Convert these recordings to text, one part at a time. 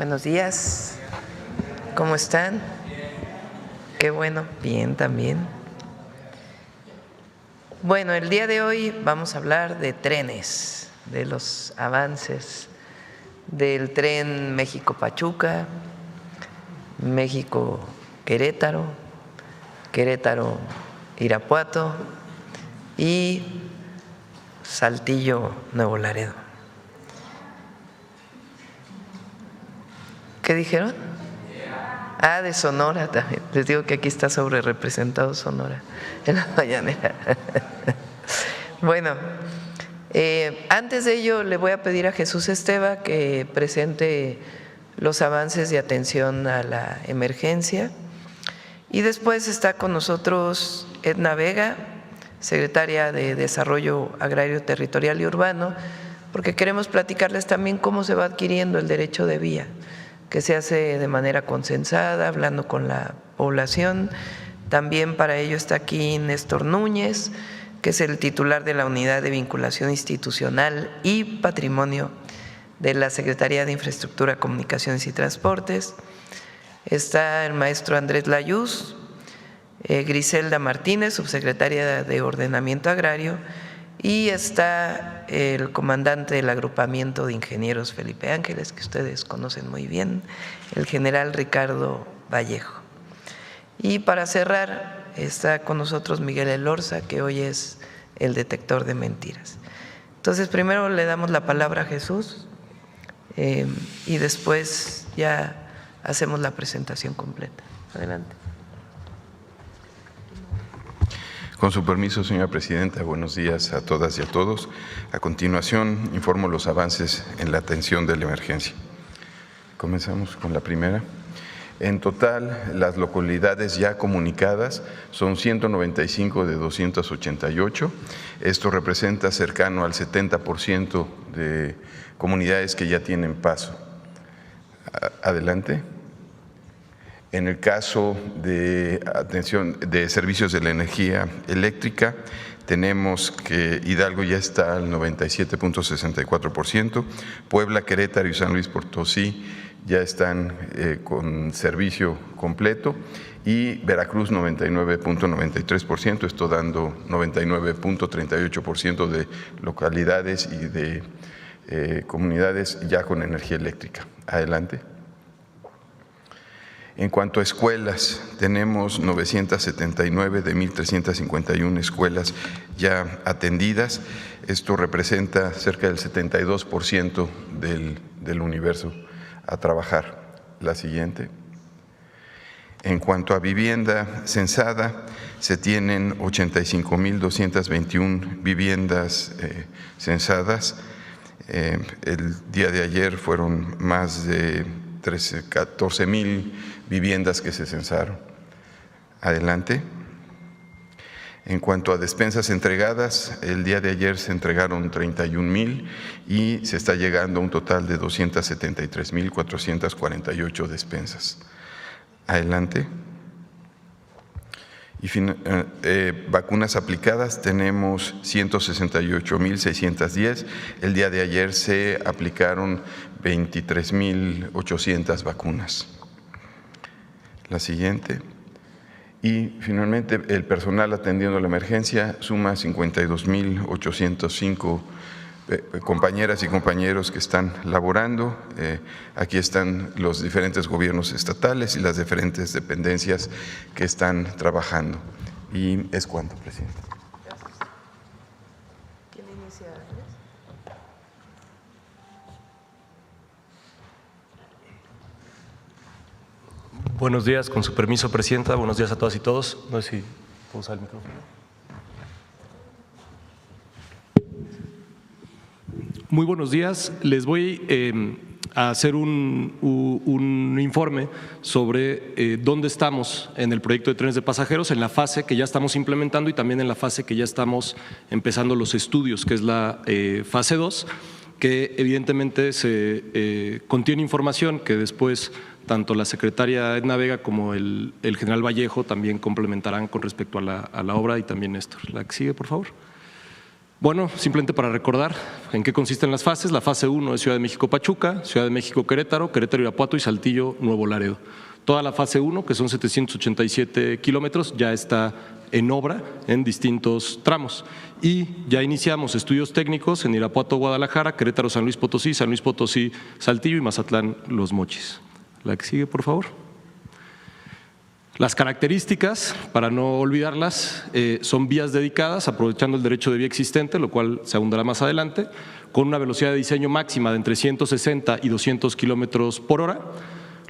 Buenos días, ¿cómo están? Qué bueno, bien también. Bueno, el día de hoy vamos a hablar de trenes, de los avances del tren México-Pachuca, México-Querétaro, Querétaro-Irapuato y Saltillo-Nuevo Laredo. ¿Qué dijeron? Ah, de Sonora también. Les digo que aquí está sobre representado Sonora en la mañanera. Bueno, antes de ello le voy a pedir a Jesús Esteva que presente los avances de atención a la emergencia. Y después está con nosotros Edna Vega, secretaria de Desarrollo Agrario, Territorial y Urbano, porque queremos platicarles también cómo se va adquiriendo el derecho de vía, que se hace de manera consensada, hablando con la población. También para ello está aquí Néstor Núñez, que es el titular de la Unidad de Vinculación Institucional y Patrimonio de la Secretaría de Infraestructura, Comunicaciones y Transportes. Está el maestro Andrés Layuz, Griselda Martínez, subsecretaria de Ordenamiento Agrario, y está el comandante del agrupamiento de ingenieros Felipe Ángeles, que ustedes conocen muy bien, el general Ricardo Vallejo. Y para cerrar está con nosotros Miguel Elorza, que hoy es el detector de mentiras. Entonces primero le damos la palabra a Jesús y después ya hacemos la presentación completa. Adelante. Con su permiso, señora presidenta, buenos días a todas y a todos. A continuación, informo los avances en la atención de la emergencia. Comenzamos con la primera. En total, las localidades ya comunicadas son 195 de 288. Esto representa cercano al 70% de comunidades que ya tienen paso. Adelante. En el caso de atención de servicios de la energía eléctrica, tenemos que Hidalgo ya está al 97.64%, Puebla, Querétaro y San Luis Potosí ya están con servicio completo y Veracruz 99.93%, esto dando 99.38% de localidades y de comunidades ya con energía eléctrica. Adelante. En cuanto a escuelas, tenemos 979 de 1.351 escuelas ya atendidas. Esto representa cerca del 72% del universo a trabajar. La siguiente. En cuanto a vivienda censada, se tienen 85.221 viviendas censadas. El día de ayer fueron más de 14,000 viviendas que se censaron. Adelante. En cuanto a despensas entregadas, el día de ayer se entregaron 31,000 y se está llegando a un total de 273,448 despensas. Adelante. Y vacunas aplicadas tenemos 168,610. El día de ayer se aplicaron 23,800 vacunas. La siguiente. Y finalmente el personal atendiendo la emergencia suma 52,805 compañeras y compañeros que están laborando. Aquí están los diferentes gobiernos estatales y las diferentes dependencias que están trabajando. Y es cuanto, presidente. Gracias. ¿Quién inicia? Buenos días, con su permiso, presidenta. Buenos días a todas y todos. No sé si puedo usar el micrófono. Muy buenos días. Les voy a hacer un informe sobre dónde estamos en el proyecto de trenes de pasajeros, en la fase que ya estamos implementando y también en la fase que ya estamos empezando los estudios, que es la fase 2, que evidentemente contiene información que después tanto la secretaria Edna Vega como el general Vallejo también complementarán con respecto a la obra, y también Néstor. La que sigue, por favor. Bueno, simplemente para recordar en qué consisten las fases. La fase 1 es Ciudad de México-Pachuca, Ciudad de México-Querétaro, Querétaro-Irapuato y Saltillo-Nuevo Laredo. Toda la fase 1, que son 787 kilómetros, ya está en obra en distintos tramos. Y ya iniciamos estudios técnicos en Irapuato, Guadalajara, Querétaro, San Luis Potosí, Saltillo y Mazatlán, Los Mochis. La que sigue, por favor. Las características, para no olvidarlas, son vías dedicadas, aprovechando el derecho de vía existente, lo cual se abundará más adelante, con una velocidad de diseño máxima de entre 160 y 200 kilómetros por hora.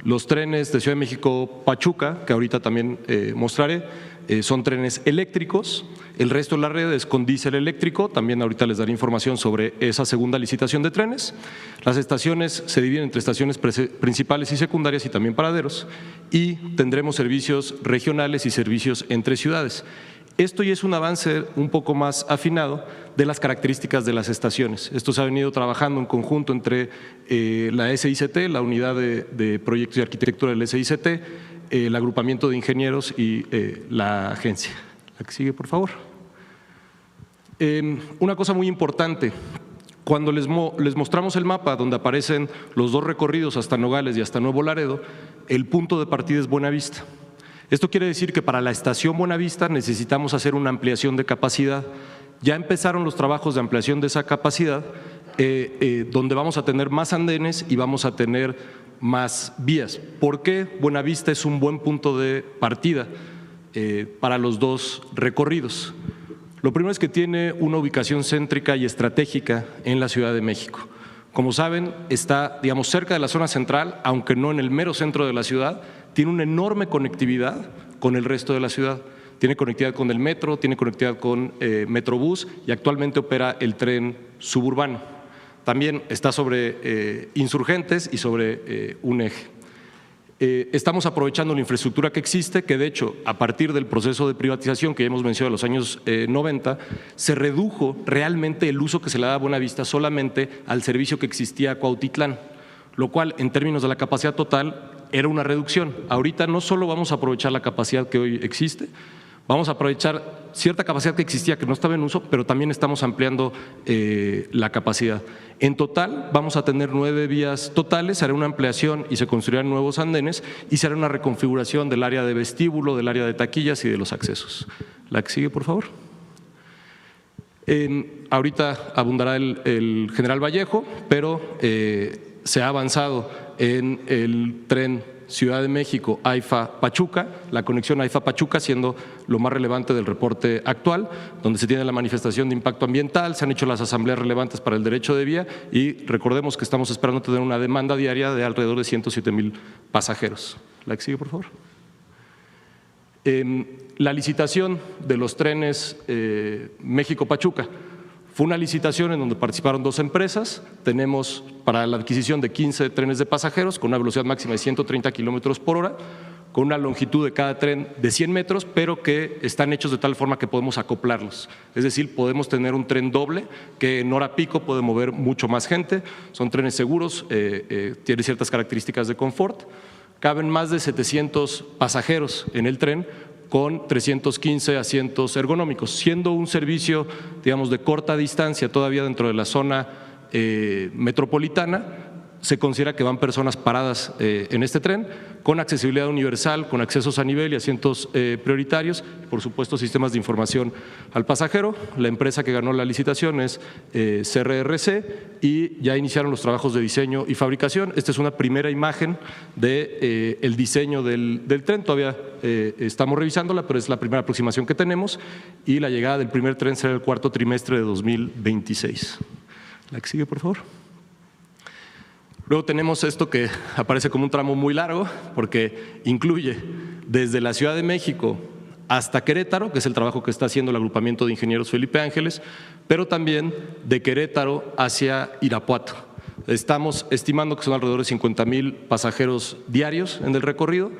Los trenes de Ciudad de México-Pachuca, que ahorita también mostraré, son trenes eléctricos. El resto de la red es con diésel eléctrico, también ahorita les daré información sobre esa segunda licitación de trenes. Las estaciones se dividen entre estaciones principales y secundarias y también paraderos, y tendremos servicios regionales y servicios entre ciudades. Esto ya es un avance un poco más afinado de las características de las estaciones. Esto se ha venido trabajando en conjunto entre la SICT, la Unidad de Proyectos y Arquitectura del SICT, el agrupamiento de ingenieros y la agencia. La que sigue, por favor. Una cosa muy importante, cuando les mostramos el mapa donde aparecen los dos recorridos hasta Nogales y hasta Nuevo Laredo, el punto de partida es Buenavista. Esto quiere decir que para la estación Buenavista necesitamos hacer una ampliación de capacidad. Ya empezaron los trabajos de ampliación de esa capacidad, donde vamos a tener más andenes y vamos a tener más vías. ¿Por qué Buenavista es un buen punto de partida para los dos recorridos? Lo primero es que tiene una ubicación céntrica y estratégica en la Ciudad de México. Como saben, está, digamos, cerca de la zona central, aunque no en el mero centro de la ciudad. Tiene una enorme conectividad con el resto de la ciudad. Tiene conectividad con el metro, tiene conectividad con Metrobús y actualmente opera el tren suburbano. También está sobre Insurgentes y sobre un eje. Estamos aprovechando la infraestructura que existe, que de hecho, a partir del proceso de privatización que ya hemos mencionado en los años 90, se redujo realmente el uso que se le da a Buenavista solamente al servicio que existía a Cuautitlán, lo cual en términos de la capacidad total era una reducción. Ahorita no solo vamos a aprovechar la capacidad que hoy existe, vamos a aprovechar cierta capacidad que existía que no estaba en uso, pero también estamos ampliando la capacidad. En total vamos a tener 9 vías totales, se hará una ampliación y se construirán nuevos andenes y se hará una reconfiguración del área de vestíbulo, del área de taquillas y de los accesos. La que sigue, por favor. Ahorita abundará el general Vallejo, pero se ha avanzado en el tren Ciudad de México, AIFA-Pachuca, la conexión AIFA-Pachuca siendo lo más relevante del reporte actual, donde se tiene la manifestación de impacto ambiental, se han hecho las asambleas relevantes para el derecho de vía y recordemos que estamos esperando tener una demanda diaria de alrededor de 107,000 pasajeros. La que sigue, por favor. La licitación de los trenes México-Pachuca. Fue una licitación en donde participaron 2 empresas. Tenemos para la adquisición de 15 trenes de pasajeros con una velocidad máxima de 130 kilómetros por hora, con una longitud de cada tren de 100 metros, pero que están hechos de tal forma que podemos acoplarlos. Es decir, podemos tener un tren doble que en hora pico puede mover mucho más gente. Son trenes seguros, tienen ciertas características de confort. Caben más de 700 pasajeros en el tren, con 315 asientos ergonómicos, siendo un servicio, digamos, de corta distancia todavía dentro de la zona metropolitana. Se considera que van personas paradas en este tren, con accesibilidad universal, con accesos a nivel y asientos prioritarios, por supuesto sistemas de información al pasajero. La empresa que ganó la licitación es CRRC y ya iniciaron los trabajos de diseño y fabricación. Esta es una primera imagen del diseño del tren, todavía estamos revisándola, pero es la primera aproximación que tenemos y la llegada del primer tren será el 4º trimestre de 2026. La que sigue, por favor. Luego tenemos esto que aparece como un tramo muy largo porque incluye desde la Ciudad de México hasta Querétaro, que es el trabajo que está haciendo el agrupamiento de ingenieros Felipe Ángeles, pero también de Querétaro hacia Irapuato. Estamos estimando que son alrededor de 50,000 pasajeros diarios en el recorrido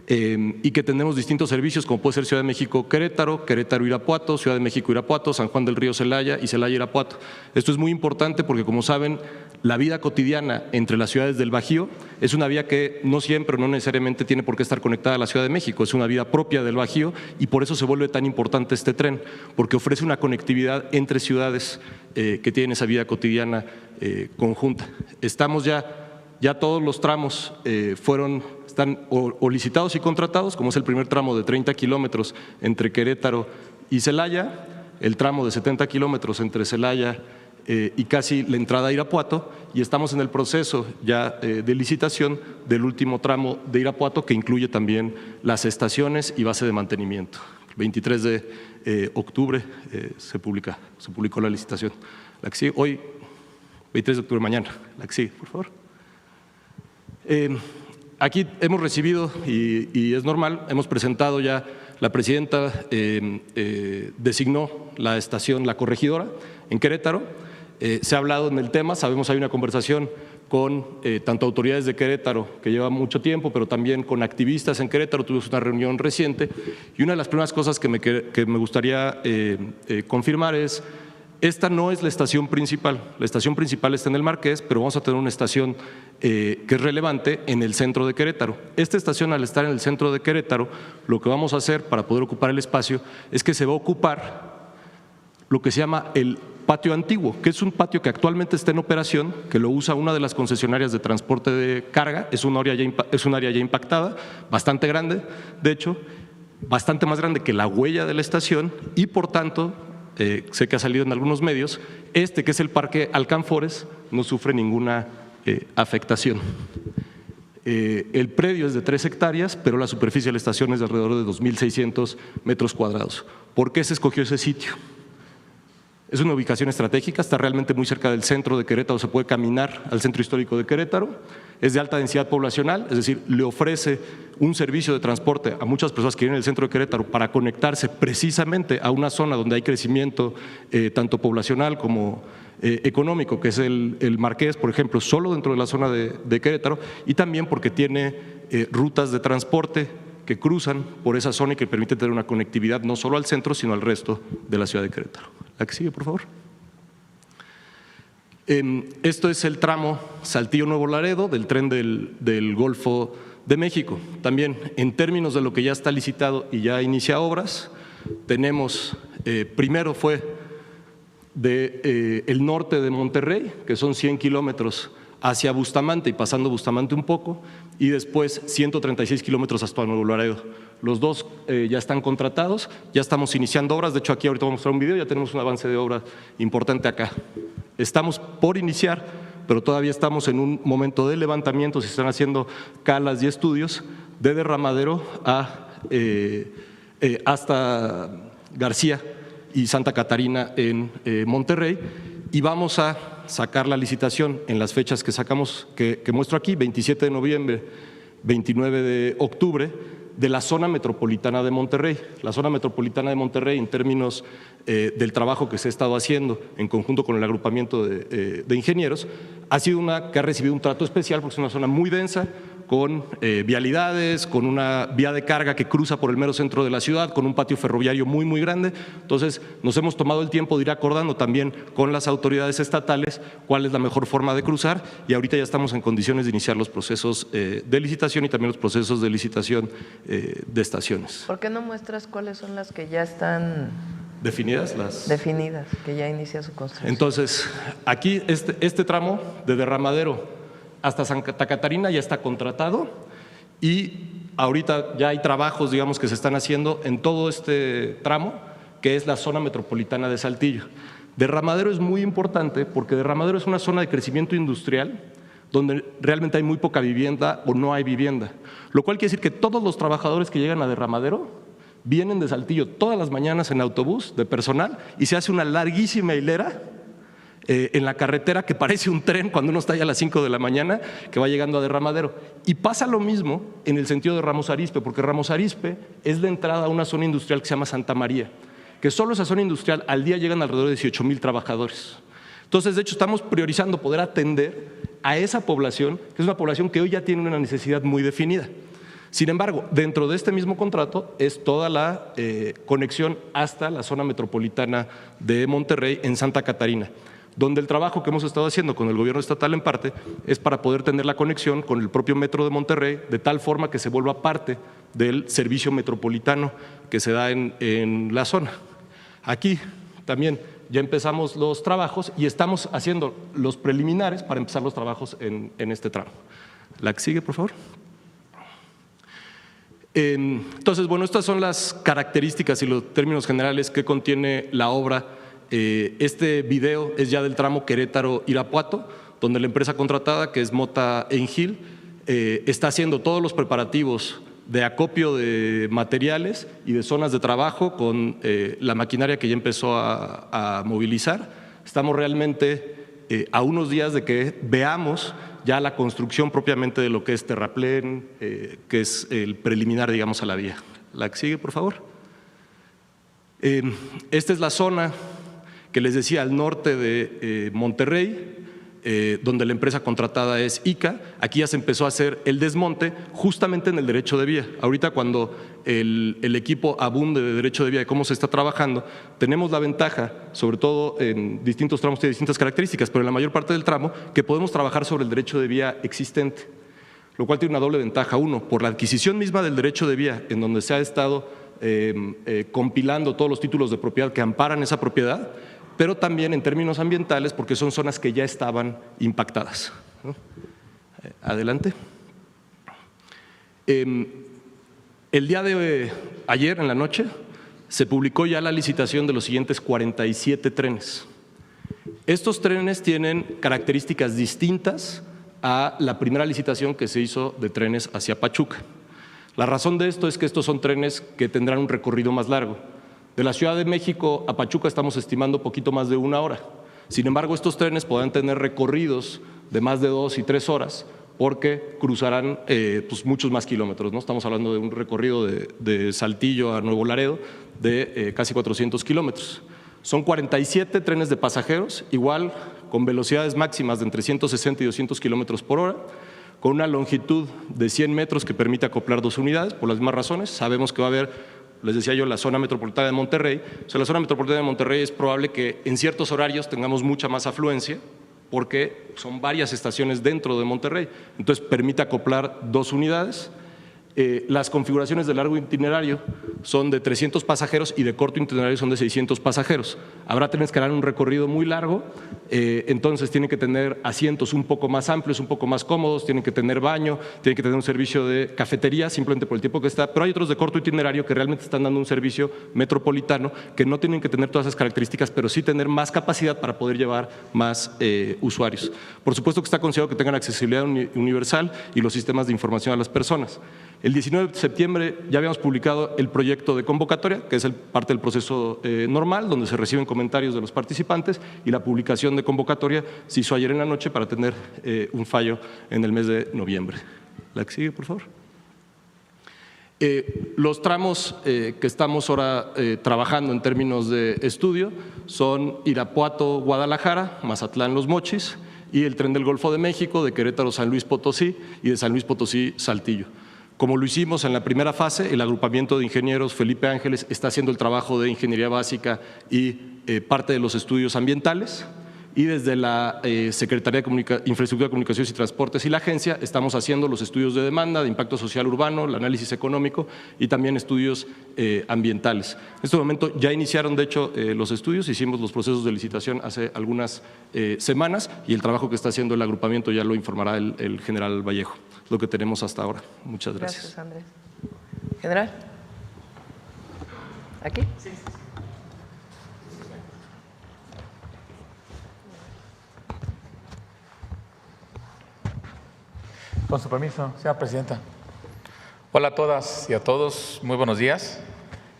y que tenemos distintos servicios como puede ser Ciudad de México-Querétaro, Querétaro-Irapuato, Ciudad de México-Irapuato, San Juan del Río-Celaya y Celaya-Irapuato. Esto es muy importante porque, como saben, la vida cotidiana entre las ciudades del Bajío. Es una vía que no siempre, no necesariamente tiene por qué estar conectada a la Ciudad de México, es una vía propia del Bajío y por eso se vuelve tan importante este tren, porque ofrece una conectividad entre ciudades que tienen esa vida cotidiana conjunta. Estamos ya todos los tramos están o licitados y contratados, como es el primer tramo de 30 kilómetros entre Querétaro y Celaya, el tramo de 70 kilómetros entre Celaya y casi la entrada a Irapuato, y estamos en el proceso ya de licitación del último tramo de Irapuato, que incluye también las estaciones y base de mantenimiento. El 23 de octubre se publicó la licitación. La que sigue, hoy, 23 de octubre, mañana. La que sigue, por favor. Aquí hemos recibido, y es normal, hemos presentado ya, la presidenta designó la estación La Corregidora en Querétaro. Se ha hablado en el tema, sabemos hay una conversación con tanto autoridades de Querétaro, que lleva mucho tiempo, pero también con activistas en Querétaro. Tuvimos una reunión reciente y una de las primeras cosas que me gustaría confirmar es: esta no es la estación principal. La estación principal está en el Marqués, pero vamos a tener una estación que es relevante en el centro de Querétaro. Esta estación, al estar en el centro de Querétaro, lo que vamos a hacer para poder ocupar el espacio es que se va a ocupar lo que se llama el patio antiguo, que es un patio que actualmente está en operación, que lo usa una de las concesionarias de transporte de carga. Es un área ya impactada, bastante grande, de hecho, bastante más grande que la huella de la estación, y por tanto, sé que ha salido en algunos medios, que es el Parque Alcanfores, no sufre ninguna afectación. El predio es de 3 hectáreas, pero la superficie de la estación es de alrededor de 2.600 metros cuadrados. ¿Por qué se escogió ese sitio? Es una ubicación estratégica, está realmente muy cerca del centro de Querétaro, se puede caminar al centro histórico de Querétaro, es de alta densidad poblacional, es decir, le ofrece un servicio de transporte a muchas personas que vienen del centro de Querétaro para conectarse precisamente a una zona donde hay crecimiento tanto poblacional como económico, que es el Marqués, por ejemplo, solo dentro de la zona de Querétaro, y también porque tiene rutas de transporte que cruzan por esa zona y que permiten tener una conectividad no solo al centro, sino al resto de la ciudad de Querétaro. La que sigue, por favor. Esto es el tramo Saltillo-Nuevo Laredo del tren del Golfo de México. También, en términos de lo que ya está licitado y ya inicia obras, tenemos, primero fue el norte de Monterrey, que son 100 kilómetros hacia Bustamante y pasando Bustamante un poco, y después 136 kilómetros hasta Nuevo Laredo. Los dos ya están contratados, ya estamos iniciando obras. De hecho, aquí ahorita vamos a mostrar un video, ya tenemos un avance de obra importante acá. Estamos por iniciar, pero todavía estamos en un momento de levantamiento, se están haciendo calas y estudios de derramadero hasta García y Santa Catarina en Monterrey, y vamos a sacar la licitación en las fechas que sacamos, que muestro aquí, 27 de noviembre, 29 de octubre, de la zona metropolitana de Monterrey. La zona metropolitana de Monterrey, en términos del trabajo que se ha estado haciendo en conjunto con el agrupamiento de ingenieros, ha sido una que ha recibido un trato especial porque es una zona muy densa, con vialidades, con una vía de carga que cruza por el mero centro de la ciudad, con un patio ferroviario muy, muy grande. Entonces, nos hemos tomado el tiempo de ir acordando también con las autoridades estatales cuál es la mejor forma de cruzar, y ahorita ya estamos en condiciones de iniciar los procesos de licitación y también los procesos de licitación de estaciones. ¿Por qué no muestras cuáles son las que ya están definidas? Definidas, que ya inicia su construcción. Entonces, aquí este tramo de derramadero hasta Santa Catarina ya está contratado, y ahorita ya hay trabajos, digamos, que se están haciendo en todo este tramo, que es la zona metropolitana de Saltillo. Derramadero es muy importante porque Derramadero es una zona de crecimiento industrial donde realmente hay muy poca vivienda o no hay vivienda, lo cual quiere decir que todos los trabajadores que llegan a Derramadero vienen de Saltillo todas las mañanas en autobús de personal, y se hace una larguísima hilera en la carretera que parece un tren cuando uno está ya a las 5 de la mañana que va llegando a Derramadero. Y pasa lo mismo en el sentido de Ramos Arizpe, porque Ramos Arizpe es la entrada a una zona industrial que se llama Santa María, que solo esa zona industrial al día llegan alrededor de 18,000 trabajadores. Entonces, de hecho, estamos priorizando poder atender a esa población, que es una población que hoy ya tiene una necesidad muy definida. Sin embargo, dentro de este mismo contrato es toda la conexión hasta la zona metropolitana de Monterrey en Santa Catarina. donde el trabajo que hemos estado haciendo con el gobierno estatal en parte es para poder tener la conexión con el propio Metro de Monterrey, de tal forma que se vuelva parte del servicio metropolitano que se da en la zona. Aquí también ya empezamos los trabajos y estamos haciendo los preliminares para empezar los trabajos en este tramo. La que sigue, por favor. Entonces, bueno, estas son las características y los términos generales que contiene la obra. Este video es ya del tramo Querétaro-Irapuato, donde la empresa contratada, que es Mota Engil, está haciendo todos los preparativos de acopio de materiales y de zonas de trabajo con la maquinaria que ya empezó a movilizar. Estamos realmente a unos días de que veamos ya la construcción propiamente de lo que es terraplén, que es el preliminar, digamos, a la vía. La que sigue, por favor. Esta es la zona que les decía al norte de Monterrey, donde la empresa contratada es ICA. Aquí ya se empezó a hacer el desmonte justamente en el derecho de vía. Ahorita cuando el equipo abunde de derecho de vía, de cómo se está trabajando, tenemos la ventaja, sobre todo en distintos tramos de distintas características, pero en la mayor parte del tramo, que podemos trabajar sobre el derecho de vía existente, lo cual tiene una doble ventaja. Uno, por la adquisición misma del derecho de vía, en donde se ha estado compilando todos los títulos de propiedad que amparan esa propiedad, pero también en términos ambientales, porque son zonas que ya estaban impactadas. Adelante. El día de ayer, en la noche, se publicó ya la licitación de los siguientes 47 trenes. Estos trenes tienen características distintas a la primera licitación que se hizo de trenes hacia Pachuca. La razón de esto es que estos son trenes que tendrán un recorrido más largo. De la Ciudad de México a Pachuca estamos estimando poquito más de 1 hora. Sin embargo, estos trenes podrán tener recorridos de más de 2 y 3 horas porque cruzarán pues muchos más kilómetros, ¿no? Estamos hablando de un recorrido de Saltillo a Nuevo Laredo de casi 400 kilómetros. Son 47 trenes de pasajeros, igual con velocidades máximas de entre 160 y 200 kilómetros por hora, con una longitud de 100 metros que permite acoplar 2 unidades, por las mismas razones. Sabemos que va a haber, les decía yo, la zona metropolitana de Monterrey. O sea, la zona metropolitana de Monterrey es probable que en ciertos horarios tengamos mucha más afluencia porque son varias estaciones dentro de Monterrey. Entonces, permite acoplar 2 unidades. Las configuraciones de largo itinerario son de 300 pasajeros y de corto itinerario son de 600 pasajeros. Habrá trenes que harán un recorrido muy largo, entonces tienen que tener asientos un poco más amplios, un poco más cómodos, tienen que tener baño, tienen que tener un servicio de cafetería simplemente por el tiempo que está, pero hay otros de corto itinerario que realmente están dando un servicio metropolitano que no tienen que tener todas esas características, pero sí tener más capacidad para poder llevar más usuarios. Por supuesto que está considerado que tengan accesibilidad universal y los sistemas de información a las personas. El 19 de septiembre ya habíamos publicado el proyecto de convocatoria, que es parte del proceso normal, donde se reciben comentarios de los participantes, y la publicación de convocatoria se hizo ayer en la noche para tener un fallo en el mes de noviembre. La que sigue, por favor. Los tramos que estamos ahora trabajando en términos de estudio son Irapuato-Guadalajara, Mazatlán-Los Mochis y el tren del Golfo de México, de Querétaro-San Luis Potosí y de San Luis Potosí-Saltillo. Como lo hicimos en la primera fase, el agrupamiento de ingenieros Felipe Ángeles está haciendo el trabajo de ingeniería básica y parte de los estudios ambientales, y desde la Secretaría de Infraestructura, Comunicaciones y Transportes y la agencia estamos haciendo los estudios de demanda, de impacto social urbano, el análisis económico y también estudios ambientales. En este momento ya iniciaron, de hecho, los estudios, hicimos los procesos de licitación hace algunas semanas y el trabajo que está haciendo el agrupamiento ya lo informará el general Vallejo, lo que tenemos hasta ahora. Muchas gracias. Gracias, Andrés. General. ¿Aquí? Sí. Con su permiso, señora presidenta. Hola a todas y a todos, muy buenos días.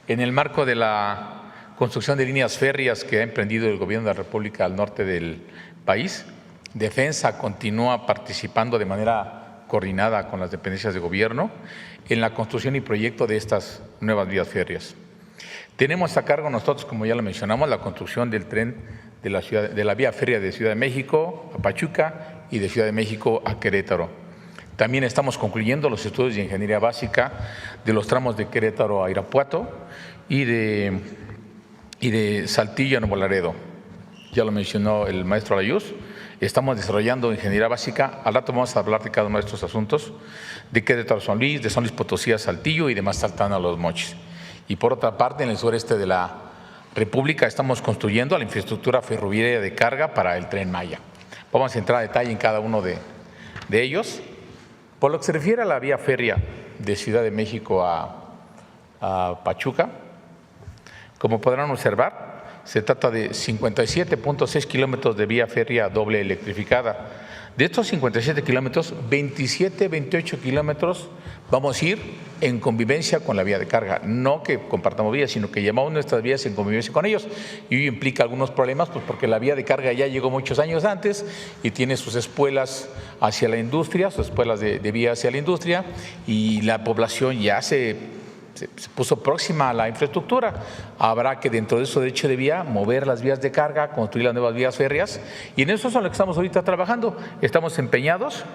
En el marco de la construcción de líneas férreas que ha emprendido el Gobierno de la República al norte del país, Defensa continúa participando de manera coordinada con las dependencias de gobierno en la construcción y proyecto de estas nuevas vías férreas. Tenemos a cargo nosotros, como ya lo mencionamos, la construcción del tren de la vía férrea de Ciudad de México a Pachuca y de Ciudad de México a Querétaro. También estamos concluyendo los estudios de ingeniería básica de los tramos de Querétaro a Irapuato y de Saltillo a Nuevo Laredo. ya lo mencionó el maestro Layuz. Estamos desarrollando ingeniería básica. Al rato vamos a hablar de cada uno de estos asuntos, de Querétaro a San Luis, de San Luis Potosí a Saltillo y de Mazaltán a Los Mochis. Y por otra parte, en el sureste de la República estamos construyendo la infraestructura ferroviaria de carga para el Tren Maya. Vamos a entrar a detalle en cada uno de ellos. Por lo que se refiere a la vía férrea de Ciudad de México a Pachuca, como podrán observar, se trata de 57.6 kilómetros de vía férrea doble electrificada. De estos 57 kilómetros, 28 kilómetros vamos a ir en convivencia con la vía de carga. No que compartamos vías, sino que llevamos nuestras vías en convivencia con ellos. Y ello implica algunos problemas, pues porque la vía de carga ya llegó muchos años antes y tiene sus espuelas hacia la industria, sus espuelas de vía hacia la industria, y la población ya se puso próxima a la infraestructura. Habrá que, dentro de eso derecho de vía, mover las vías de carga, construir las nuevas vías férreas, y en eso es en lo que estamos ahorita trabajando. Estamos empeñados,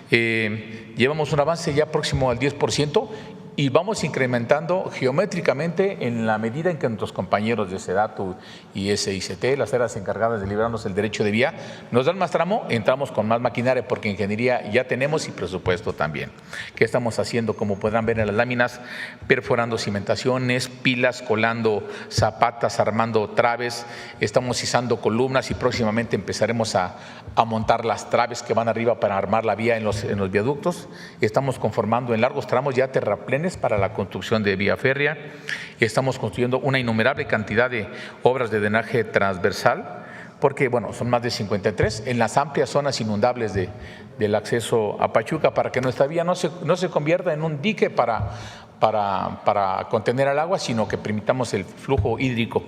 llevamos un avance ya próximo al 10% y vamos incrementando geométricamente en la medida en que nuestros compañeros de SEDATU y SICT, las áreas encargadas de librarnos el derecho de vía, nos dan más tramo, entramos con más maquinaria, porque ingeniería ya tenemos y presupuesto también. ¿Qué estamos haciendo? Como podrán ver en las láminas, perforando cimentaciones, pilas, colando zapatas, armando traves, estamos izando columnas y próximamente empezaremos a montar las traves que van arriba para armar la vía en los viaductos. Estamos conformando en largos tramos ya terraplenes para la construcción de vía férrea. Estamos construyendo una innumerable cantidad de obras de drenaje transversal, porque bueno, son más de 53 en las amplias zonas inundables del acceso a Pachuca, para que nuestra vía no se convierta en un dique para contener el agua, sino que permitamos el flujo hídrico.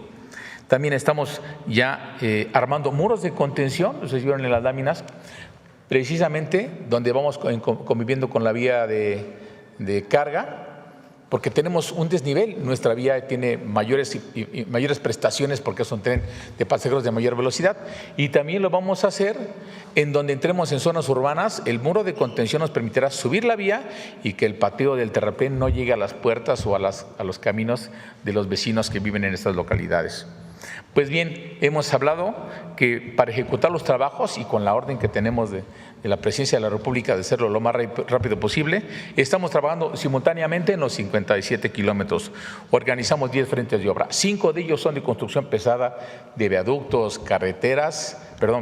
También estamos ya armando muros de contención, ustedes vieron en las láminas, precisamente donde vamos conviviendo con la vía de carga, porque tenemos un desnivel. Nuestra vía tiene mayores prestaciones porque es un tren de pasajeros de mayor velocidad, y también lo vamos a hacer en donde entremos en zonas urbanas. El muro de contención nos permitirá subir la vía y que el pateo del terraplén no llegue a las puertas o a los caminos de los vecinos que viven en estas localidades. Pues bien, hemos hablado que para ejecutar los trabajos y con la orden que tenemos de la Presidencia de la República de hacerlo lo más rápido posible, estamos trabajando simultáneamente en los 57 kilómetros. Organizamos 10 frentes de obra. 5 de ellos son de construcción pesada de viaductos,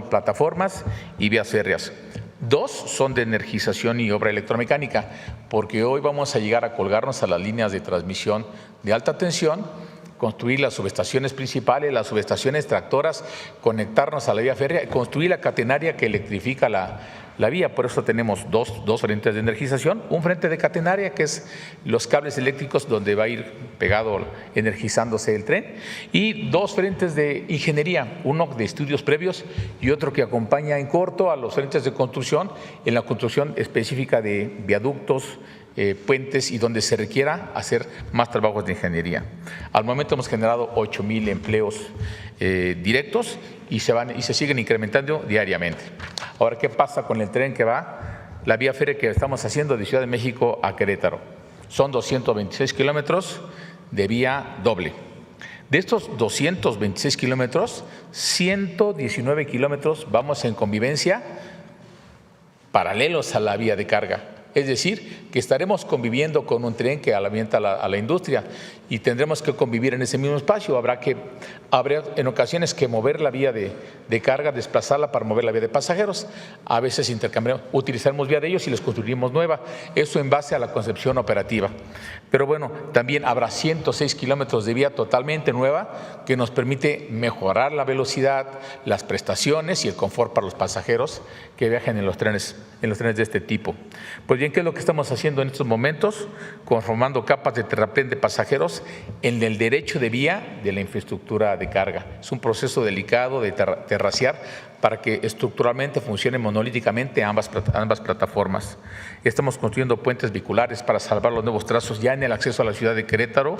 plataformas y vías férreas. 2 son de energización y obra electromecánica, porque hoy vamos a llegar a colgarnos a las líneas de transmisión de alta tensión, construir las subestaciones principales, las subestaciones tractoras, conectarnos a la vía férrea, construir la catenaria que electrifica la vía. Por eso tenemos dos frentes de energización, un frente de catenaria, que es los cables eléctricos donde va a ir pegado energizándose el tren, y 2 frentes de ingeniería, uno de estudios previos y otro que acompaña en corto a los frentes de construcción, en la construcción específica de viaductos, puentes y donde se requiera hacer más trabajos de ingeniería. Al momento hemos generado 8,000 empleos directos y se siguen incrementando diariamente. Ahora, ¿qué pasa con el tren que va? La vía férrea que estamos haciendo de Ciudad de México a Querétaro. Son 226 kilómetros de vía doble. De estos 226 kilómetros, 119 kilómetros vamos en convivencia paralelos a la vía de carga. Es decir, que estaremos conviviendo con un tren que alimenta a la industria y tendremos que convivir en ese mismo espacio. Habrá en ocasiones que mover la vía de carga, desplazarla para mover la vía de pasajeros. A veces utilizaremos vía de ellos y les construiremos nueva. Eso en base a la concepción operativa. Pero bueno, también habrá 106 kilómetros de vía totalmente nueva que nos permite mejorar la velocidad, las prestaciones y el confort para los pasajeros que viajen en los trenes de este tipo. Pues bien, ¿qué es lo que estamos haciendo en estos momentos? Conformando capas de terraplén de pasajeros en el derecho de vía de la infraestructura de carga. Es un proceso delicado de terraciar para que estructuralmente funcionen monolíticamente ambas plataformas. Estamos construyendo puentes vehiculares para salvar los nuevos trazos ya en el acceso a la ciudad de Querétaro.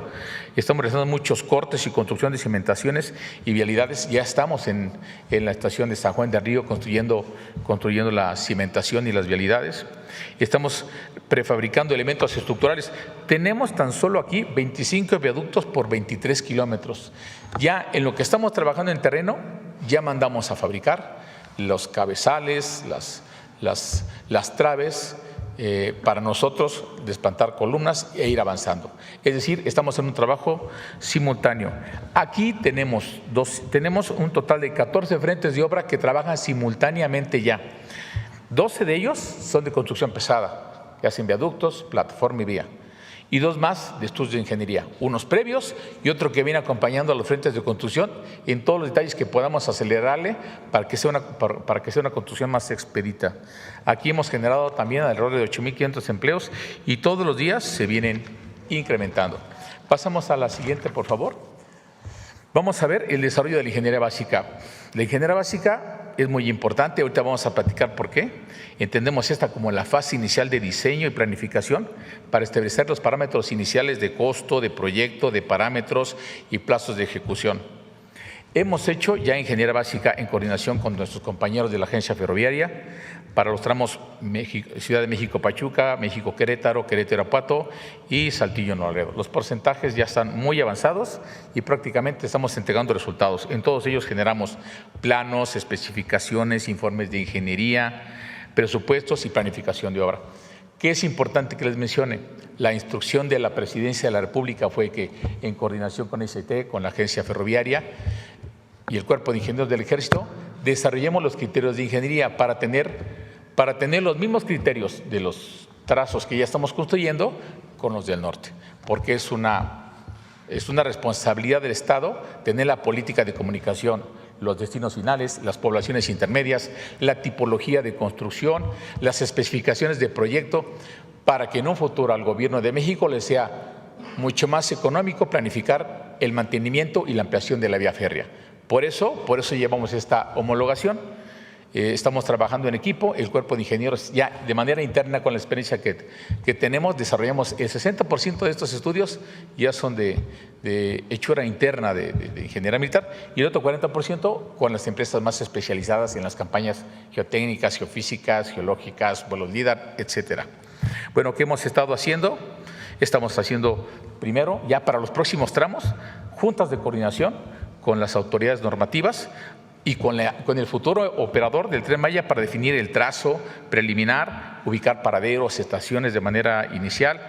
Estamos realizando muchos cortes y construcción de cimentaciones y vialidades. Ya estamos en la estación de San Juan del Río construyendo la cimentación y las vialidades. Estamos prefabricando elementos estructurales. Tenemos tan solo aquí 25 viaductos por 23 kilómetros. Ya en lo que estamos trabajando en terreno, ya mandamos a fabricar los cabezales, las traves, para nosotros desplantar columnas e ir avanzando. Es decir, estamos en un trabajo simultáneo. Aquí tenemos un total de 14 frentes de obra que trabajan simultáneamente ya. 12 de ellos son de construcción pesada, que hacen viaductos, plataforma y vía. Y 2 más de estudios de ingeniería, unos previos y otro que viene acompañando a los frentes de construcción en todos los detalles que podamos acelerarle para que sea una construcción más expedita. Aquí hemos generado también alrededor de 8.500 empleos y todos los días se vienen incrementando. Pasamos a la siguiente, por favor. Vamos a ver el desarrollo de la ingeniería básica. La ingeniería básica es muy importante, ahorita vamos a platicar por qué. Entendemos esta como la fase inicial de diseño y planificación para establecer los parámetros iniciales de costo, de proyecto, de parámetros y plazos de ejecución. Hemos hecho ya ingeniería básica en coordinación con nuestros compañeros de la Agencia Ferroviaria para los tramos Ciudad de México-Pachuca, México-Querétaro, Querétaro-Apato y Saltillo-Nuevo Laredo. Los porcentajes ya están muy avanzados y prácticamente estamos entregando resultados. En todos ellos generamos planos, especificaciones, informes de ingeniería, presupuestos y planificación de obra. ¿Qué es importante que les mencione? La instrucción de la Presidencia de la República fue que, en coordinación con ICT, con la Agencia Ferroviaria y el Cuerpo de Ingenieros del Ejército, desarrollemos los criterios de ingeniería para tener los mismos criterios de los trazos que ya estamos construyendo con los del norte, porque es una responsabilidad del Estado tener la política de comunicación, los destinos finales, las poblaciones intermedias, la tipología de construcción, las especificaciones de proyecto, para que en un futuro al Gobierno de México le sea mucho más económico planificar el mantenimiento y la ampliación de la vía férrea. Por eso llevamos esta homologación. Estamos trabajando en equipo, el cuerpo de ingenieros ya de manera interna con la experiencia que tenemos, desarrollamos el 60% de estos estudios ya son de hechura interna de ingeniería militar y el otro 40% con las empresas más especializadas en las campañas geotécnicas, geofísicas, geológicas, vuelos LIDAR, etcétera. Bueno, ¿qué hemos estado haciendo? Estamos haciendo primero, ya para los próximos tramos, juntas de coordinación con las autoridades normativas y con el futuro operador del Tren Maya para definir el trazo preliminar, ubicar paraderos, estaciones de manera inicial,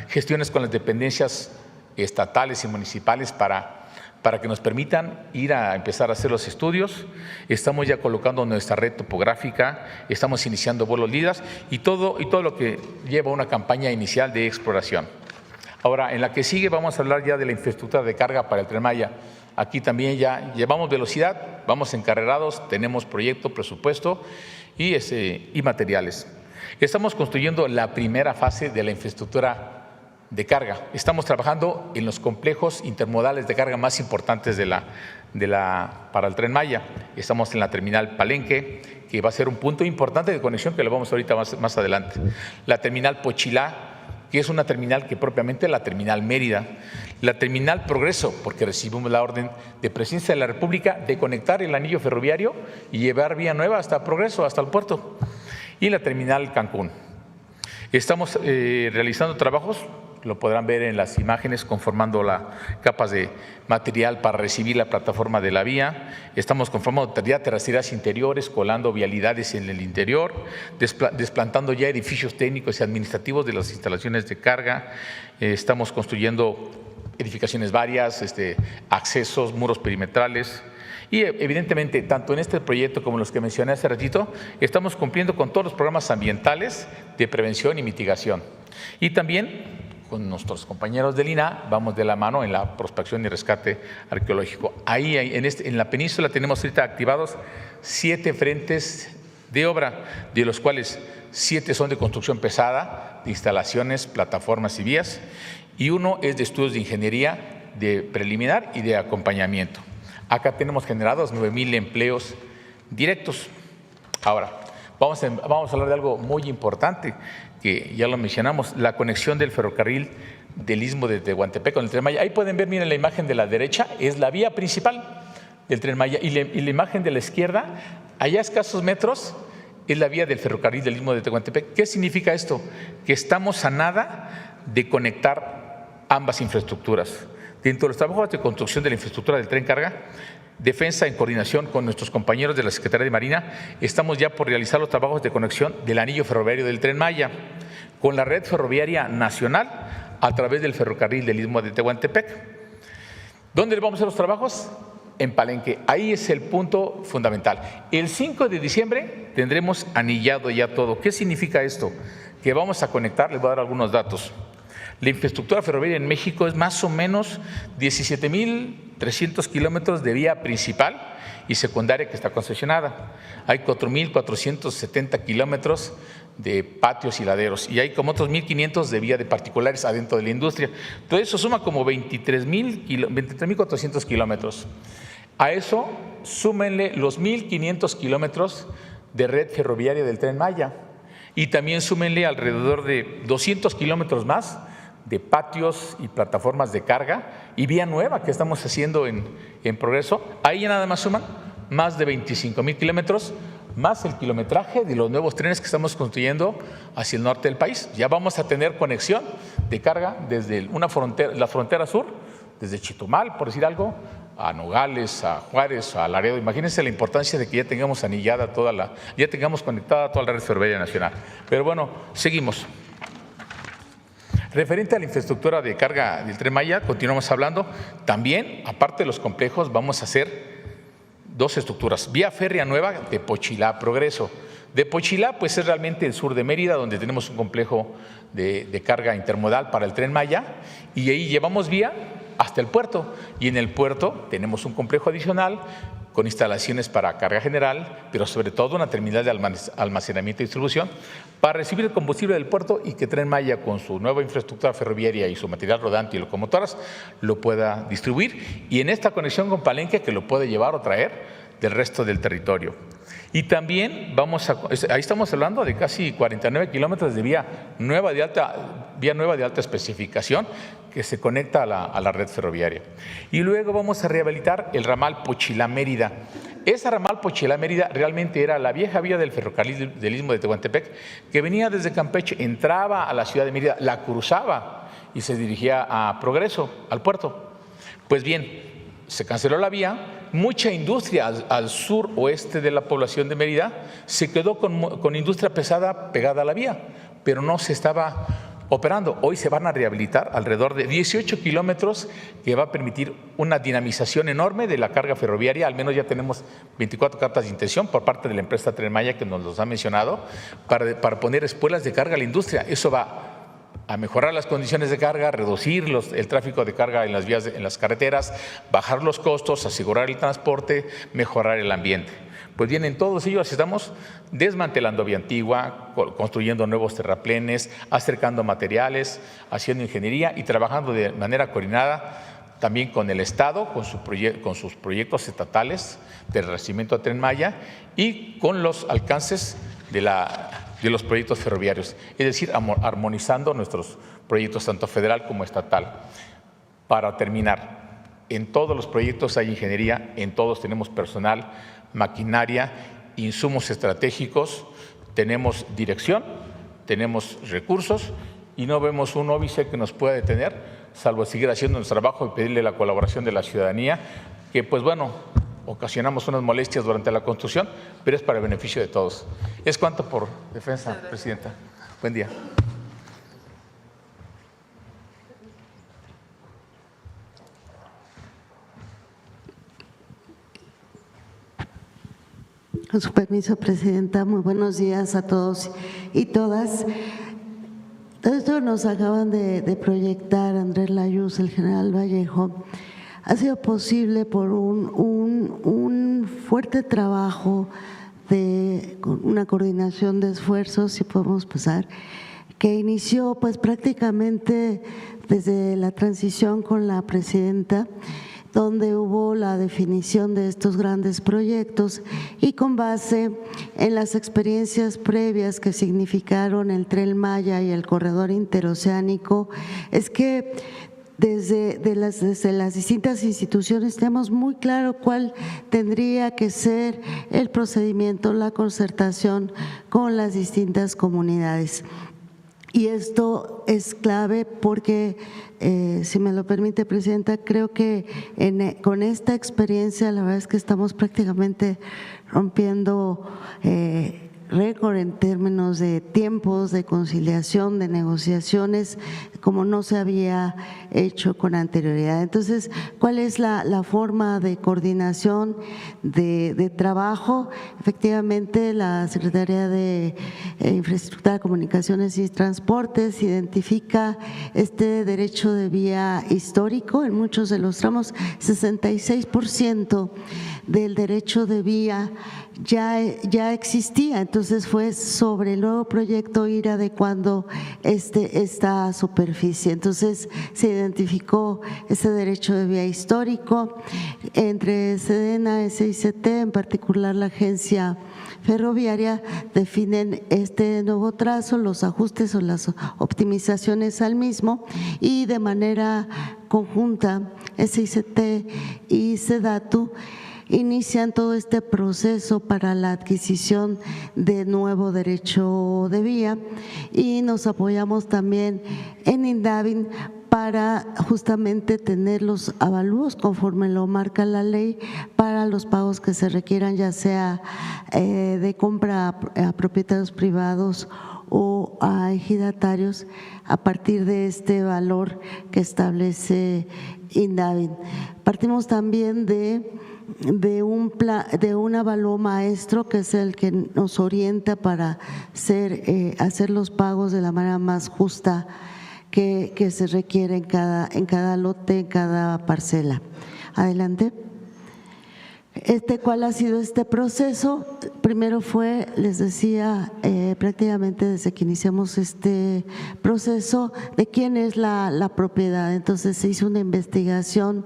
gestiones con las dependencias estatales y municipales para que nos permitan ir a empezar a hacer los estudios. Estamos ya colocando nuestra red topográfica, estamos iniciando vuelos LIDAR y todo lo que lleva una campaña inicial de exploración. Ahora, en la que sigue vamos a hablar ya de la infraestructura de carga para el Tren Maya. Aquí también ya llevamos velocidad, vamos encarrerados, tenemos proyecto, presupuesto y materiales. Estamos construyendo la primera fase de la infraestructura de carga. Estamos trabajando en los complejos intermodales de carga más importantes para el Tren Maya. Estamos en la terminal Palenque, que va a ser un punto importante de conexión que lo vamos ahorita más adelante. La terminal Pochilá, que es una terminal que propiamente la terminal Mérida. La terminal Progreso, porque recibimos la orden de Presidencia de la República de conectar el anillo ferroviario y llevar vía nueva hasta Progreso, hasta el puerto. Y la terminal Cancún. Estamos realizando trabajos, lo podrán ver en las imágenes, conformando las capas de material para recibir la plataforma de la vía. Estamos conformando ya terracerías interiores, colando vialidades en el interior, desplantando ya edificios técnicos y administrativos de las instalaciones de carga. Estamos construyendo edificaciones varias, accesos, muros perimetrales. Y evidentemente, tanto en este proyecto como los que mencioné hace ratito, estamos cumpliendo con todos los programas ambientales de prevención y mitigación. Y también con nuestros compañeros del INAH vamos de la mano en la prospección y rescate arqueológico. Ahí en la península tenemos ahorita activados 7 frentes de obra, de los cuales 7 son de construcción pesada, de instalaciones, plataformas y vías, y 1 es de estudios de ingeniería de preliminar y de acompañamiento. Acá tenemos generados 9,000 empleos directos. Ahora, vamos a hablar de algo muy importante, que ya lo mencionamos, la conexión del ferrocarril del Istmo de Tehuantepec con el Tren Maya. Ahí pueden ver, miren, la imagen de la derecha es la vía principal del Tren Maya y la imagen de la izquierda, allá a escasos metros, es la vía del ferrocarril del Istmo de Tehuantepec. ¿Qué significa esto? Que estamos a nada de conectar ambas infraestructuras. Dentro de los trabajos de construcción de la infraestructura del tren carga, Defensa, en coordinación con nuestros compañeros de la Secretaría de Marina, estamos ya por realizar los trabajos de conexión del anillo ferroviario del Tren Maya con la red ferroviaria nacional a través del ferrocarril del Istmo de Tehuantepec. ¿Dónde vamos a hacer los trabajos? En Palenque. Ahí es el punto fundamental. El 5 de diciembre tendremos anillado ya todo. ¿Qué significa esto? Que vamos a conectar, les voy a dar algunos datos. La infraestructura ferroviaria en México es más o menos 17.300 kilómetros de vía principal y secundaria que está concesionada. Hay 4.470 kilómetros de patios y laderos y hay como otros 1.500 de vía de particulares adentro de la industria. Todo eso suma como 23.400 kilómetros. A eso súmenle los 1.500 kilómetros de red ferroviaria del Tren Maya y también súmenle alrededor de 200 kilómetros más de patios y plataformas de carga y vía nueva que estamos haciendo en progreso. Ahí ya nada más suman más de 25.000 kilómetros, más el kilometraje de los nuevos trenes que estamos construyendo hacia el norte del país. Ya vamos a tener conexión de carga desde la frontera sur, desde Chetumal, por decir algo, a Nogales, a Juárez, a Laredo. Imagínense la importancia de que ya tengamos anillada ya tengamos conectada toda la red ferroviaria nacional. Pero bueno, seguimos. Referente a la infraestructura de carga del Tren Maya, continuamos hablando. También, aparte de los complejos, vamos a hacer 2 estructuras. Vía férrea nueva de Pochilá a Progreso. De Pochilá, pues es realmente el sur de Mérida, donde tenemos un complejo de carga intermodal para el Tren Maya, y ahí llevamos vía hasta el puerto. Y en el puerto tenemos un complejo adicional con instalaciones para carga general, pero sobre todo una terminal de almacenamiento y distribución para recibir el combustible del puerto y que Tren Maya, con su nueva infraestructura ferroviaria y su material rodante y locomotoras, lo pueda distribuir. Y en esta conexión con Palenque, que lo puede llevar o traer del resto del territorio. Y también ahí estamos hablando de casi 49 kilómetros de vía nueva de alta especificación que se conecta a la red ferroviaria. Y luego vamos a rehabilitar el ramal Pochilá-Mérida. Esa ramal Pochilá-Mérida realmente era la vieja vía del ferrocarril del Istmo de Tehuantepec, que venía desde Campeche, entraba a la ciudad de Mérida, la cruzaba y se dirigía a Progreso, al puerto. Pues bien, se canceló la vía. Mucha industria al sur oeste de la población de Mérida se quedó con industria pesada pegada a la vía, pero no se estaba operando. Hoy se van a rehabilitar alrededor de 18 kilómetros que va a permitir una dinamización enorme de la carga ferroviaria. Al menos ya tenemos 24 cartas de intención por parte de la empresa Tren Maya, que nos los ha mencionado, para poner espuelas de carga a la industria. Eso va a mejorar las condiciones de carga, reducir el tráfico de carga en las vías, en las carreteras, bajar los costos, asegurar el transporte, mejorar el ambiente. Pues bien, en todos ellos estamos desmantelando vía antigua, construyendo nuevos terraplenes, acercando materiales, haciendo ingeniería y trabajando de manera coordinada también con el Estado, con sus proyectos estatales de renacimiento a Tren Maya y con los alcances de los proyectos ferroviarios, es decir, armonizando nuestros proyectos tanto federal como estatal. Para terminar, en todos los proyectos hay ingeniería, en todos tenemos personal, maquinaria, insumos estratégicos, tenemos dirección, tenemos recursos y no vemos un óbice que nos pueda detener, salvo seguir haciendo nuestro trabajo y pedirle la colaboración de la ciudadanía, que pues bueno, ocasionamos unas molestias durante la construcción, pero es para el beneficio de todos. Es cuanto por defensa, Presidenta. Buen día. Con su permiso, Presidenta, muy buenos días a todos y todas. Esto nos acaban de proyectar Andrés Layuz, el general Vallejo. Ha sido posible por un fuerte trabajo con una coordinación de esfuerzos, si podemos pasar, que inició pues prácticamente desde la transición con la presidenta, donde hubo la definición de estos grandes proyectos y con base en las experiencias previas que significaron el Tren Maya y el corredor interoceánico, es que desde las distintas instituciones tenemos muy claro cuál tendría que ser el procedimiento, la concertación con las distintas comunidades. Y esto es clave porque, si me lo permite, Presidenta, creo que con esta experiencia la verdad es que estamos prácticamente rompiendo récord en términos de tiempos, de conciliación, de negociaciones, como no se había hecho con anterioridad. Entonces, ¿cuál es la forma de coordinación de trabajo? Efectivamente, la Secretaría de Infraestructura, Comunicaciones y Transportes identifica este derecho de vía histórico en muchos de los tramos. 66% del derecho de vía ya existía, entonces fue sobre el nuevo proyecto ir adecuando esta superficie. Entonces se identificó ese derecho de vía histórico entre SEDENA, SICT, en particular la agencia ferroviaria, definen este nuevo trazo, los ajustes o las optimizaciones al mismo, y de manera conjunta SICT y SEDATU inician todo este proceso para la adquisición de nuevo derecho de vía, y nos apoyamos también en INDAVIN para justamente tener los avalúos conforme lo marca la ley para los pagos que se requieran, ya sea de compra a propietarios privados o a ejidatarios, a partir de este valor que establece INDAVIN. Partimos también de un avalúo maestro, que es el que nos orienta para hacer los pagos de la manera más justa que se requiere en cada lote, en cada parcela. Adelante. ¿Cuál ha sido este proceso? Primero fue, les decía, prácticamente desde que iniciamos este proceso, de quién es la propiedad. Entonces se hizo una investigación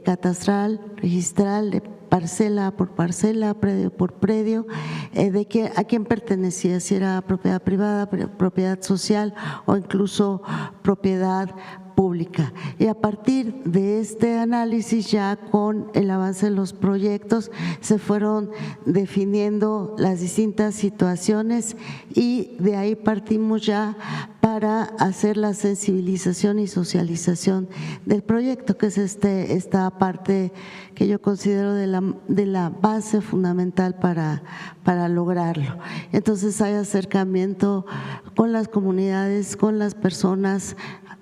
catastral, registral, de parcela por parcela, predio por predio, de a quién pertenecía, si era propiedad privada, propiedad social o incluso propiedad pública. Y a partir de este análisis, ya con el avance de los proyectos, se fueron definiendo las distintas situaciones, y de ahí partimos ya para hacer la sensibilización y socialización del proyecto, que es esta parte que yo considero de la base fundamental para lograrlo. Entonces hay acercamiento con las comunidades, con las personas.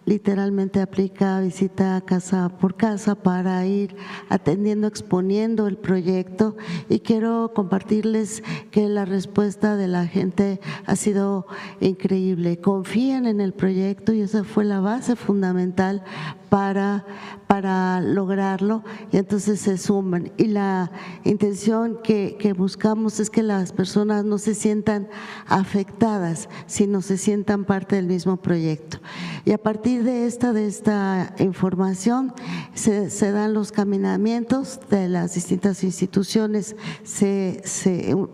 Literalmente aplica visita casa por casa para ir atendiendo, exponiendo el proyecto, y quiero compartirles que la respuesta de la gente ha sido increíble. Confían en el proyecto y esa fue la base fundamental para lograrlo, y entonces se suman. Y la intención que buscamos es que las personas no se sientan afectadas, sino se sientan parte del mismo proyecto. Y a partir de esta información se dan los caminamientos de las distintas instituciones,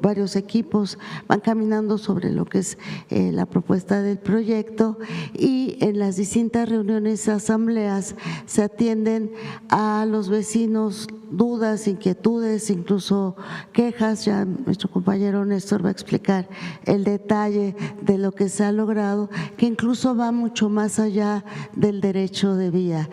varios equipos van caminando sobre lo que es la propuesta del proyecto, y en las distintas reuniones, asambleas, se atienden a los vecinos, dudas, inquietudes, incluso quejas. Ya nuestro compañero Néstor va a explicar el detalle de lo que se ha logrado, que incluso va mucho más allá del derecho de vía.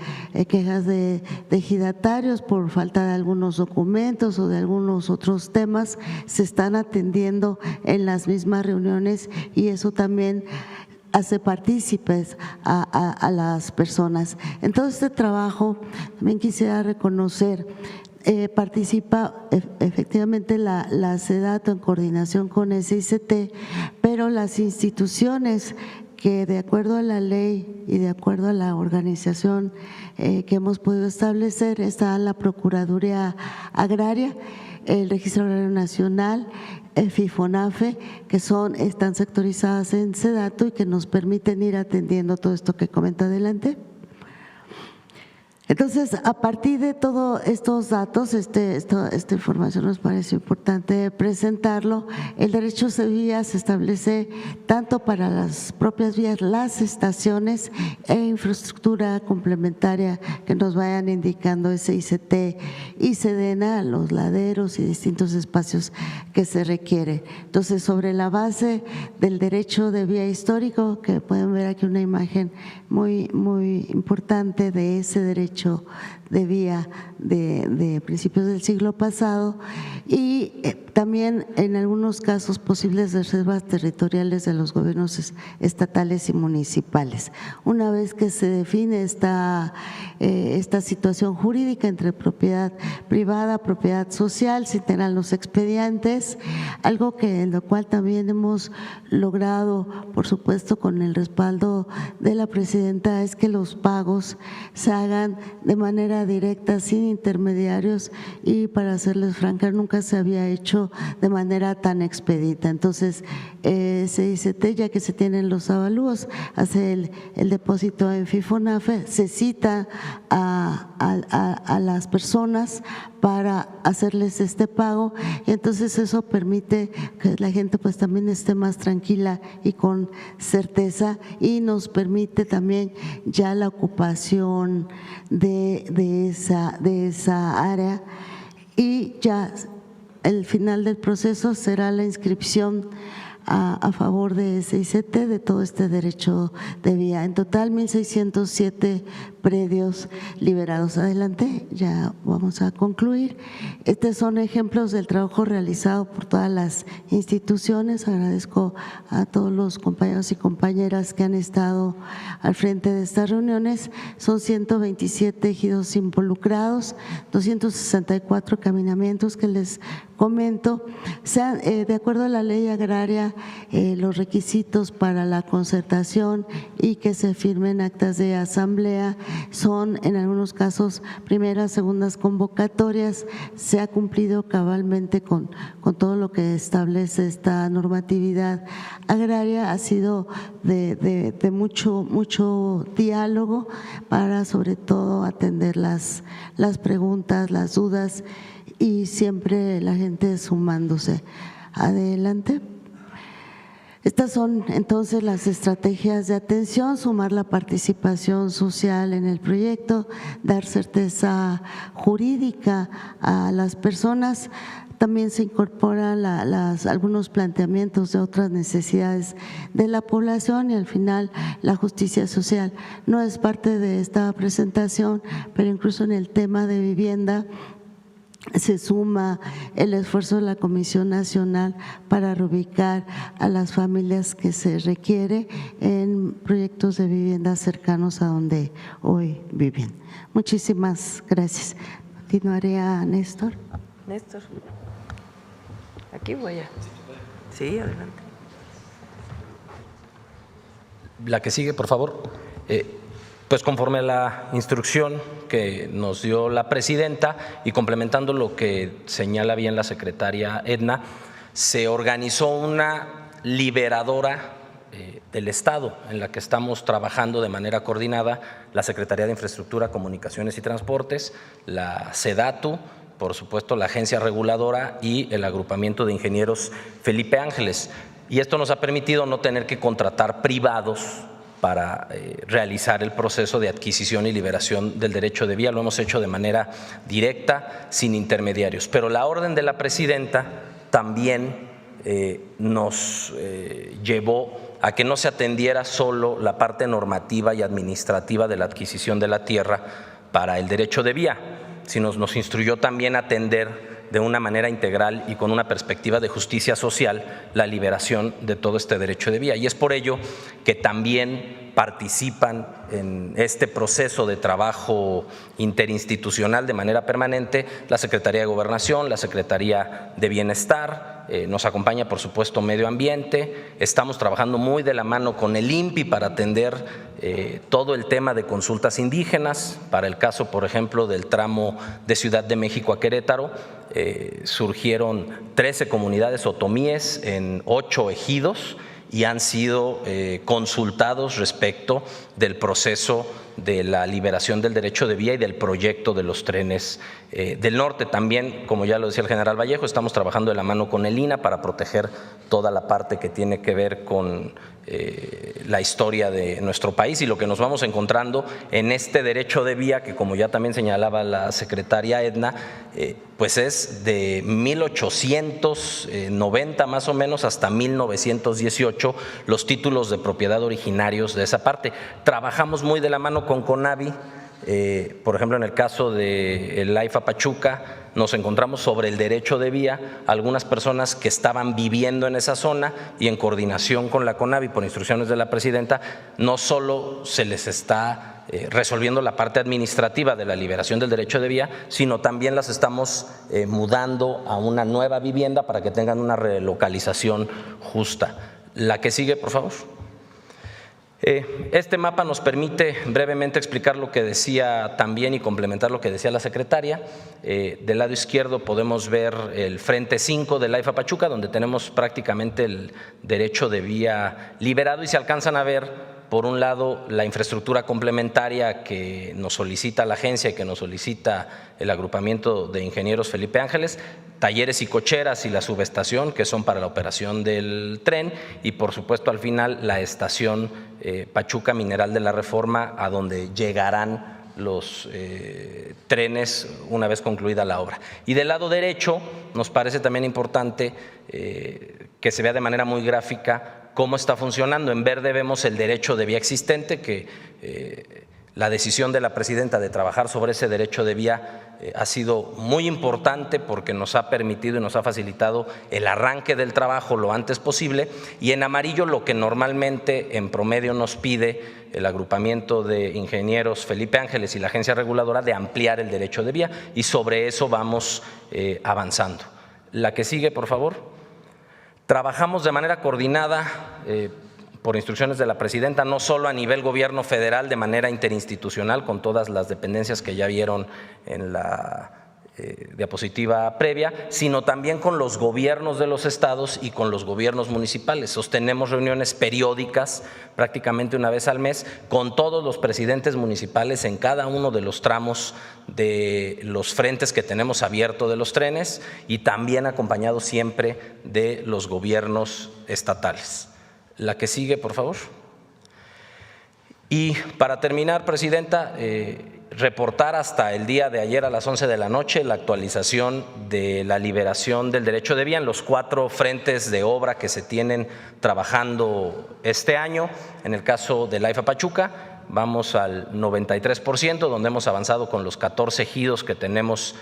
Quejas de ejidatarios por falta de algunos documentos o de algunos otros temas se están atendiendo en las mismas reuniones, y eso también hace partícipes a las personas. En todo este trabajo también quisiera reconocer, participa efectivamente la SEDATU en coordinación con SICT, pero las instituciones que, de acuerdo a la ley y de acuerdo a la organización que hemos podido establecer, está la Procuraduría Agraria, el Registro Agrario Nacional, el FIFONAFE, que están sectorizadas en SEDATU y que nos permiten ir atendiendo todo esto que comenta adelante. Entonces, a partir de todos estos datos, esta información nos parece importante presentarlo. El derecho de vía se establece tanto para las propias vías, las estaciones e infraestructura complementaria que nos vayan indicando SICT y SEDENA, los laderos y distintos espacios que se requiere. Entonces, sobre la base del derecho de vía histórico, que pueden ver aquí una imagen muy importante de ese derecho de vía de principios del siglo pasado, y también en algunos casos posibles reservas territoriales de los gobiernos estatales y municipales. Una vez que se define esta situación jurídica entre propiedad privada, propiedad social, se integran los expedientes, algo en lo cual también hemos logrado, por supuesto con el respaldo de la presidenta, es que los pagos se hagan de manera directa, sin intermediarios, y para serles franca, nunca se había hecho de manera tan expedita. Entonces, se dice, ya que se tienen los avalúos, hace el depósito en FIFONAFE, se cita a las personas para hacerles este pago, y entonces eso permite que la gente pues también esté más tranquila y con certeza, y nos permite también ya la ocupación de esa área, y ya el final del proceso será la inscripción a favor de SICT de todo este derecho de vía. En total, 1,607 predios liberados. Adelante, ya vamos a concluir. Estos son ejemplos del trabajo realizado por todas las instituciones. Agradezco a todos los compañeros y compañeras que han estado al frente de estas reuniones. Son 127 ejidos involucrados, 264 caminamientos que les comento. De acuerdo a la ley agraria, los requisitos para la concertación y que se firmen actas de asamblea son en algunos casos primeras, segundas convocatorias. Se ha cumplido cabalmente con todo lo que establece esta normatividad agraria. Ha sido de mucho diálogo para sobre todo atender las preguntas, las dudas, y siempre la gente sumándose. Adelante. Estas son entonces las estrategias de atención: sumar la participación social en el proyecto, dar certeza jurídica a las personas. También se incorporan algunos planteamientos de otras necesidades de la población, y al final la justicia social. No es parte de esta presentación, pero incluso en el tema de vivienda se suma el esfuerzo de la Comisión Nacional para reubicar a las familias que se requiere en proyectos de vivienda cercanos a donde hoy viven. Muchísimas gracias. Continuaré a Néstor. Néstor, aquí voy a… Sí, adelante. La que sigue, por favor. Pues conforme a la instrucción que nos dio la presidenta y complementando lo que señala bien la secretaria Edna, se organizó una liberadora del Estado en la que estamos trabajando de manera coordinada la Secretaría de Infraestructura, Comunicaciones y Transportes, la SEDATU, por supuesto la Agencia Reguladora y el Agrupamiento de Ingenieros Felipe Ángeles. Y esto nos ha permitido no tener que contratar privados para realizar el proceso de adquisición y liberación del derecho de vía. Lo hemos hecho de manera directa, sin intermediarios. Pero la orden de la presidenta también nos llevó a que no se atendiera solo la parte normativa y administrativa de la adquisición de la tierra para el derecho de vía, sino nos instruyó también a atender de una manera integral y con una perspectiva de justicia social la liberación de todo este derecho de vía. Y es por ello que también participan en este proceso de trabajo interinstitucional de manera permanente la Secretaría de Gobernación, la Secretaría de Bienestar, nos acompaña por supuesto Medio Ambiente. Estamos trabajando muy de la mano con el INPI para atender todo el tema de consultas indígenas. Para el caso, por ejemplo, del tramo de Ciudad de México a Querétaro, surgieron 13 comunidades otomíes en 8 ejidos y han sido consultados respecto del proceso de la liberación del derecho de vía y del proyecto de los trenes del norte. También, como ya lo decía el general Vallejo, estamos trabajando de la mano con el INAH para proteger toda la parte que tiene que ver con la historia de nuestro país y lo que nos vamos encontrando en este derecho de vía que, como ya también señalaba la secretaria Edna, pues es de 1890 más o menos hasta 1918 los títulos de propiedad originarios de esa parte. Trabajamos muy de la mano con CONAVI. Por ejemplo, en el caso del AIFA Pachuca, nos encontramos sobre el derecho de vía algunas personas que estaban viviendo en esa zona y en coordinación con la CONAVI por instrucciones de la presidenta, no solo se les está resolviendo la parte administrativa de la liberación del derecho de vía, sino también las estamos mudando a una nueva vivienda para que tengan una relocalización justa. La que sigue, por favor. Este mapa nos permite brevemente explicar lo que decía también y complementar lo que decía la secretaria. Del lado izquierdo podemos ver el frente 5 del AIFA Pachuca, donde tenemos prácticamente el derecho de vía liberado y se alcanzan a ver, por un lado, la infraestructura complementaria que nos solicita la agencia y que nos solicita el agrupamiento de ingenieros Felipe Ángeles, talleres y cocheras y la subestación que son para la operación del tren y por supuesto al final la estación Pachuca Mineral de la Reforma, a donde llegarán los trenes una vez concluida la obra. Y del lado derecho nos parece también importante que se vea de manera muy gráfica cómo está funcionando. En verde vemos el derecho de vía existente, que la decisión de la presidenta de trabajar sobre ese derecho de vía ha sido muy importante porque nos ha permitido y nos ha facilitado el arranque del trabajo lo antes posible, y en amarillo lo que normalmente en promedio nos pide el agrupamiento de ingenieros Felipe Ángeles y la agencia reguladora de ampliar el derecho de vía, y sobre eso vamos avanzando. La que sigue, por favor. Trabajamos de manera coordinada por instrucciones de la presidenta, no solo a nivel gobierno federal, de manera interinstitucional con todas las dependencias que ya vieron en la diapositiva previa, sino también con los gobiernos de los estados y con los gobiernos municipales. Sostenemos reuniones periódicas, prácticamente una vez al mes, con todos los presidentes municipales en cada uno de los tramos de los frentes que tenemos abiertos de los trenes y también acompañados siempre de los gobiernos estatales. La que sigue, por favor. Y para terminar, presidenta, reportar hasta el día de ayer a las 11 de la noche la actualización de la liberación del derecho de vía en los 4 frentes de obra que se tienen trabajando este año. En el caso del AIFA Pachuca, vamos al 93%, donde hemos avanzado con los 14 ejidos que tenemos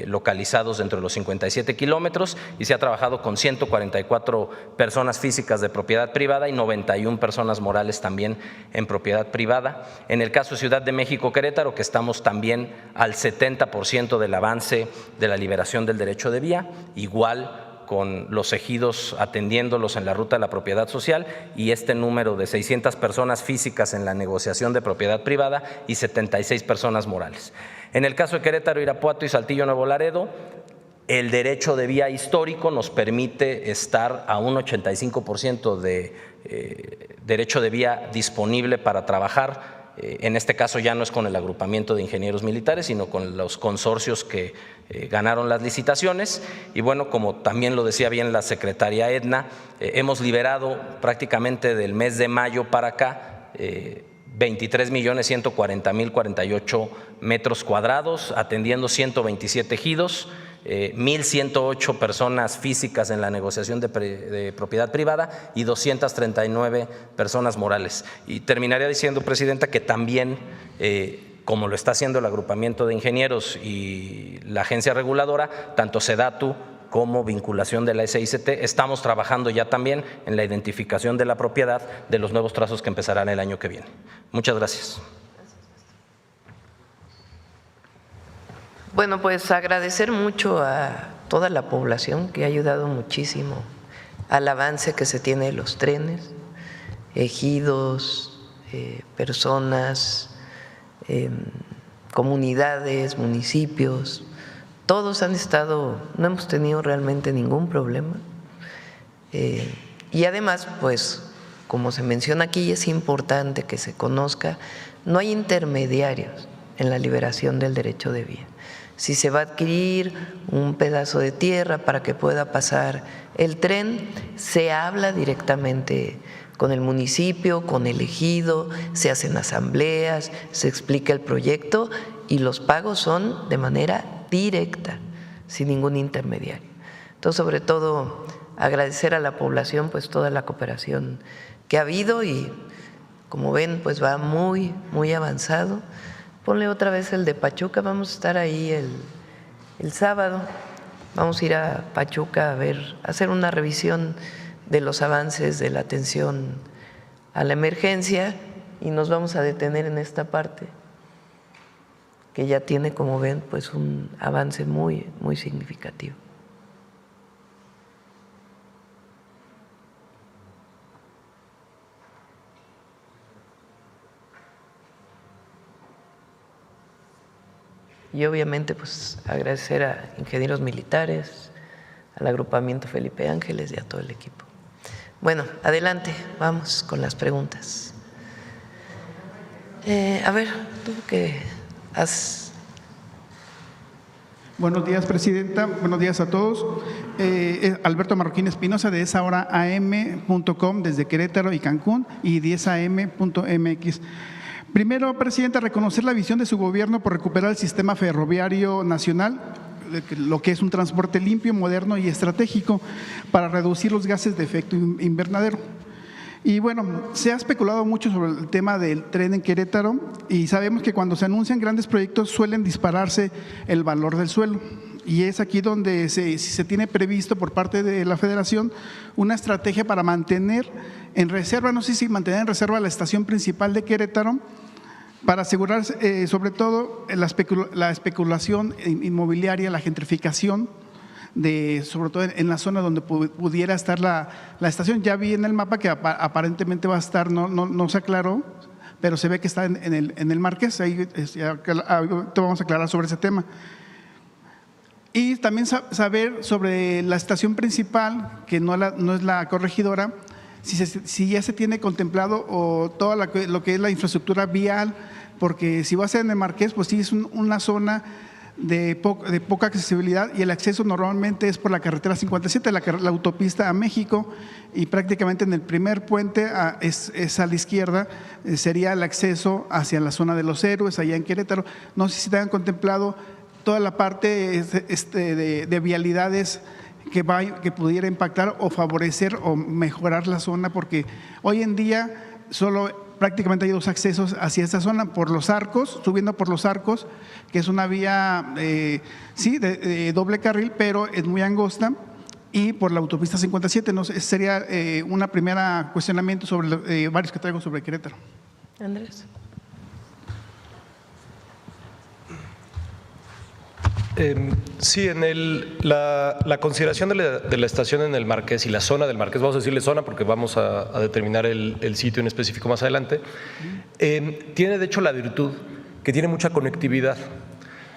localizados dentro de los 57 kilómetros, y se ha trabajado con 144 personas físicas de propiedad privada y 91 personas morales también en propiedad privada. En el caso de Ciudad de México, Querétaro, que estamos también al 70% del avance de la liberación del derecho de vía, igual con los ejidos atendiéndolos en la ruta de la propiedad social, y este número de 600 personas físicas en la negociación de propiedad privada y 76 personas morales. En el caso de Querétaro, Irapuato y Saltillo Nuevo Laredo, el derecho de vía histórico nos permite estar a un 85% de derecho de vía disponible para trabajar. En este caso ya no es con el agrupamiento de ingenieros militares, sino con los consorcios que ganaron las licitaciones. Y bueno, como también lo decía bien la secretaria Edna, hemos liberado prácticamente del mes de mayo para acá 23.140.048 metros cuadrados, atendiendo 127 ejidos, 1.108 personas físicas en la negociación de propiedad privada y 239 personas morales. Y terminaría diciendo, presidenta, que también, como lo está haciendo el agrupamiento de ingenieros y la agencia reguladora, tanto SEDATU como vinculación de la SICT, estamos trabajando ya también en la identificación de la propiedad de los nuevos trazos que empezarán el año que viene. Muchas gracias. Bueno, pues agradecer mucho a toda la población que ha ayudado muchísimo al avance que se tiene de los trenes, ejidos, personas, comunidades, municipios. Todos han estado, no hemos tenido realmente ningún problema. Y además, pues, como se menciona aquí, es importante que se conozca no hay intermediarios en la liberación del derecho de vía. Si se va a adquirir un pedazo de tierra para que pueda pasar el tren, se habla directamente con el municipio, con el ejido, se hacen asambleas, se explica el proyecto y los pagos son de manera directa, sin ningún intermediario. Entonces, sobre todo, agradecer a la población pues toda la cooperación que ha habido y, como ven, pues va muy, muy avanzado. Ponle otra vez el de Pachuca, vamos a estar ahí el sábado, vamos a ir a Pachuca a hacer una revisión de los avances de la atención a la emergencia y nos vamos a detener en esta parte, que ya tiene, como ven, pues un avance muy, muy significativo. Y obviamente pues agradecer a ingenieros militares, al agrupamiento Felipe Ángeles y a todo el equipo. Bueno, adelante, vamos con las preguntas. A ver, tú que has… Buenos días, presidenta. Buenos días a todos. Alberto Marroquín Espinosa de esahoraam.com desde Querétaro y Cancún y 10am.mx. Primero, presidenta, reconocer la visión de su gobierno por recuperar el sistema ferroviario nacional, lo que es un transporte limpio, moderno y estratégico para reducir los gases de efecto invernadero. Y bueno, se ha especulado mucho sobre el tema del tren en Querétaro y sabemos que cuando se anuncian grandes proyectos suelen dispararse el valor del suelo. Y es aquí donde si se tiene previsto por parte de la Federación una estrategia para mantener en reserva, no sé si mantener en reserva la estación principal de Querétaro, para asegurar sobre todo la especulación inmobiliaria, la gentrificación, sobre todo en la zona donde pudiera estar la estación. Ya vi en el mapa que aparentemente va a estar, no se aclaró, pero se ve que está en el Marqués. Ahí te vamos a aclarar sobre ese tema. Y también saber sobre la estación principal, que no es la corregidora, si ya se tiene contemplado o todo lo que es la infraestructura vial, porque si va a ser en el Marqués, pues sí es una zona de poca accesibilidad y el acceso normalmente es por la carretera 57, la autopista a México, y prácticamente en el primer puente es a la izquierda, sería el acceso hacia la zona de los Héroes, allá en Querétaro. No sé si te han contemplado toda la parte de vialidades que pudiera impactar o favorecer o mejorar la zona, porque hoy en día solo prácticamente hay dos accesos hacia esta zona, por Los Arcos, subiendo por Los Arcos, que es una vía, de doble carril, pero es muy angosta, y por la autopista 57. No sé, sería una primera cuestionamiento sobre varios que traigo sobre Querétaro. Andrés. Sí, la consideración de la estación en el Marqués y la zona del Marqués, vamos a decirle zona porque vamos a determinar el sitio en específico más adelante, tiene de hecho la virtud que tiene mucha conectividad.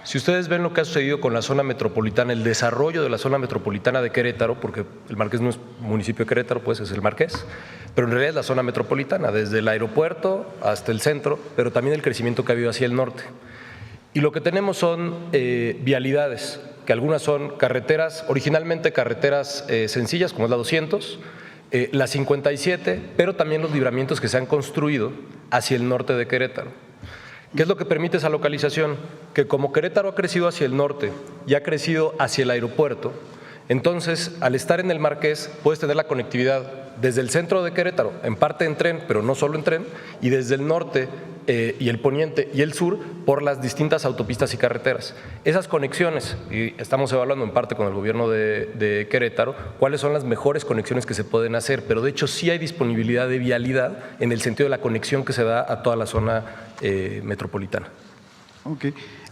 Si ustedes ven lo que ha sucedido con la zona metropolitana, el desarrollo de la zona metropolitana de Querétaro, porque el Marqués no es municipio de Querétaro, pues es el Marqués, pero en realidad es la zona metropolitana, desde el aeropuerto hasta el centro, pero también el crecimiento que ha habido hacia el norte. Y lo que tenemos son vialidades, que algunas son carreteras, originalmente carreteras sencillas, como es la 200, la 57, pero también los libramientos que se han construido hacia el norte de Querétaro. ¿Qué es lo que permite esa localización? Que como Querétaro ha crecido hacia el norte y ha crecido hacia el aeropuerto, entonces al estar en el Marqués puedes tener la conectividad desde el centro de Querétaro, en parte en tren, pero no solo en tren, y desde el norte y el poniente y el sur por las distintas autopistas y carreteras. Esas conexiones, y estamos evaluando en parte con el gobierno de Querétaro, cuáles son las mejores conexiones que se pueden hacer, pero de hecho sí hay disponibilidad de vialidad en el sentido de la conexión que se da a toda la zona metropolitana. Ok.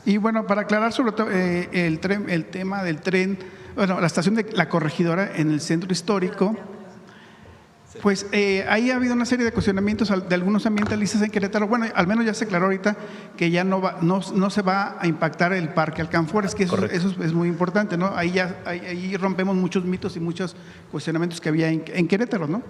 Y bueno, para aclarar sobre todo el tema del tren, bueno, la estación de la Corregidora en el centro histórico, pues ahí ha habido una serie de cuestionamientos de algunos ambientalistas en Querétaro. Bueno, al menos ya se aclaró ahorita que ya no se va a impactar el Parque Alcanfores, que eso es muy importante, ¿no? Ahí rompemos muchos mitos y muchos cuestionamientos que había en Querétaro, ¿no?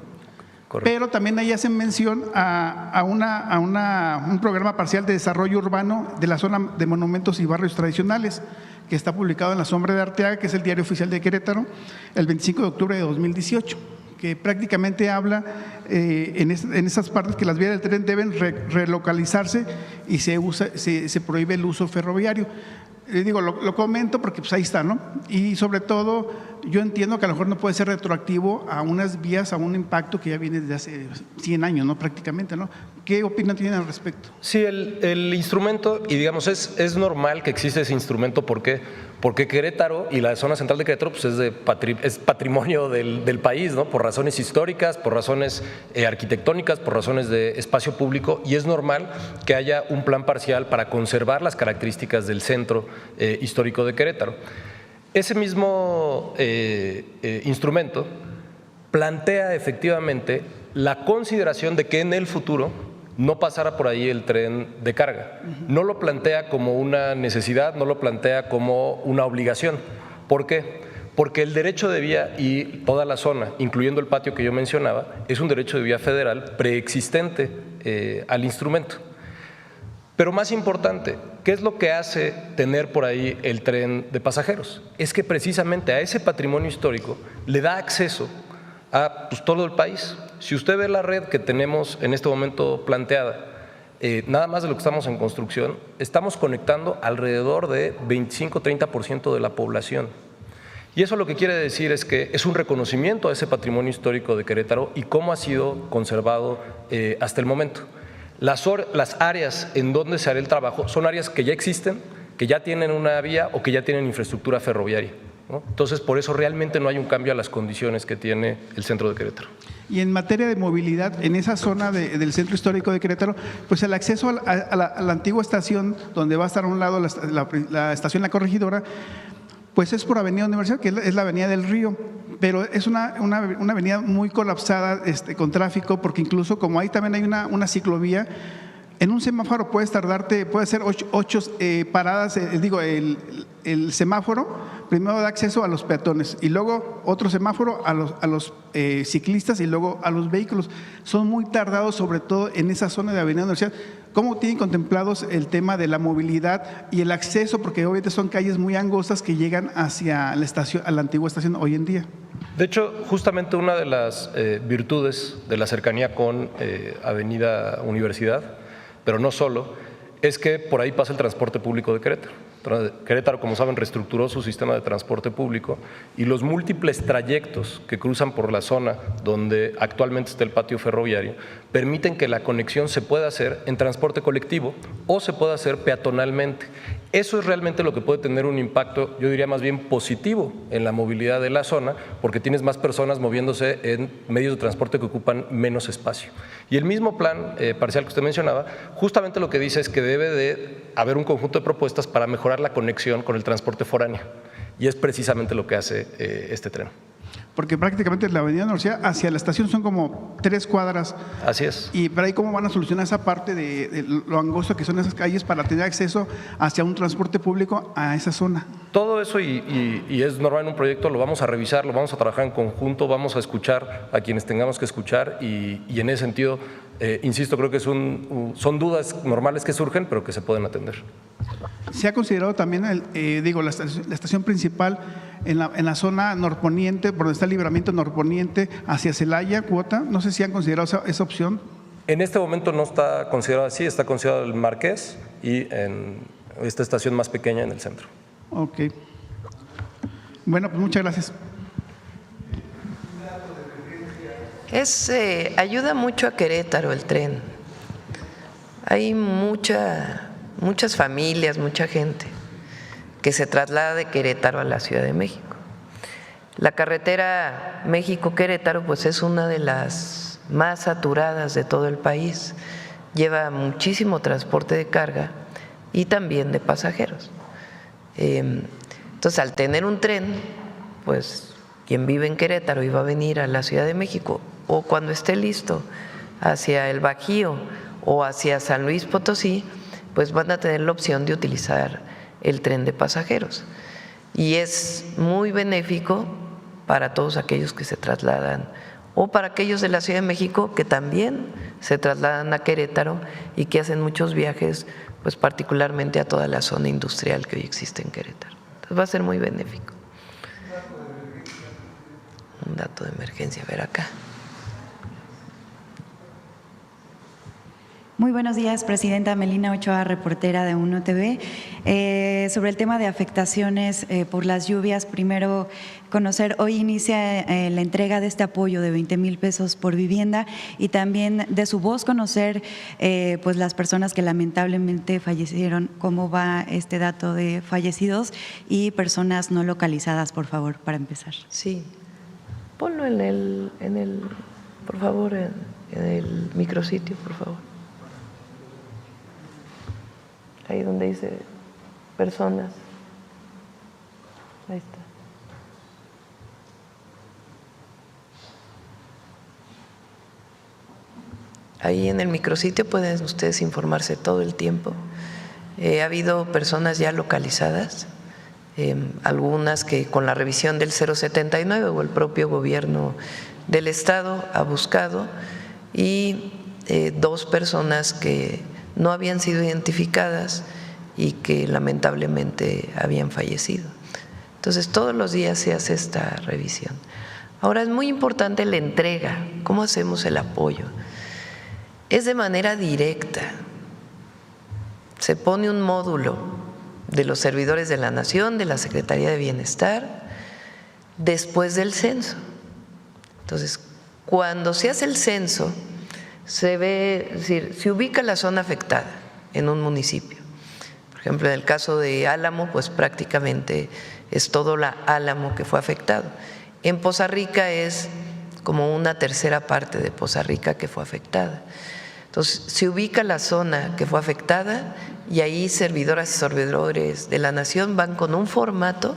Correcto. Pero también ahí hacen mención a un programa parcial de desarrollo urbano de la zona de monumentos y barrios tradicionales, que está publicado en La Sombra de Arteaga, que es el diario oficial de Querétaro, el 25 de octubre de 2018, que prácticamente habla en esas partes que las vías del tren deben relocalizarse y se prohíbe el uso ferroviario. Digo, lo comento porque pues ahí está, ¿no? Y sobre todo, yo entiendo que a lo mejor no puede ser retroactivo a unas vías, a un impacto que ya viene desde hace 100 años, ¿no? Prácticamente, ¿no? ¿Qué opinión tienen al respecto? Sí, el instrumento, y digamos, es normal que existe ese instrumento, ¿por qué? Porque Querétaro y la zona central de Querétaro pues es patrimonio del país, ¿no? Por razones históricas, por razones arquitectónicas, por razones de espacio público, y es normal que haya un plan parcial para conservar las características del centro histórico de Querétaro. Ese mismo instrumento plantea efectivamente la consideración de que en el futuro no pasara por ahí el tren de carga. No lo plantea como una necesidad, no lo plantea como una obligación. ¿Por qué? Porque el derecho de vía y toda la zona, incluyendo el patio que yo mencionaba, es un derecho de vía federal preexistente al instrumento. Pero más importante, ¿qué es lo que hace tener por ahí el tren de pasajeros? Es que precisamente a ese patrimonio histórico le da acceso a pues, todo el país. Si usted ve la red que tenemos en este momento planteada, nada más de lo que estamos en construcción, estamos conectando alrededor de 25-30% de la población. Y eso lo que quiere decir es que es un reconocimiento a ese patrimonio histórico de Querétaro y cómo ha sido conservado hasta el momento. Las áreas en donde se hará el trabajo son áreas que ya existen, que ya tienen una vía o que ya tienen infraestructura ferroviaria, ¿no? Entonces, por eso realmente no hay un cambio a las condiciones que tiene el centro de Querétaro. Y en materia de movilidad, en esa zona del centro histórico de Querétaro, pues el acceso a la antigua estación, donde va a estar a un lado la estación La Corregidora, pues es por Avenida Universidad, que es la Avenida del Río, pero es una avenida muy colapsada con tráfico, porque incluso como ahí también hay una ciclovía, en un semáforo puede ser 8 paradas, el semáforo primero da acceso a los peatones y luego otro semáforo a los ciclistas y luego a los vehículos. Son muy tardados, sobre todo en esa zona de Avenida Universidad. ¿Cómo tienen contemplados el tema de la movilidad y el acceso? Porque obviamente son calles muy angostas que llegan hacia la estación, a la antigua estación hoy en día. De hecho, justamente una de las virtudes de la cercanía con Avenida Universidad, pero no solo, es que por ahí pasa el transporte público de Querétaro. Querétaro, como saben, reestructuró su sistema de transporte público y los múltiples trayectos que cruzan por la zona donde actualmente está el patio ferroviario permiten que la conexión se pueda hacer en transporte colectivo o se pueda hacer peatonalmente. Eso es realmente lo que puede tener un impacto, yo diría más bien positivo, en la movilidad de la zona, porque tienes más personas moviéndose en medios de transporte que ocupan menos espacio. Y el mismo plan parcial que usted mencionaba, justamente lo que dice es que debe de haber un conjunto de propuestas para mejorar la conexión con el transporte foráneo. Y es precisamente lo que hace este tren. Porque prácticamente la Avenida Universidad hacia la estación son como 3 cuadras. Así es. Y para ahí, ¿cómo van a solucionar esa parte de lo angosto que son esas calles para tener acceso hacia un transporte público a esa zona? Todo eso y es normal en un proyecto, lo vamos a revisar, lo vamos a trabajar en conjunto, vamos a escuchar a quienes tengamos que escuchar y en ese sentido, insisto, creo que son dudas normales que surgen, pero que se pueden atender. Se ha considerado también, la estación principal en la zona norponiente, por donde está el libramiento norponiente, hacia Celaya, Cuota. No sé si han considerado esa opción. En este momento no está considerado así, está considerado el Marqués y en esta estación más pequeña en el centro. Ok. Bueno, pues muchas gracias. Ayuda mucho a Querétaro el tren. Hay muchas familias, mucha gente que se traslada de Querétaro a la Ciudad de México. La carretera México-Querétaro pues es una de las más saturadas de todo el país. Lleva muchísimo transporte de carga y también de pasajeros. Entonces, al tener un tren, pues quien vive en Querétaro y va a venir a la Ciudad de México o cuando esté listo hacia el Bajío o hacia San Luis Potosí, pues van a tener la opción de utilizar el tren de pasajeros. Y es muy benéfico para todos aquellos que se trasladan o para aquellos de la Ciudad de México que también se trasladan a Querétaro y que hacen muchos viajes, pues particularmente a toda la zona industrial que hoy existe en Querétaro. Entonces va a ser muy benéfico. Un dato de emergencia, a ver acá. Muy buenos días, Presidenta. Melina Ochoa, reportera de UNO TV. Sobre el tema de afectaciones por las lluvias, primero conocer, hoy inicia la entrega de este apoyo de 20,000 pesos por vivienda y también de su voz conocer pues las personas que lamentablemente fallecieron, cómo va este dato de fallecidos y personas no localizadas, por favor, para empezar. Sí, ponlo en el por favor, en el micrositio, por favor. Ahí donde dice personas. Ahí está. Ahí en el micrositio pueden ustedes informarse todo el tiempo. Ha habido personas ya localizadas, algunas que con la revisión del 079 o el propio gobierno del estado ha buscado, y 2 personas que no habían sido identificadas y que lamentablemente habían fallecido. Entonces, todos los días se hace esta revisión. Ahora, es muy importante la entrega. ¿Cómo hacemos el apoyo? Es de manera directa. Se pone un módulo de los servidores de la Nación, de la Secretaría de Bienestar, después del censo. Entonces, cuando se hace el censo, se ve, es decir, se ubica la zona afectada en un municipio. Por ejemplo, en el caso de Álamo, pues prácticamente es todo la Álamo que fue afectado. En Poza Rica es como una tercera parte de Poza Rica que fue afectada. Entonces, se ubica la zona que fue afectada y ahí servidoras y servidores de la Nación van con un formato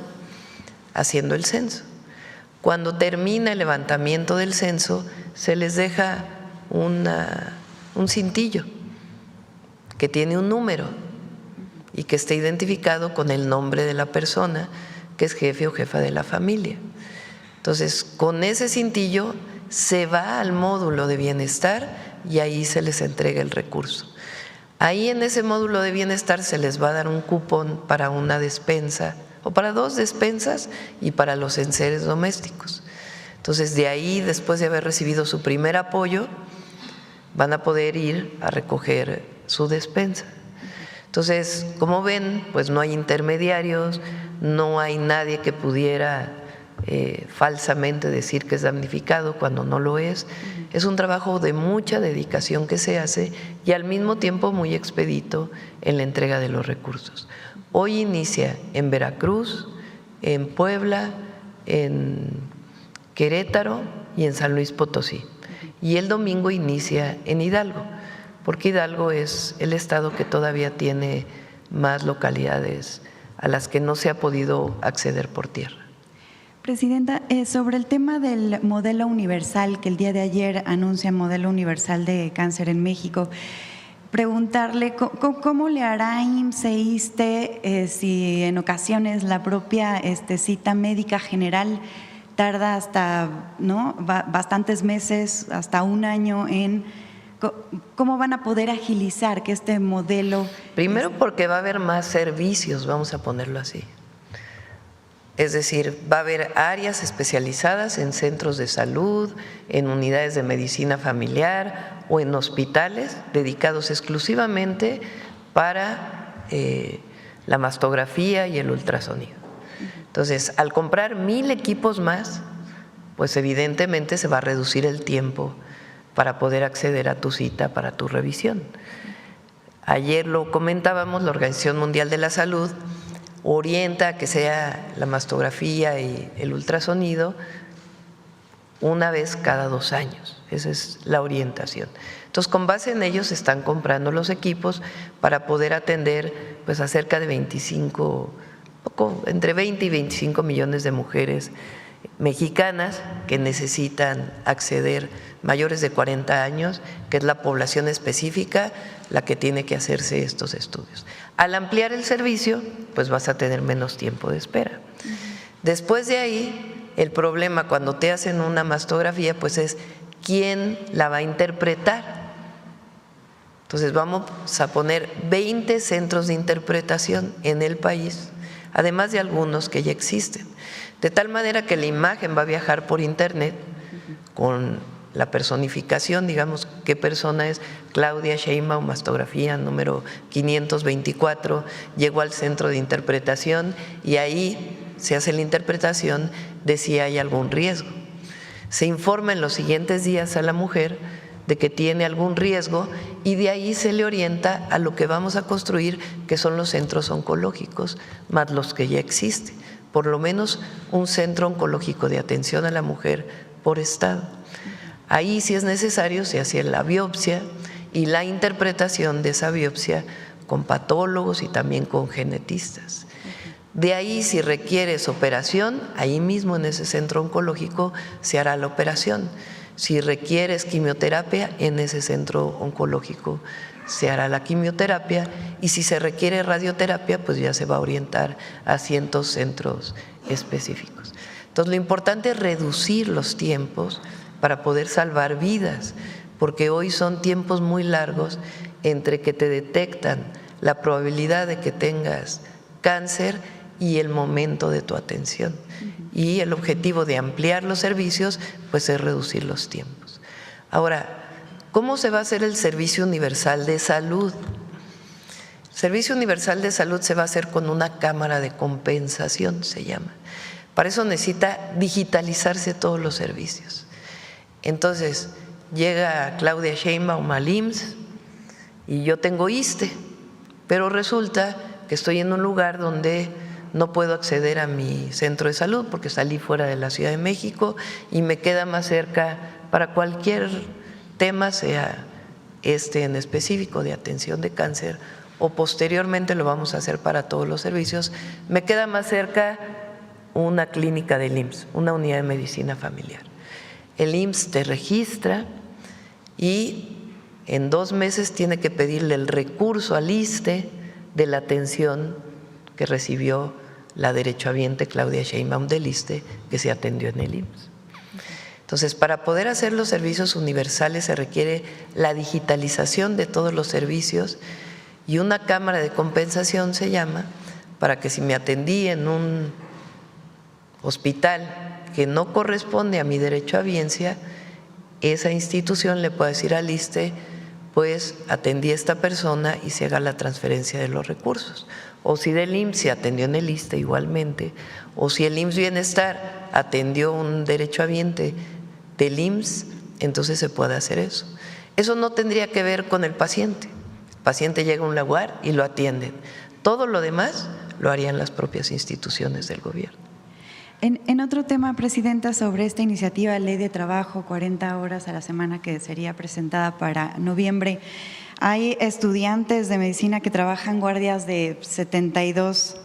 haciendo el censo. Cuando termina el levantamiento del censo, se les deja un cintillo que tiene un número y que está identificado con el nombre de la persona que es jefe o jefa de la familia. Entonces, con ese cintillo se va al módulo de bienestar y ahí se les entrega el recurso. Ahí en ese módulo de bienestar se les va a dar un cupón para una despensa o para 2 despensas y para los enseres domésticos. Entonces, de ahí, después de haber recibido su primer apoyo, van a poder ir a recoger su despensa. Entonces, como ven, pues no hay intermediarios, no hay nadie que pudiera falsamente decir que es damnificado cuando no lo es. Es un trabajo de mucha dedicación que se hace y al mismo tiempo muy expedito en la entrega de los recursos. Hoy inicia en Veracruz, en Puebla, en Querétaro y en San Luis Potosí. Y el domingo inicia en Hidalgo, porque Hidalgo es el estado que todavía tiene más localidades a las que no se ha podido acceder por tierra. Presidenta, sobre el tema del modelo universal, que el día de ayer anuncia modelo universal de cáncer en México, preguntarle cómo le hará IMSS, ISSSTE, si en ocasiones la propia cita médica general tarda hasta bastantes meses, hasta un año en… ¿Cómo van a poder agilizar que este modelo… Primero porque va a haber más servicios, vamos a ponerlo así. Es decir, va a haber áreas especializadas en centros de salud, en unidades de medicina familiar o en hospitales dedicados exclusivamente para la mastografía y el ultrasonido. Entonces, al comprar 1,000 equipos más, pues evidentemente se va a reducir el tiempo para poder acceder a tu cita para tu revisión. Ayer lo comentábamos, la Organización Mundial de la Salud orienta a que sea la mastografía y el ultrasonido una vez cada 2 años. Esa es la orientación. Entonces, con base en ellos se están comprando los equipos para poder atender pues a cerca de entre 20 y 25 millones de mujeres mexicanas que necesitan acceder, mayores de 40 años, que es la población específica la que tiene que hacerse estos estudios. Al ampliar el servicio, pues vas a tener menos tiempo de espera. Después de ahí, El problema cuando te hacen una mastografía pues es quién la va a interpretar. Entonces vamos a poner 20 centros de interpretación en el país, además de algunos que ya existen, de tal manera que la imagen va a viajar por internet con la personificación, digamos, qué persona es Claudia Sheinbaum, mastografía número 524, llegó al centro de interpretación y ahí se hace la interpretación de si hay algún riesgo. Se informa en los siguientes días a la mujer de que tiene algún riesgo y de ahí se le orienta a lo que vamos a construir, que son los centros oncológicos, más los que ya existen, por lo menos un centro oncológico de atención a la mujer por estado. Ahí, si es necesario, se hace la biopsia y la interpretación de esa biopsia con patólogos y también con genetistas. De ahí, si requieres operación, ahí mismo en ese centro oncológico se hará la operación. Si requieres quimioterapia, en ese centro oncológico se hará la quimioterapia, y si se requiere radioterapia, pues ya se va a orientar a cientos centros específicos. Entonces, lo importante es reducir los tiempos para poder salvar vidas, porque hoy son tiempos muy largos entre que te detectan la probabilidad de que tengas cáncer y el momento de tu atención. Y el objetivo de ampliar los servicios pues es reducir los tiempos. Ahora, ¿cómo se va a hacer el Servicio Universal de Salud? El Servicio Universal de Salud se va a hacer con una cámara de compensación, se llama. Para eso necesita digitalizarse todos los servicios. Entonces, llega Claudia Sheinbaum al IMSS y yo tengo ISSSTE, pero resulta que estoy en un lugar donde no puedo acceder a mi centro de salud porque salí fuera de la Ciudad de México y me queda más cerca para cualquier tema, sea este en específico de atención de cáncer o posteriormente lo vamos a hacer para todos los servicios, me queda más cerca una clínica del IMSS, una unidad de medicina familiar. El IMSS te registra y en 2 meses tiene que pedirle el recurso al ISSSTE de la atención que recibió la derechohabiente Claudia Sheinbaum del ISSSTE, que se atendió en el IMSS. Entonces, para poder hacer los servicios universales se requiere la digitalización de todos los servicios y una cámara de compensación se llama, para que si me atendí en un hospital que no corresponde a mi derechohabiencia, esa institución le pueda decir al ISSSTE, pues atendí a esta persona y se haga la transferencia de los recursos. O si del IMSS se atendió en el ISSSTE igualmente, o si el IMSS Bienestar atendió un derechohabiente del IMSS, entonces se puede hacer eso. Eso no tendría que ver con el paciente. El paciente llega a un lugar y lo atienden. Todo lo demás lo harían las propias instituciones del gobierno. En otro tema, Presidenta, sobre esta iniciativa de Ley de Trabajo, 40 horas a la semana que sería presentada para noviembre, hay estudiantes de medicina que trabajan guardias de 72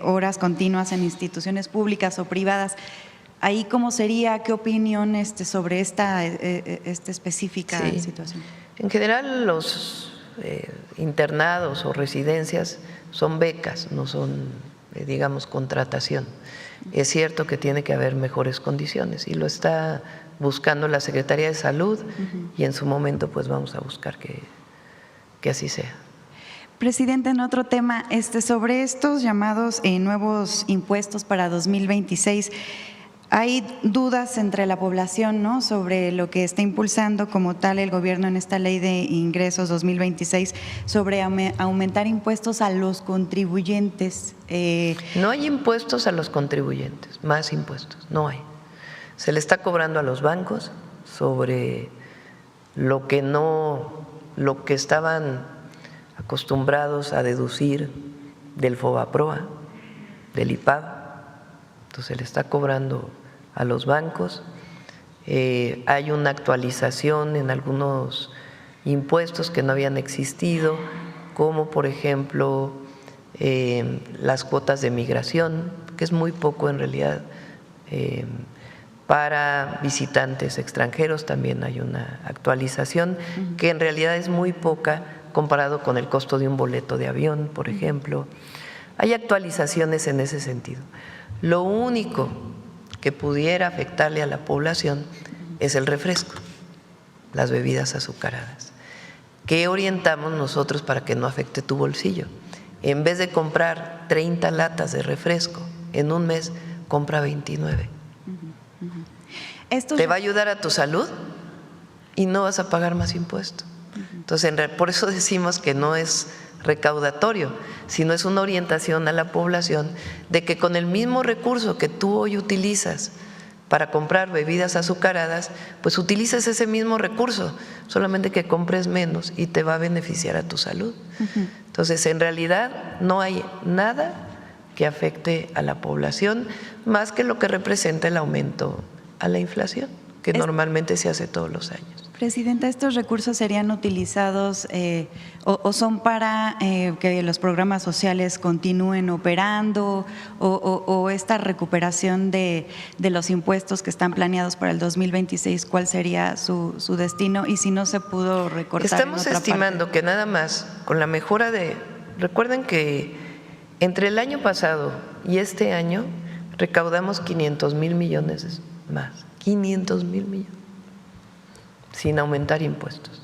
horas continuas en instituciones públicas o privadas. ¿Ahí cómo sería? ¿Qué opinión sobre esta específica situación? En general, los internados o residencias son becas, no son, digamos, contratación. Es cierto que tiene que haber mejores condiciones y lo está buscando la Secretaría de Salud y en su momento pues vamos a buscar que así sea. Presidente, en otro tema, sobre estos llamados nuevos impuestos para 2026, hay dudas entre la población, ¿no?, sobre lo que está impulsando como tal el gobierno en esta Ley de Ingresos 2026 sobre aumentar impuestos a los contribuyentes. No hay impuestos a los contribuyentes, más impuestos, no hay. Se le está cobrando a los bancos sobre lo que estaban acostumbrados a deducir del FOBAPROA, del IPAB. Entonces le está cobrando a los bancos. Hay una actualización en algunos impuestos que no habían existido, como por ejemplo las cuotas de migración, que es muy poco en realidad. Para visitantes extranjeros también hay una actualización que en realidad es muy poca comparado con el costo de un boleto de avión, por ejemplo. Hay actualizaciones en ese sentido. Lo único que pudiera afectarle a la población es el refresco, las bebidas azucaradas. ¿Qué orientamos nosotros para que no afecte tu bolsillo? En vez de comprar 30 latas de refresco en un mes, compra 29. Te va a ayudar a tu salud y no vas a pagar más impuestos. Entonces, por eso decimos que no es recaudatorio, sino es una orientación a la población de que con el mismo recurso que tú hoy utilizas para comprar bebidas azucaradas, pues utilices ese mismo recurso, solamente que compres menos y te va a beneficiar a tu salud. Entonces, en realidad no hay nada que afecte a la población más que lo que representa el aumento a la inflación, que normalmente se hace todos los años. Presidenta, ¿estos recursos serían utilizados o son para que los programas sociales continúen operando o esta recuperación de los impuestos que están planeados para el 2026, cuál sería su destino y si no se pudo recortar? Estamos estimando que nada más con la mejora recuerden que entre el año pasado y este año recaudamos 500,000 millones más, 500,000 millones. Sin aumentar impuestos,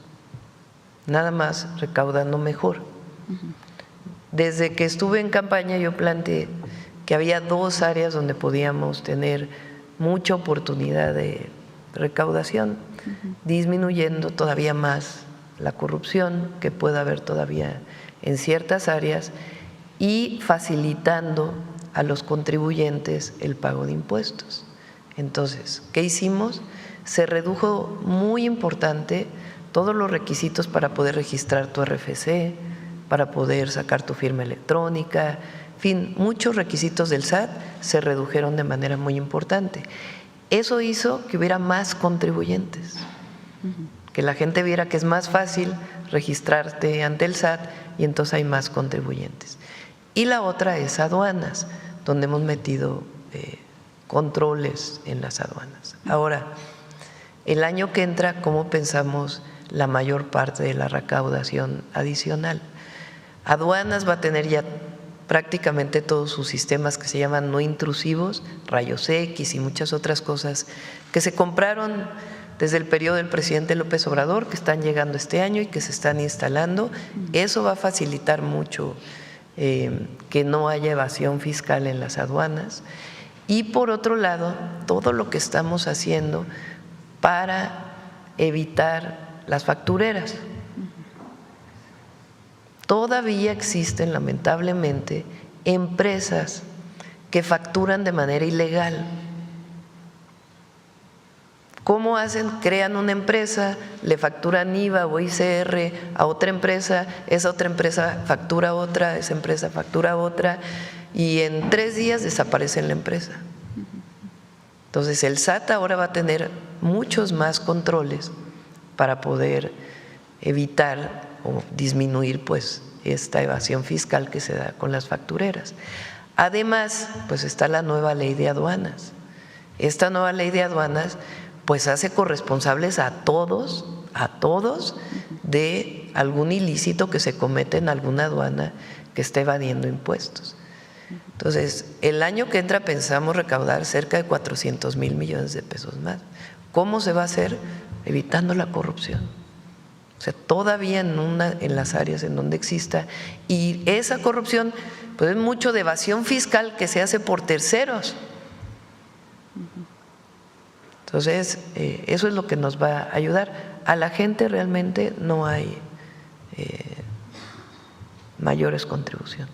nada más recaudando mejor. Desde que estuve en campaña yo planteé que había 2 áreas donde podíamos tener mucha oportunidad de recaudación, disminuyendo todavía más la corrupción que pueda haber todavía en ciertas áreas y facilitando a los contribuyentes el pago de impuestos. Entonces, ¿qué hicimos? Se redujo muy importante todos los requisitos para poder registrar tu RFC, para poder sacar tu firma electrónica, en fin, muchos requisitos del SAT se redujeron de manera muy importante. Eso hizo que hubiera más contribuyentes, que la gente viera que es más fácil registrarte ante el SAT y entonces hay más contribuyentes. Y la otra es aduanas, donde hemos metido controles en las aduanas. Ahora, el año que entra, ¿cómo pensamos la mayor parte de la recaudación adicional? Aduanas va a tener ya prácticamente todos sus sistemas que se llaman no intrusivos, rayos X y muchas otras cosas que se compraron desde el periodo del presidente López Obrador, que están llegando este año y que se están instalando. Eso va a facilitar mucho que no haya evasión fiscal en las aduanas. Y por otro lado, todo lo que estamos haciendo para evitar las factureras. Todavía existen, lamentablemente, empresas que facturan de manera ilegal. ¿Cómo hacen? Crean una empresa, le facturan IVA o ICR a otra empresa, esa otra empresa factura a otra, esa empresa factura a otra, y en 3 días desaparece la empresa. Entonces el SAT ahora va a tener muchos más controles para poder evitar o disminuir pues esta evasión fiscal que se da con las factureras. Además, pues está la nueva ley de aduanas. Esta nueva ley de aduanas pues hace corresponsables a todos de algún ilícito que se comete en alguna aduana que esté evadiendo impuestos. Entonces, el año que entra pensamos recaudar cerca de 400,000 millones de pesos más. ¿Cómo se va a hacer? Evitando la corrupción. O sea, todavía en las áreas en donde exista. Y esa corrupción, pues es mucho de evasión fiscal que se hace por terceros. Entonces, eso es lo que nos va a ayudar. A la gente realmente no hay mayores contribuciones.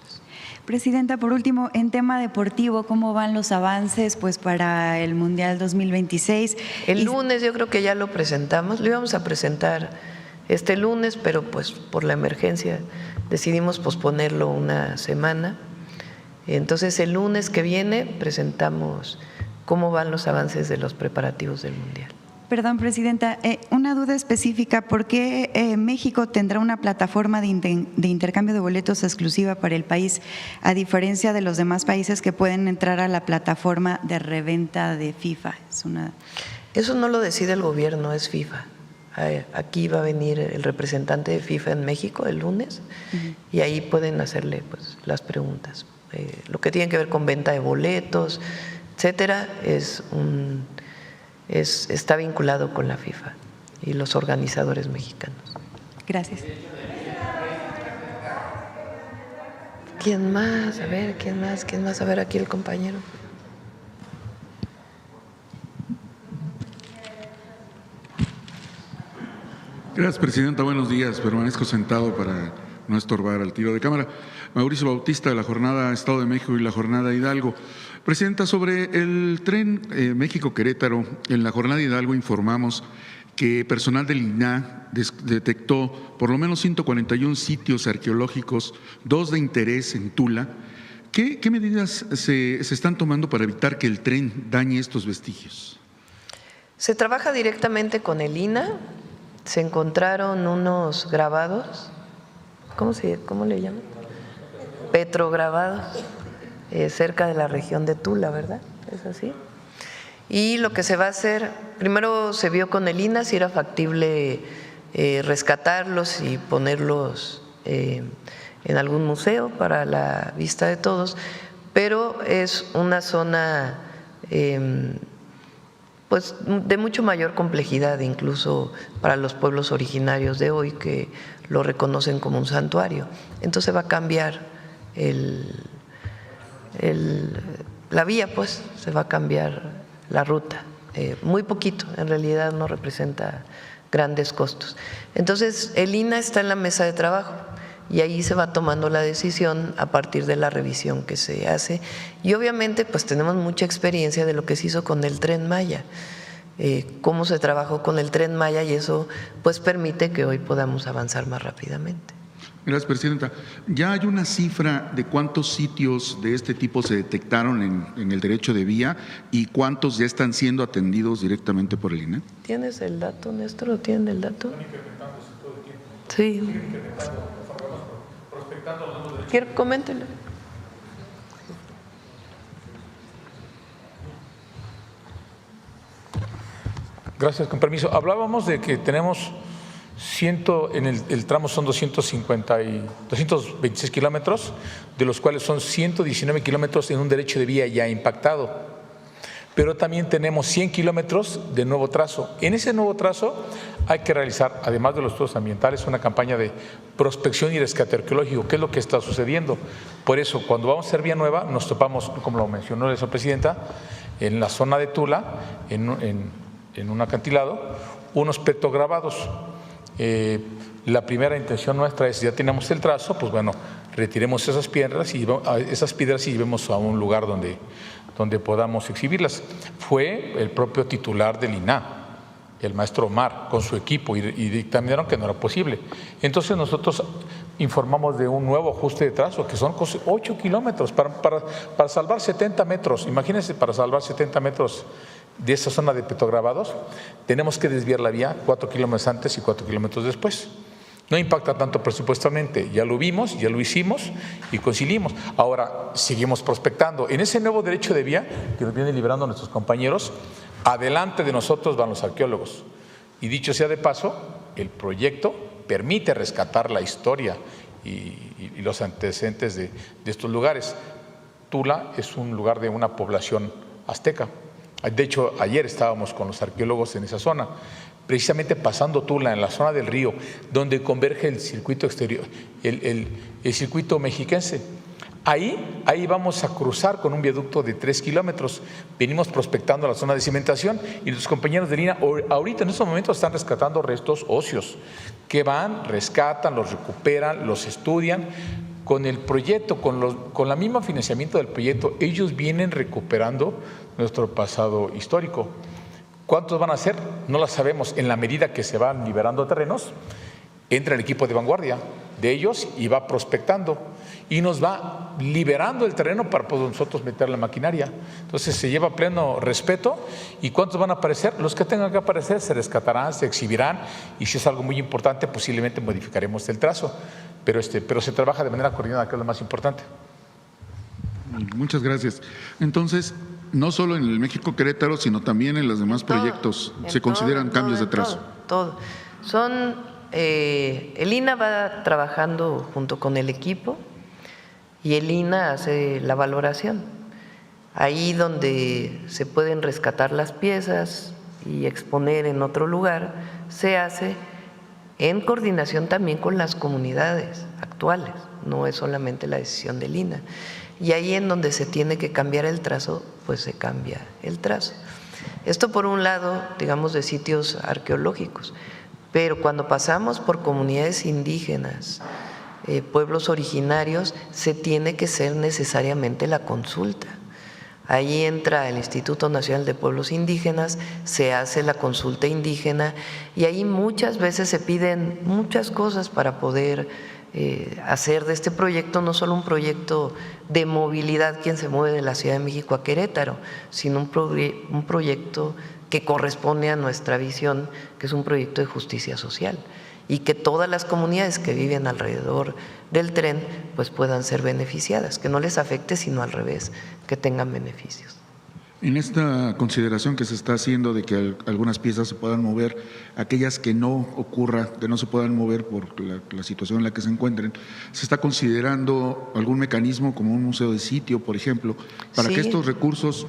Presidenta, por último, en tema deportivo, ¿cómo van los avances pues para el Mundial 2026? El lunes yo creo que ya lo presentamos, lo íbamos a presentar este lunes, pero pues por la emergencia decidimos posponerlo una semana. Entonces el lunes que viene presentamos cómo van los avances de los preparativos del Mundial. Perdón, Presidenta, una duda específica. ¿Por qué México tendrá una plataforma de intercambio de boletos exclusiva para el país, a diferencia de los demás países que pueden entrar a la plataforma de reventa de FIFA? Eso no lo decide el gobierno, es FIFA. Aquí va a venir el representante de FIFA en México el lunes y ahí pueden hacerle pues las preguntas. Lo que tiene que ver con venta de boletos, etcétera, está vinculado con la FIFA y los organizadores mexicanos. Gracias. ¿Quién más? A ver, ¿quién más? A ver, aquí el compañero. Gracias, Presidenta. Buenos días. Permanezco sentado para no estorbar al tiro de cámara. Mauricio Bautista, de la Jornada Estado de México y la Jornada Hidalgo. Presidenta, sobre el tren México-Querétaro, en la Jornada Hidalgo informamos que personal del INAH detectó por lo menos 141 sitios arqueológicos, 2 de interés en Tula. ¿Qué medidas se están tomando para evitar que el tren dañe estos vestigios? Se trabaja directamente con el INAH. Se encontraron unos grabados, ¿cómo le llaman? Petrograbados, cerca de la región de Tula, ¿verdad? ¿Es así? Y lo que se va a hacer, primero se vio con el INAH si era factible rescatarlos y ponerlos en algún museo para la vista de todos, pero es una zona pues de mucho mayor complejidad, incluso para los pueblos originarios de hoy que lo reconocen como un santuario. Entonces va a cambiar la vía, pues se va a cambiar la ruta, muy poquito, en realidad no representa grandes costos. Entonces el INAH está en la mesa de trabajo y ahí se va tomando la decisión a partir de la revisión que se hace. Y obviamente pues tenemos mucha experiencia de lo que se hizo con el Tren Maya, cómo se trabajó con el Tren Maya, y eso pues permite que hoy podamos avanzar más rápidamente. Gracias, Presidenta. ¿Ya hay una cifra de cuántos sitios de este tipo se detectaron en el derecho de vía y cuántos ya están siendo atendidos directamente por el INAH? ¿Tienes el dato, Néstor, o tienen el dato? Sí. Coméntelo. Gracias, con permiso. Hablábamos de que tenemos en el tramo son 226 kilómetros, de los cuales son 119 kilómetros en un derecho de vía ya impactado. Pero también tenemos 100 kilómetros de nuevo trazo. En ese nuevo trazo hay que realizar, además de los estudios ambientales, una campaña de prospección y rescate arqueológico. ¿Qué es lo que está sucediendo? Por eso, cuando vamos a hacer vía nueva, nos topamos, como lo mencionó la vicepresidenta, en la zona de Tula, en un acantilado, unos petrograbados. La primera intención nuestra es, ya tenemos el trazo, pues bueno, retiremos esas piedras y llevemos a un lugar donde podamos exhibirlas. Fue el propio titular del INAH, el maestro Omar, con su equipo, y dictaminaron que no era posible. Entonces nosotros informamos de un nuevo ajuste de trazo, que son 8 kilómetros para salvar 70 metros. Imagínense, para salvar 70 metros de esa zona de petrograbados, tenemos que desviar la vía 4 kilómetros antes y 4 kilómetros después. No impacta tanto presupuestamente, ya lo vimos, ya lo hicimos y conciliamos. Ahora seguimos prospectando. En ese nuevo derecho de vía que nos vienen liberando nuestros compañeros, adelante de nosotros van los arqueólogos. Y dicho sea de paso, el proyecto permite rescatar la historia y los antecedentes de estos lugares. Tula es un lugar de una población azteca. De hecho, ayer estábamos con los arqueólogos en esa zona, precisamente pasando Tula, en la zona del río, donde converge el circuito exterior, el circuito mexiquense. Ahí vamos a cruzar con un viaducto de 3 kilómetros. Venimos prospectando la zona de cimentación y los compañeros de línea ahorita en estos momentos están rescatando restos óseos que van, rescatan, los recuperan, los estudian. Con el proyecto, con la misma financiamiento del proyecto, ellos vienen recuperando nuestro pasado histórico. ¿Cuántos van a ser? No lo sabemos. En la medida que se van liberando terrenos, entra el equipo de vanguardia de ellos y va prospectando y nos va liberando el terreno para nosotros meter la maquinaria. Entonces se lleva pleno respeto. ¿Y cuántos van a aparecer? Los que tengan que aparecer se rescatarán, se exhibirán, y si es algo muy importante, posiblemente modificaremos el trazo. Pero se trabaja de manera coordinada, que es lo más importante. Muchas gracias. Entonces, no solo en el México Querétaro, sino también en los demás proyectos se consideran cambios de trazo. Todo. El INAH va trabajando junto con el equipo y el INAH hace la valoración. Ahí donde se pueden rescatar las piezas y exponer en otro lugar, se hace en coordinación también con las comunidades actuales, no es solamente la decisión del INAH. Y ahí en donde se tiene que cambiar el trazo, pues se cambia el trazo. Esto por un lado, digamos, de sitios arqueológicos, pero cuando pasamos por comunidades indígenas, pueblos originarios, se tiene que hacer necesariamente la consulta. Ahí entra el Instituto Nacional de Pueblos Indígenas, se hace la consulta indígena y ahí muchas veces se piden muchas cosas para poder hacer de este proyecto no solo un proyecto de movilidad, quien se mueve de la Ciudad de México a Querétaro, sino un proyecto que corresponde a nuestra visión, que es un proyecto de justicia social y que todas las comunidades que viven alrededor del tren pues puedan ser beneficiadas, que no les afecte, sino al revés, que tengan beneficios. En esta consideración que se está haciendo de que algunas piezas se puedan mover, aquellas que no ocurra, que no se puedan mover por la situación en la que se encuentren, ¿se está considerando algún mecanismo como un museo de sitio, por ejemplo, para que estos recursos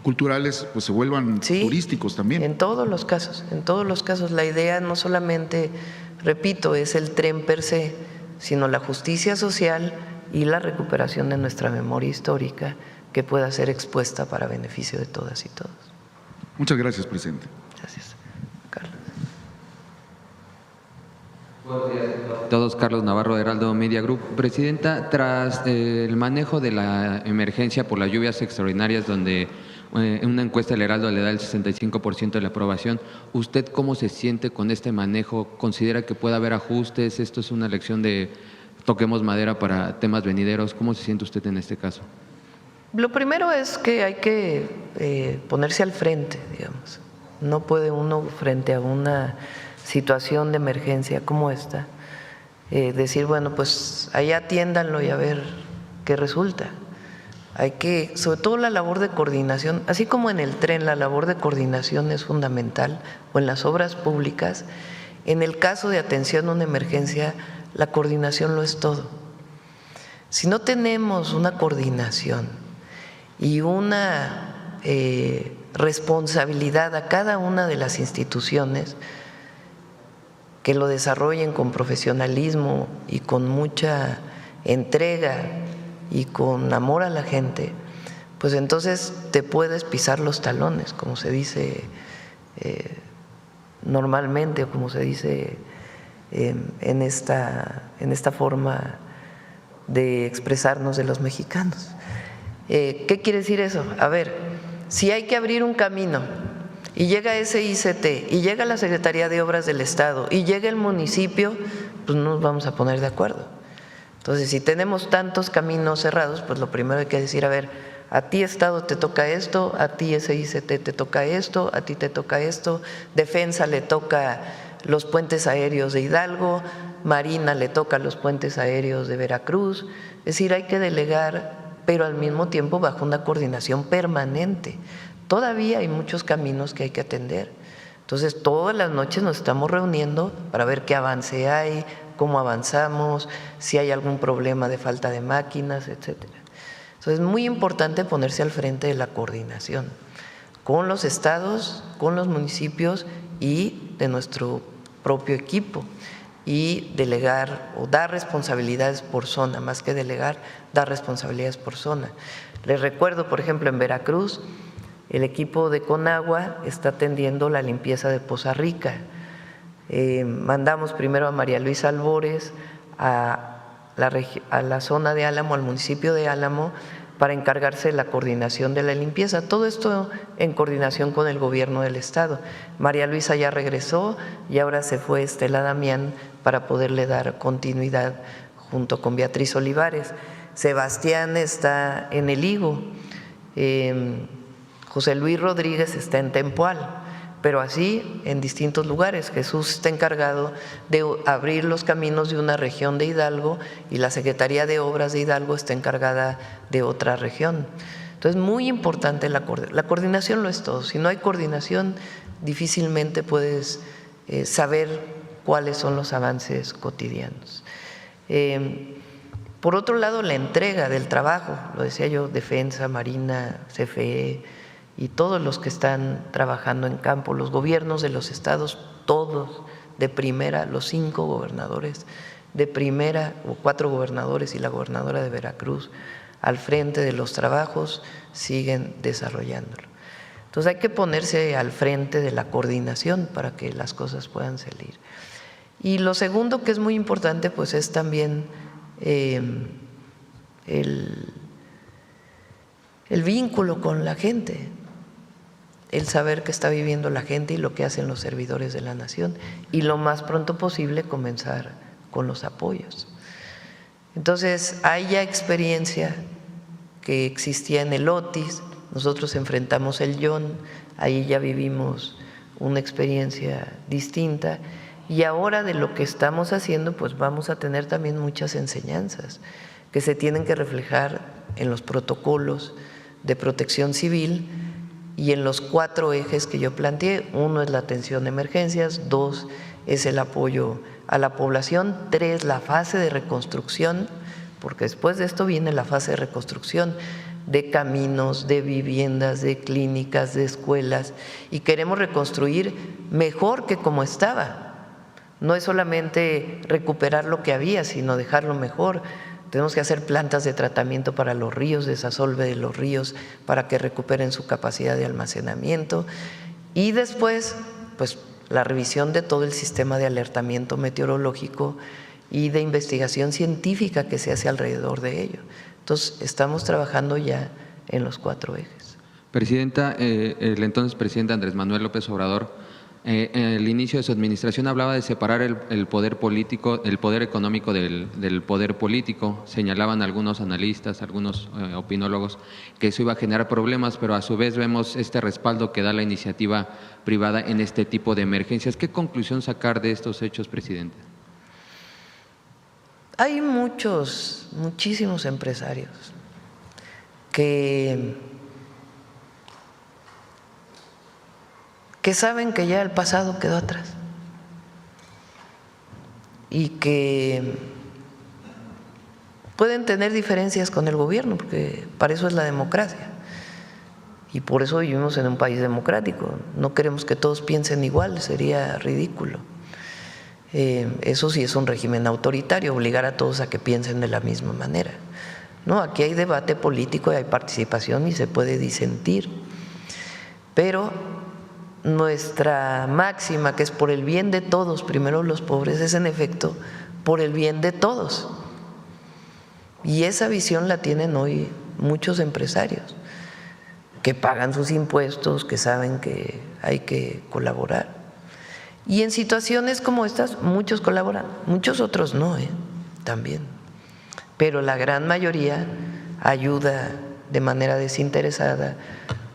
culturales pues se vuelvan turísticos también? En todos los casos la idea no solamente, repito, es el tren per se, sino la justicia social y la recuperación de nuestra memoria histórica que pueda ser expuesta para beneficio de todas y todos. Muchas gracias, presidente. Gracias. Carlos. Buenos días a todos. Carlos Navarro, de Heraldo Media Group. Presidenta, tras el manejo de la emergencia por las lluvias extraordinarias, donde en una encuesta el Heraldo le da el 65% de la aprobación, ¿usted cómo se siente con este manejo? ¿Considera que puede haber ajustes? ¿Esto es una lección de toquemos madera para temas venideros? ¿Cómo se siente usted en este caso? Lo primero es que hay que ponerse al frente, digamos. No puede uno, frente a una situación de emergencia como esta, decir, bueno, pues allá atiéndanlo y a ver qué resulta. Hay que, sobre todo la labor de coordinación, así como en el tren la labor de coordinación es fundamental, o en las obras públicas, en el caso de atención a una emergencia, la coordinación lo es todo. Si no tenemos una coordinación y una responsabilidad a cada una de las instituciones que lo desarrollen con profesionalismo y con mucha entrega y con amor a la gente, pues entonces te puedes pisar los talones, como se dice normalmente, o como se dice en esta forma de expresarnos de los mexicanos. ¿Qué quiere decir eso? A ver, si hay que abrir un camino y llega SICT y llega la Secretaría de Obras del Estado y llega el municipio, pues no nos vamos a poner de acuerdo. Entonces, si tenemos tantos caminos cerrados, pues lo primero hay que decir, a ver, a ti Estado te toca esto, a ti SICT te toca esto, a ti te toca esto, Defensa le toca los puentes aéreos de Hidalgo, Marina le toca los puentes aéreos de Veracruz. Es decir, hay que delegar, pero al mismo tiempo bajo una coordinación permanente. Todavía hay muchos caminos que hay que atender. Entonces, todas las noches nos estamos reuniendo para ver qué avance hay, cómo avanzamos, si hay algún problema de falta de máquinas, etcétera. Entonces, es muy importante ponerse al frente de la coordinación con los estados, con los municipios y de nuestro propio equipo, y delegar o dar responsabilidades por zona, más que delegar, dar responsabilidades por zona. Les recuerdo, por ejemplo, en Veracruz, el equipo de Conagua está atendiendo la limpieza de Poza Rica. Mandamos primero a María Luisa Albores a la zona de Álamo, al municipio de Álamo, para encargarse de la coordinación de la limpieza. Todo esto en coordinación con el gobierno del estado. María Luisa ya regresó y ahora se fue Estela Damián para poderle dar continuidad junto con Beatriz Olivares. Sebastián está en El Higo, José Luis Rodríguez está en Tempoal, pero así en distintos lugares. Jesús está encargado de abrir los caminos de una región de Hidalgo y la Secretaría de Obras de Hidalgo está encargada de otra región. Entonces, muy importante la coordinación, lo es todo. Si no hay coordinación, difícilmente puedes saber cuáles son los avances cotidianos. Por otro lado, la entrega del trabajo, lo decía yo, Defensa, Marina, CFE y todos los que están trabajando en campo, los gobiernos de los estados, todos de primera, los 5 gobernadores de primera, o 4 gobernadores y la gobernadora de Veracruz, al frente de los trabajos, siguen desarrollándolo. Entonces hay que ponerse al frente de la coordinación para que las cosas puedan salir. Y lo segundo que es muy importante, pues es también el vínculo con la gente, el saber qué está viviendo la gente y lo que hacen los servidores de la nación, y lo más pronto posible comenzar con los apoyos. Entonces hay ya experiencia que existía en el Otis, nosotros enfrentamos el YON, ahí ya vivimos una experiencia distinta, y ahora de lo que estamos haciendo pues vamos a tener también muchas enseñanzas que se tienen que reflejar en los protocolos de protección civil y en los 4 ejes que yo planteé. 1 es la atención de emergencias, 2 es el apoyo a la población, 3 la fase de reconstrucción, porque después de esto viene la fase de reconstrucción de caminos, de viviendas, de clínicas, de escuelas, y queremos reconstruir mejor que como estaba. No es solamente recuperar lo que había, sino dejarlo mejor. Tenemos que hacer plantas de tratamiento para los ríos, desasolve de los ríos para que recuperen su capacidad de almacenamiento, y después pues la revisión de todo el sistema de alertamiento meteorológico y de investigación científica que se hace alrededor de ello. Entonces estamos trabajando ya en los 4 ejes. Presidenta, el entonces presidente Andrés Manuel López Obrador, en el inicio de su administración hablaba de separar el poder político, el poder económico del poder político. Señalaban algunos analistas, algunos opinólogos que eso iba a generar problemas, pero a su vez vemos este respaldo que da la iniciativa privada en este tipo de emergencias. ¿Qué conclusión sacar de estos hechos, presidente? Hay muchísimos empresarios que saben que ya el pasado quedó atrás y que pueden tener diferencias con el gobierno, porque para eso es la democracia y por eso vivimos en un país democrático. No queremos que todos piensen igual, sería ridículo. Eso sí es un régimen autoritario, obligar a todos a que piensen de la misma manera. No, aquí hay debate político y hay participación y se puede disentir, pero nuestra máxima, que es por el bien de todos, primero los pobres, es en efecto por el bien de todos. Y esa visión la tienen hoy muchos empresarios que pagan sus impuestos, que saben que hay que colaborar. Y en situaciones como estas muchos colaboran, muchos otros no, también. Pero la gran mayoría ayuda de manera desinteresada,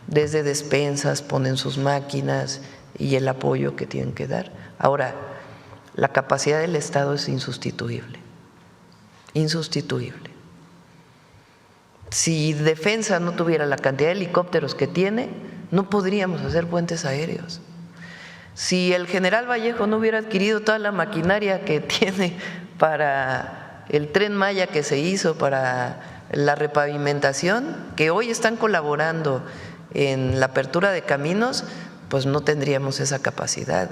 desde despensas, ponen sus máquinas y el apoyo que tienen que dar. Ahora, la capacidad del Estado es insustituible, insustituible. Si Defensa no tuviera la cantidad de helicópteros que tiene, no podríamos hacer puentes aéreos. Si el general Vallejo no hubiera adquirido toda la maquinaria que tiene para el Tren Maya que se hizo, para la repavimentación, que hoy están colaborando en la apertura de caminos, pues no tendríamos esa capacidad.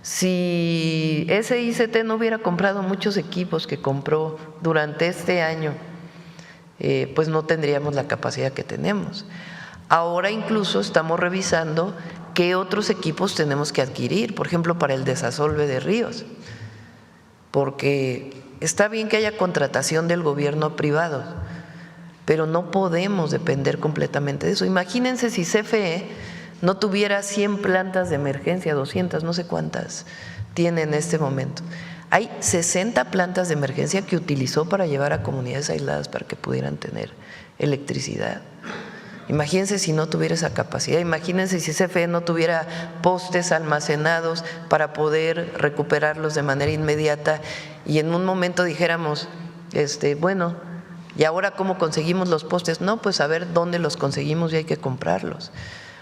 Si SICT no hubiera comprado muchos equipos que compró durante este año, pues no tendríamos la capacidad que tenemos. Ahora incluso estamos revisando qué otros equipos tenemos que adquirir, por ejemplo, para el desasolve de ríos, porque está bien que haya contratación del gobierno privado, pero no podemos depender completamente de eso. Imagínense si CFE no tuviera 100 plantas de emergencia, 200, no sé cuántas tiene en este momento. Hay 60 plantas de emergencia que utilizó para llevar a comunidades aisladas para que pudieran tener electricidad. Imagínense si no tuviera esa capacidad, imagínense si CFE no tuviera postes almacenados para poder recuperarlos de manera inmediata y en un momento dijéramos, bueno, ¿y ahora cómo conseguimos los postes? No, pues a ver dónde los conseguimos y hay que comprarlos.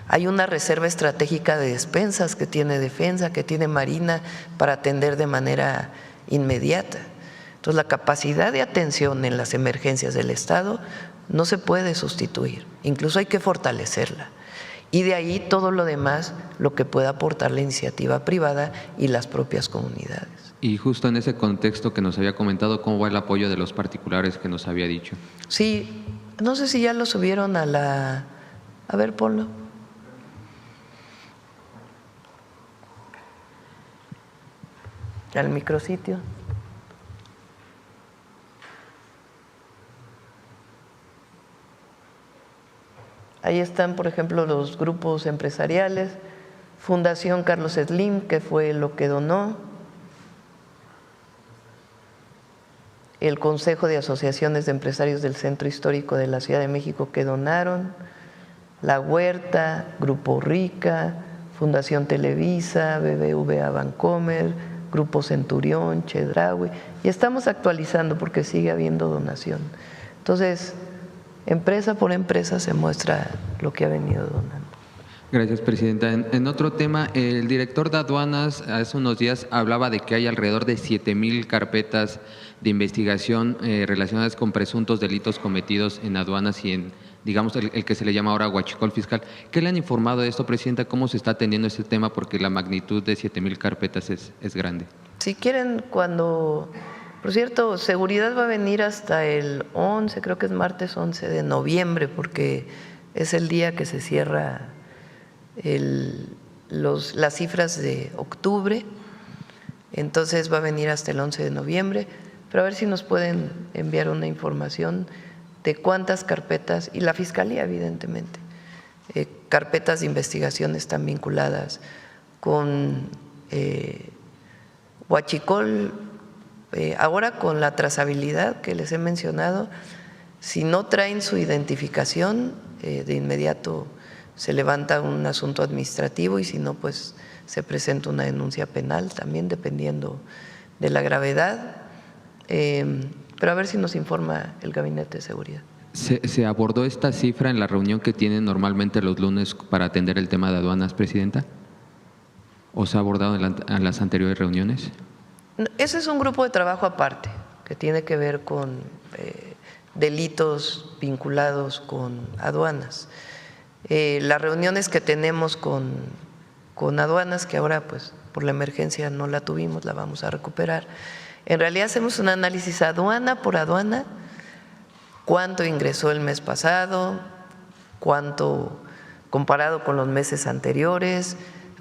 Hay una reserva estratégica de despensas que tiene Defensa, que tiene Marina para atender de manera inmediata. Entonces, la capacidad de atención en las emergencias del Estado no se puede sustituir, incluso hay que fortalecerla. Y de ahí todo lo demás, lo que pueda aportar la iniciativa privada y las propias comunidades. Y justo en ese contexto que nos había comentado, ¿cómo va el apoyo de los particulares que nos había dicho? Sí, no sé si ya lo subieron a la… A ver, ponlo. Al micrositio. Ahí están, por ejemplo, los grupos empresariales, Fundación Carlos Slim, que fue lo que donó, el Consejo de Asociaciones de Empresarios del Centro Histórico de la Ciudad de México, que donaron, La Huerta, Grupo Rica, Fundación Televisa, BBVA Bancomer, Grupo Centurión, Chedraui, y estamos actualizando porque sigue habiendo donación. Entonces, empresa por empresa se muestra lo que ha venido donando. Gracias, Presidenta. En otro tema, el director de aduanas hace unos días hablaba de que hay alrededor de 7,000 carpetas de investigación relacionadas con presuntos delitos cometidos en aduanas y en, digamos, el que se le llama ahora huachicol fiscal. ¿Qué le han informado de esto, Presidenta? ¿Cómo se está atendiendo este tema? Porque la magnitud de 7,000 carpetas es grande. Si quieren, cuando… Por cierto, seguridad va a venir hasta el 11, creo que es martes 11 de noviembre, porque es el día que se cierra las cifras de octubre. Entonces va a venir hasta el 11 de noviembre, pero a ver si nos pueden enviar una información de cuántas carpetas, y la Fiscalía evidentemente, carpetas de investigación están vinculadas con huachicol. Ahora con la trazabilidad que les he mencionado, si no traen su identificación, de inmediato se levanta un asunto administrativo y si no, pues se presenta una denuncia penal también dependiendo de la gravedad. Pero a ver si nos informa el Gabinete de Seguridad. ¿Se abordó esta cifra en la reunión que tienen normalmente los lunes para atender el tema de aduanas, Presidenta? ¿O se ha abordado en las anteriores reuniones? Ese es un grupo de trabajo aparte que tiene que ver con delitos vinculados con aduanas. Las reuniones que tenemos con aduanas, que ahora pues por la emergencia no la tuvimos, la vamos a recuperar. En realidad hacemos un análisis aduana por aduana, cuánto ingresó el mes pasado, cuánto comparado con los meses anteriores,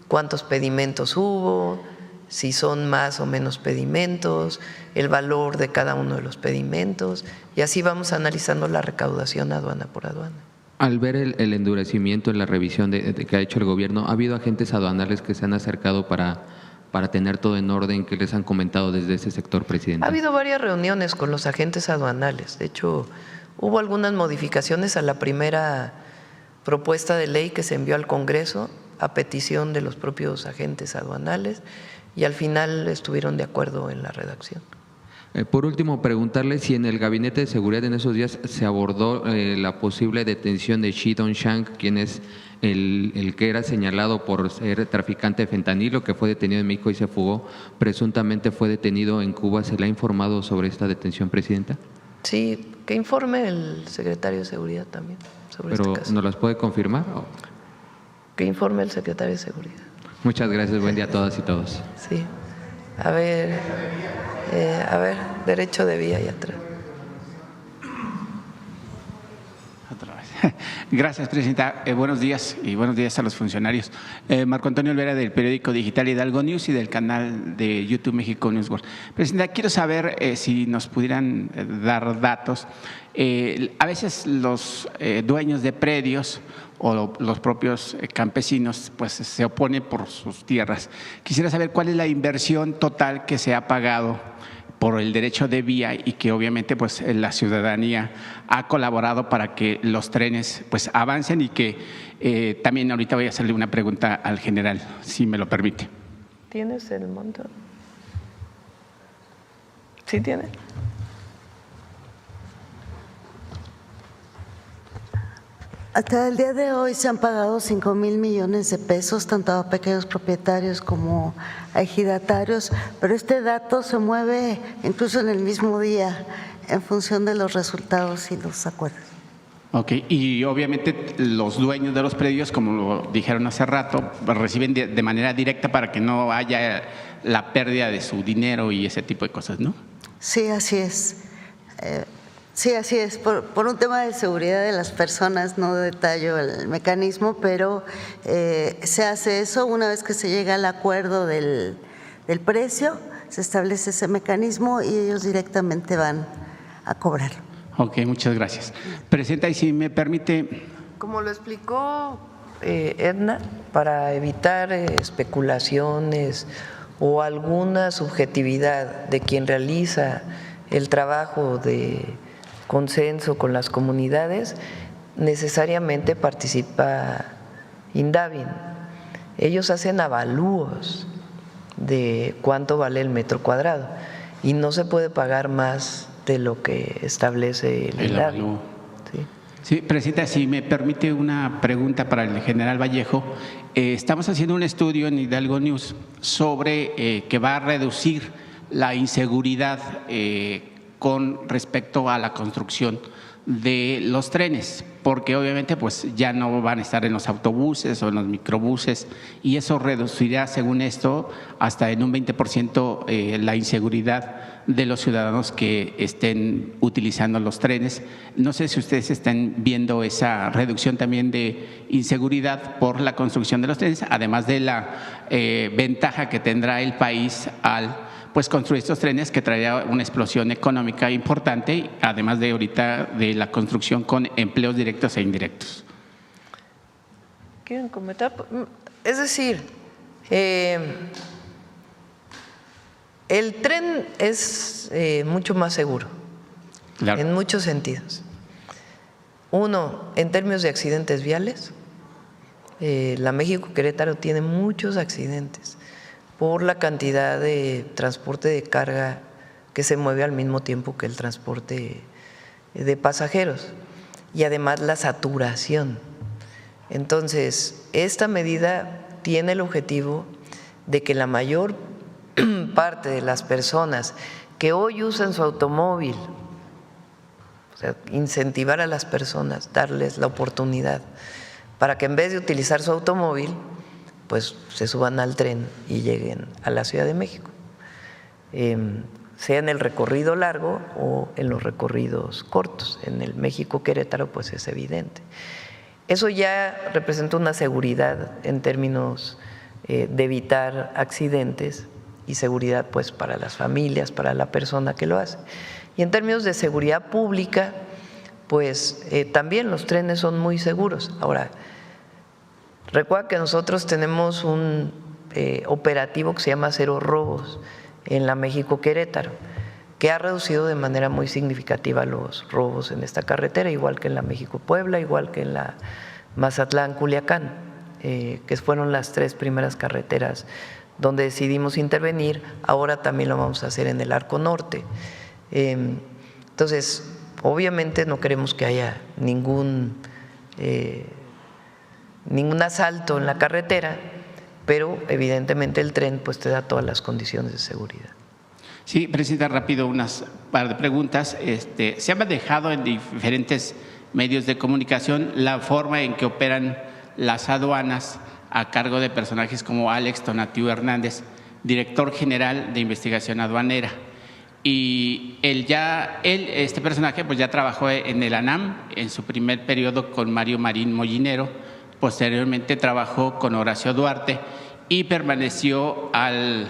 cuántos pedimentos hubo, si son más o menos pedimentos, el valor de cada uno de los pedimentos, y así vamos analizando la recaudación aduana por aduana. Al ver el endurecimiento en la revisión que ha hecho el gobierno, ¿ha habido agentes aduanales que se han acercado para tener todo en orden? ¿Qué les han comentado desde ese sector, Presidente? Ha habido varias reuniones con los agentes aduanales. De hecho, hubo algunas modificaciones a la primera propuesta de ley que se envió al Congreso a petición de los propios agentes aduanales, y al final estuvieron de acuerdo en la redacción. Por último, preguntarle si en el Gabinete de Seguridad en esos días se abordó la posible detención de Shi Dong-shang, quien es el que era señalado por ser traficante de fentanilo, que fue detenido en México y se fugó, presuntamente fue detenido en Cuba. ¿Se le ha informado sobre esta detención, Presidenta? Sí, que informe el secretario de Seguridad también sobre ¿Pero este caso. nos las puede confirmar? Que informe el secretario de Seguridad. Muchas gracias, buen día a todas y todos. Sí. A ver, derecho de vía y atrás. Gracias, Presidenta. Buenos días y buenos días a los funcionarios. Marco Antonio Olvera, del periódico digital Hidalgo News y del canal de YouTube México News World. Presidenta, quiero saber si nos pudieran dar datos. A veces los dueños de predios o los propios campesinos pues se oponen por sus tierras. Quisiera saber cuál es la inversión total que se ha pagado por el derecho de vía y que obviamente pues la ciudadanía ha colaborado para que los trenes pues avancen, y que también ahorita voy a hacerle una pregunta al general, si me lo permite. ¿Tienes el monto? ¿Sí tiene? Hasta el día de hoy se han pagado 5,000 millones de pesos, tanto a pequeños propietarios como a ejidatarios, pero este dato se mueve incluso en el mismo día en función de los resultados y los acuerdos. Ok, y obviamente los dueños de los predios, como lo dijeron hace rato, reciben de manera directa para que no haya la pérdida de su dinero y ese tipo de cosas, ¿no? Sí, así es. Sí, así es. Por un tema de seguridad de las personas, no detallo el mecanismo, pero se hace eso una vez que se llega al acuerdo del precio, se establece ese mecanismo y ellos directamente van a cobrar. Ok, muchas gracias. Presidenta, y si me permite… Como lo explicó Edna, para evitar especulaciones o alguna subjetividad de quien realiza el trabajo de consenso con las comunidades, necesariamente participa Indavin. Ellos hacen avalúos de cuánto vale el metro cuadrado y no se puede pagar más de lo que establece el Indavin. Sí, Presidenta, si me permite una pregunta para el general Vallejo. Estamos haciendo un estudio en Hidalgo News sobre que va a reducir la inseguridad con respecto a la construcción de los trenes, porque obviamente pues ya no van a estar en los autobuses o en los microbuses y eso reducirá, según esto, hasta en un 20% la inseguridad de los ciudadanos que estén utilizando los trenes. No sé si ustedes están viendo esa reducción también de inseguridad por la construcción de los trenes, además de la ventaja que tendrá el país al pues construir estos trenes, que traerá una explosión económica importante, además de ahorita de la construcción con empleos directos e indirectos. ¿Quieren comentar? Es decir, el tren es mucho más seguro, claro, en muchos sentidos. Uno, en términos de accidentes viales, la México-Querétaro tiene muchos accidentes por la cantidad de transporte de carga que se mueve al mismo tiempo que el transporte de pasajeros y además la saturación. Entonces, esta medida tiene el objetivo de que la mayor parte de las personas que hoy usan su automóvil, o sea, incentivar a las personas, darles la oportunidad para que en vez de utilizar su automóvil, pues se suban al tren y lleguen a la Ciudad de México, sea en el recorrido largo o en los recorridos cortos. En el México-Querétaro pues es evidente. Eso ya representa una seguridad en términos de evitar accidentes y seguridad pues para las familias, para la persona que lo hace. Y en términos de seguridad pública, pues también los trenes son muy seguros. Ahora, recuerda que nosotros tenemos un operativo que se llama Cero Robos en la México-Querétaro, que ha reducido de manera muy significativa los robos en esta carretera, igual que en la México-Puebla, igual que en la Mazatlán-Culiacán, que fueron las 3 primeras carreteras donde decidimos intervenir. Ahora también lo vamos a hacer en el Arco Norte. Entonces, obviamente no queremos que haya ningún asalto en la carretera, pero evidentemente el tren pues te da todas las condiciones de seguridad. Sí, Presidenta, rápido unas par de preguntas. Se ha manejado en diferentes medios de comunicación la forma en que operan las aduanas a cargo de personajes como Alex Tonatiuh Hernández, director general de investigación aduanera. Y este personaje pues ya trabajó en el ANAM en su primer periodo con Mario Marín Mollinero, posteriormente trabajó con Horacio Duarte y perteneció al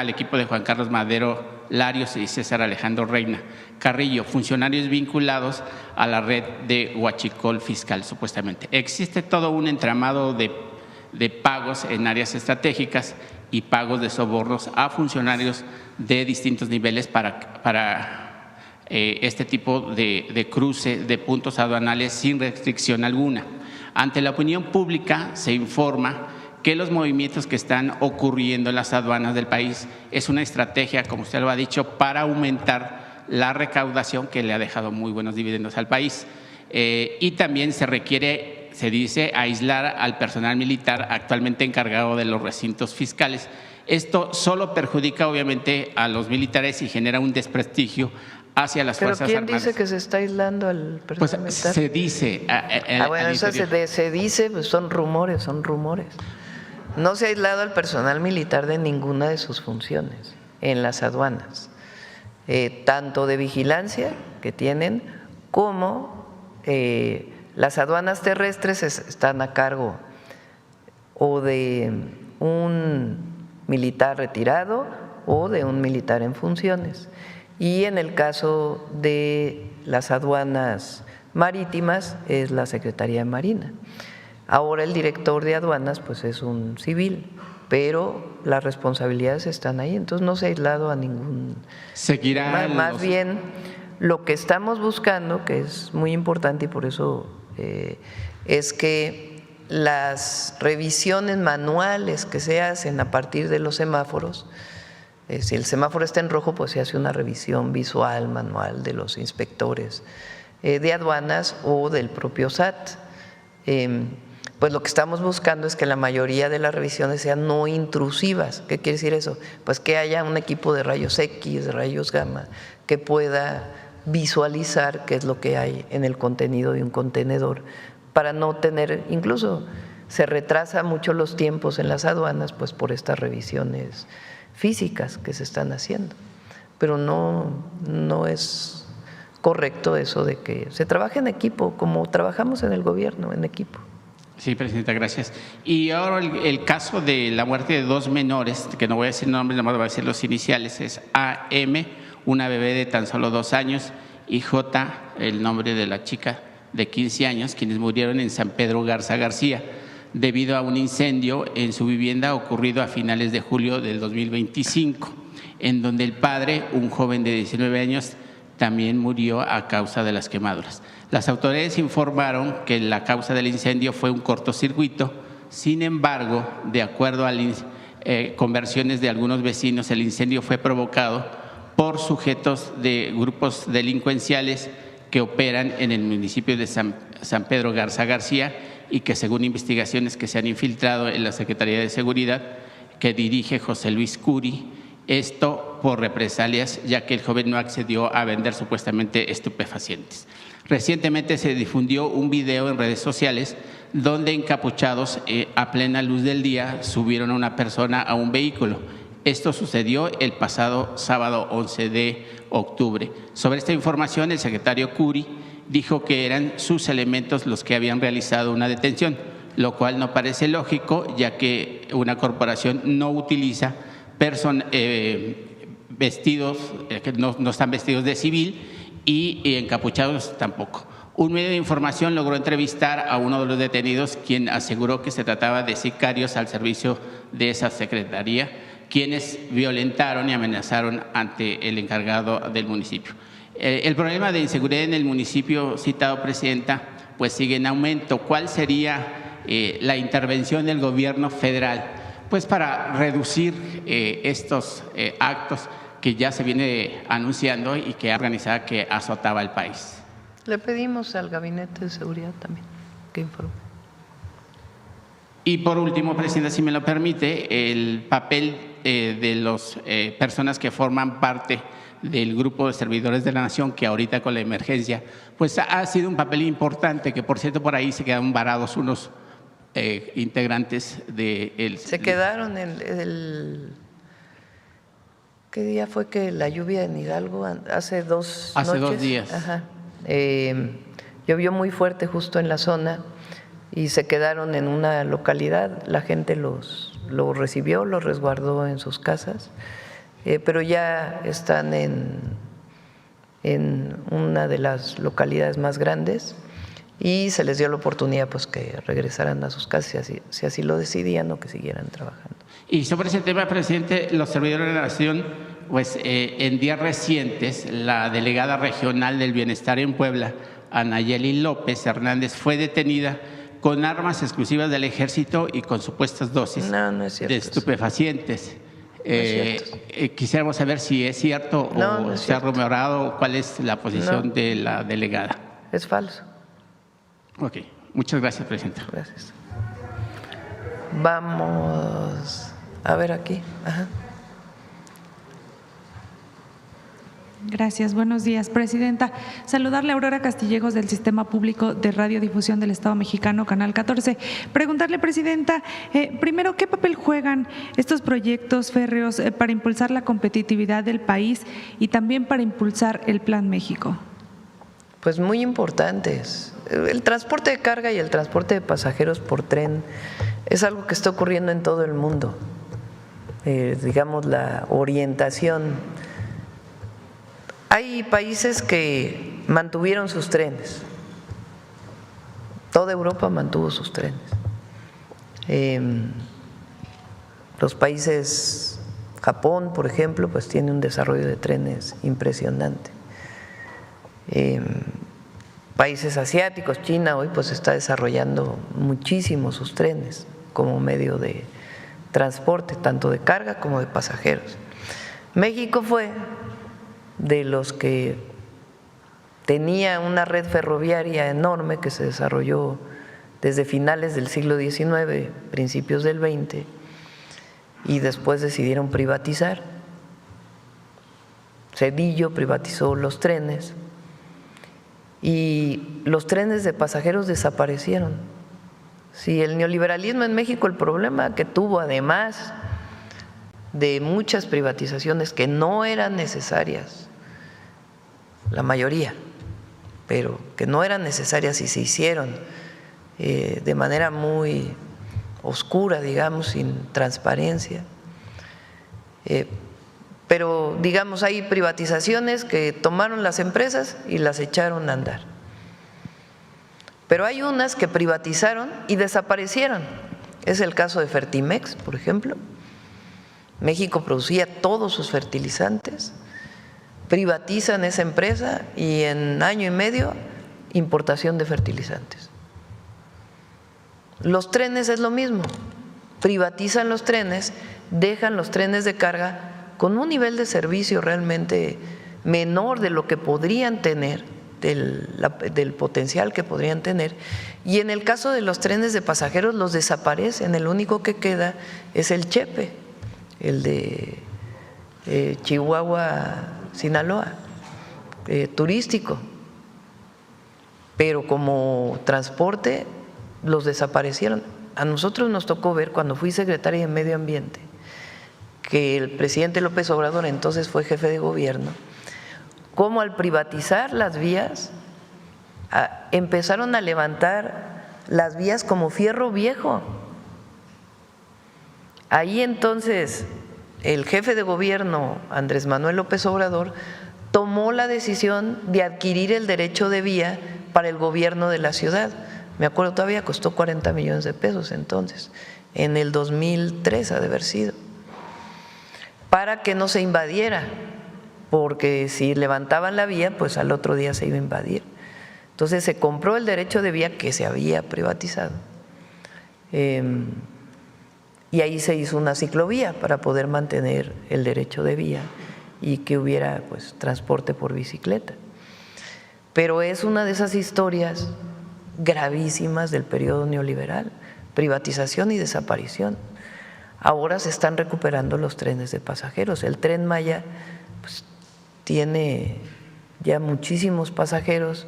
equipo de Juan Carlos Madero Larios y César Alejandro Reina Carrillo, funcionarios vinculados a la red de huachicol fiscal, supuestamente. Existe todo un entramado de pagos en áreas estratégicas y pagos de sobornos a funcionarios de distintos niveles para este tipo de cruce de puntos aduanales sin restricción alguna. Ante la opinión pública se informa que los movimientos que están ocurriendo en las aduanas del país es una estrategia, como usted lo ha dicho, para aumentar la recaudación que le ha dejado muy buenos dividendos al país. y también se requiere, se dice, aislar al personal militar actualmente encargado de los recintos fiscales. Esto solo perjudica obviamente a los militares y genera un desprestigio hacia las Fuerzas ¿Pero Armadas. quién dice que se está aislando al personal Pues militar? se dice. Bueno, eso se dice, pues son rumores, son rumores. No se ha aislado al personal militar de ninguna de sus funciones en las aduanas, tanto de vigilancia que tienen como las aduanas terrestres están a cargo o de un militar retirado o de un militar en funciones. Y en el caso de las aduanas marítimas es la Secretaría de Marina. Ahora el director de aduanas pues es un civil, pero las responsabilidades están ahí, entonces no se ha aislado a ningún… Seguirá más bien lo que estamos buscando, que es muy importante y por eso es que las revisiones manuales que se hacen a partir de los semáforos, si el semáforo está en rojo, pues se hace una revisión visual, manual de los inspectores de aduanas o del propio SAT. Pues lo que estamos buscando es que la mayoría de las revisiones sean no intrusivas. ¿Qué quiere decir eso? Pues que haya un equipo de rayos X, de rayos gamma, que pueda visualizar qué es lo que hay en el contenido de un contenedor, para no tener, incluso se retrasa mucho los tiempos en las aduanas, pues por estas revisiones físicas que se están haciendo. Pero no es correcto eso de que se trabaje en equipo, como trabajamos en el gobierno, en equipo. Sí, Presidenta, gracias. Y ahora el caso de la muerte de 2 menores, que no voy a decir nombres, nada más voy a decir los iniciales, es AM, una bebé de tan solo 2 años, y J, el nombre de la chica de 15 años, quienes murieron en San Pedro Garza García debido a un incendio en su vivienda ocurrido a finales de julio del 2025, en donde el padre, un joven de 19 años, también murió a causa de las quemaduras. Las autoridades informaron que la causa del incendio fue un cortocircuito. Sin embargo, de acuerdo a conversiones de algunos vecinos, el incendio fue provocado por sujetos de grupos delincuenciales que operan en el municipio de San Pedro Garza García y que, según investigaciones que se han infiltrado en la Secretaría de Seguridad que dirige José Luis Curi, esto por represalias, ya que el joven no accedió a vender supuestamente estupefacientes. Recientemente se difundió un video en redes sociales donde encapuchados a plena luz del día subieron a una persona a un vehículo. Esto sucedió el pasado sábado 11 de octubre. Sobre esta información, el secretario Curi dijo que eran sus elementos los que habían realizado una detención, lo cual no parece lógico, ya que una corporación no utiliza vestidos, que no están vestidos de civil y encapuchados tampoco. Un medio de información logró entrevistar a uno de los detenidos, quien aseguró que se trataba de sicarios al servicio de esa secretaría, quienes violentaron y amenazaron ante el encargado del municipio. El problema de inseguridad en el municipio citado, Presidenta, pues sigue en aumento. ¿Cuál sería la intervención del gobierno federal pues para reducir estos actos que ya se viene anunciando y que organizada que azotaba el país? Le pedimos al Gabinete de Seguridad también que informe. Y por último, Presidenta, si me lo permite, el papel de las personas que forman parte del grupo de servidores de la Nación, que ahorita con la emergencia, pues ha sido un papel importante, que por cierto por ahí se quedaron varados unos integrantes de él. Se quedaron ¿qué día fue que la lluvia en Hidalgo? Hace 2 noches. Hace 2 días. Ajá. Llovió muy fuerte justo en la zona y se quedaron en una localidad. La gente los recibió, los resguardó en sus casas, pero ya están en una de las localidades más grandes y se les dio la oportunidad pues que regresaran a sus casas si así lo decidían o que siguieran trabajando. Y sobre ese tema, Presidente, los servidores de la Nación, pues en días recientes, la delegada regional del Bienestar en Puebla, Anayeli López Hernández, fue detenida con armas exclusivas del Ejército y con supuestas dosis de estupefacientes. Quisiéramos saber si es cierto o se ha rumorado, cuál es la posición de la delegada. Es falso. Ok, muchas gracias, presidenta. Gracias. Vamos a ver aquí. Ajá. Gracias, buenos días, presidenta. Saludarle a Aurora Castillejos del Sistema Público de Radiodifusión del Estado Mexicano, Canal 14. Preguntarle, presidenta, primero, ¿qué papel juegan estos proyectos férreos para impulsar la competitividad del país y también para impulsar el Plan México? Pues muy importantes. El transporte de carga y el transporte de pasajeros por tren es algo que está ocurriendo en todo el mundo. Digamos, la orientación. Hay países que mantuvieron sus trenes. Toda Europa mantuvo sus trenes. Los países, Japón, por ejemplo, pues tiene un desarrollo de trenes impresionante. Países asiáticos, China hoy pues está desarrollando muchísimo sus trenes como medio de transporte, tanto de carga como de pasajeros. México fue de los que tenía una red ferroviaria enorme que se desarrolló desde finales del siglo XIX, principios del XX, y después decidieron privatizar. Zedillo privatizó los trenes y los trenes de pasajeros desaparecieron. Sí, el neoliberalismo en México, el problema que tuvo, además de muchas privatizaciones que no eran necesarias, la mayoría, pero que no eran necesarias y se hicieron de manera muy oscura, digamos, sin transparencia. Pero, digamos, hay privatizaciones que tomaron las empresas y las echaron a andar. Pero hay unas que privatizaron y desaparecieron. Es el caso de Fertimex, por ejemplo. México producía todos sus fertilizantes, privatizan esa empresa y en año y medio importación de fertilizantes. Los trenes es lo mismo, privatizan los trenes, dejan los trenes de carga con un nivel de servicio realmente menor de lo que podrían tener, del potencial que podrían tener, y en el caso de los trenes de pasajeros los desaparecen, el único que queda es el Chepe, el de Chihuahua, Sinaloa, turístico, pero como transporte los desaparecieron. A nosotros nos tocó ver cuando fui secretaria de Medio Ambiente que el presidente López Obrador entonces fue jefe de gobierno, cómo al privatizar las vías empezaron a levantar las vías como fierro viejo. Ahí entonces el jefe de gobierno, Andrés Manuel López Obrador, tomó la decisión de adquirir el derecho de vía para el gobierno de la ciudad. Me acuerdo todavía, costó 40 millones de pesos entonces, en el 2003 ha de haber sido, para que no se invadiera, porque si levantaban la vía, pues al otro día se iba a invadir. Entonces se compró el derecho de vía que se había privatizado. Y ahí se hizo una ciclovía para poder mantener el derecho de vía y que hubiera pues transporte por bicicleta. Pero es una de esas historias gravísimas del periodo neoliberal, privatización y desaparición. Ahora se están recuperando los trenes de pasajeros. El Tren Maya pues, tiene ya muchísimos pasajeros.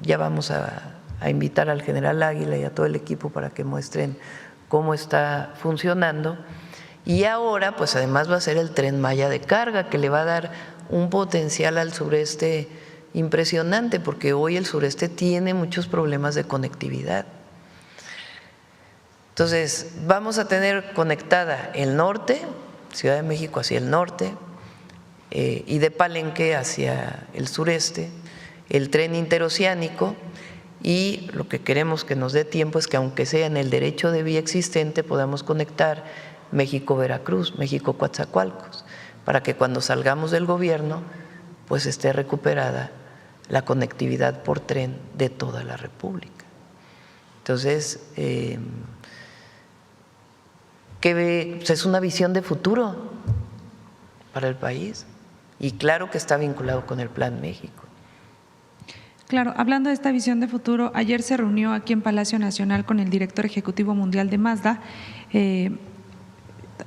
Ya vamos a invitar al general Águila y a todo el equipo para que muestren cómo está funcionando, y ahora pues además va a ser el Tren Maya de carga que le va a dar un potencial al sureste impresionante, porque hoy el sureste tiene muchos problemas de conectividad. Entonces vamos a tener conectada el norte, Ciudad de México hacia el norte, y de Palenque hacia el sureste, el tren interoceánico. Y lo que queremos que nos dé tiempo es que aunque sea en el derecho de vía existente podamos conectar México-Veracruz, México-Coatzacoalcos, para que cuando salgamos del gobierno pues esté recuperada la conectividad por tren de toda la República. Entonces, es una visión de futuro para el país y claro que está vinculado con el Plan México. Claro, hablando de esta visión de futuro, ayer se reunió aquí en Palacio Nacional con el director ejecutivo mundial de Mazda.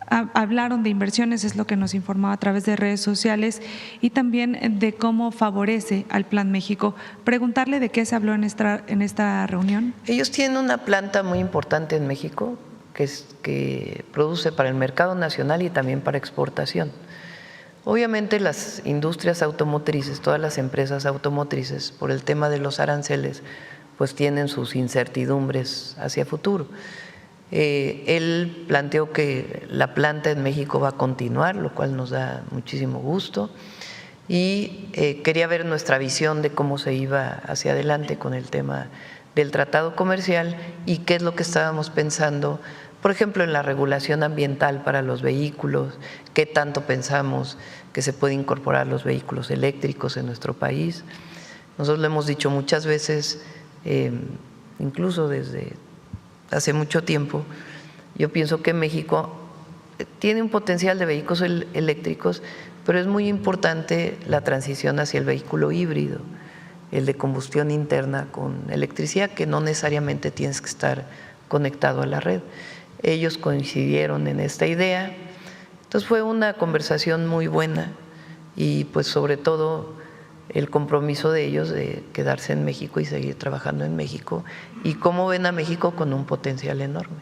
Hablaron de inversiones, es lo que nos informaba a través de redes sociales, y también de cómo favorece al Plan México. Preguntarle de qué se habló en esta reunión. Ellos tienen una planta muy importante en México que produce para el mercado nacional y también para exportación. Obviamente las industrias automotrices, todas las empresas automotrices, por el tema de los aranceles, pues tienen sus incertidumbres hacia futuro. Él planteó que la planta en México va a continuar, lo cual nos da muchísimo gusto, y quería ver nuestra visión de cómo se iba hacia adelante con el tema del tratado comercial y qué es lo que estábamos pensando, por ejemplo, en la regulación ambiental para los vehículos, qué tanto pensamos que se puede incorporar los vehículos eléctricos en nuestro país. Nosotros lo hemos dicho muchas veces, incluso desde hace mucho tiempo, yo pienso que México tiene un potencial de vehículos eléctricos, pero es muy importante la transición hacia el vehículo híbrido, el de combustión interna con electricidad, que no necesariamente tienes que estar conectado a la red. Ellos coincidieron en esta idea, entonces fue una conversación muy buena y pues sobre todo el compromiso de ellos de quedarse en México y seguir trabajando en México y cómo ven a México con un potencial enorme.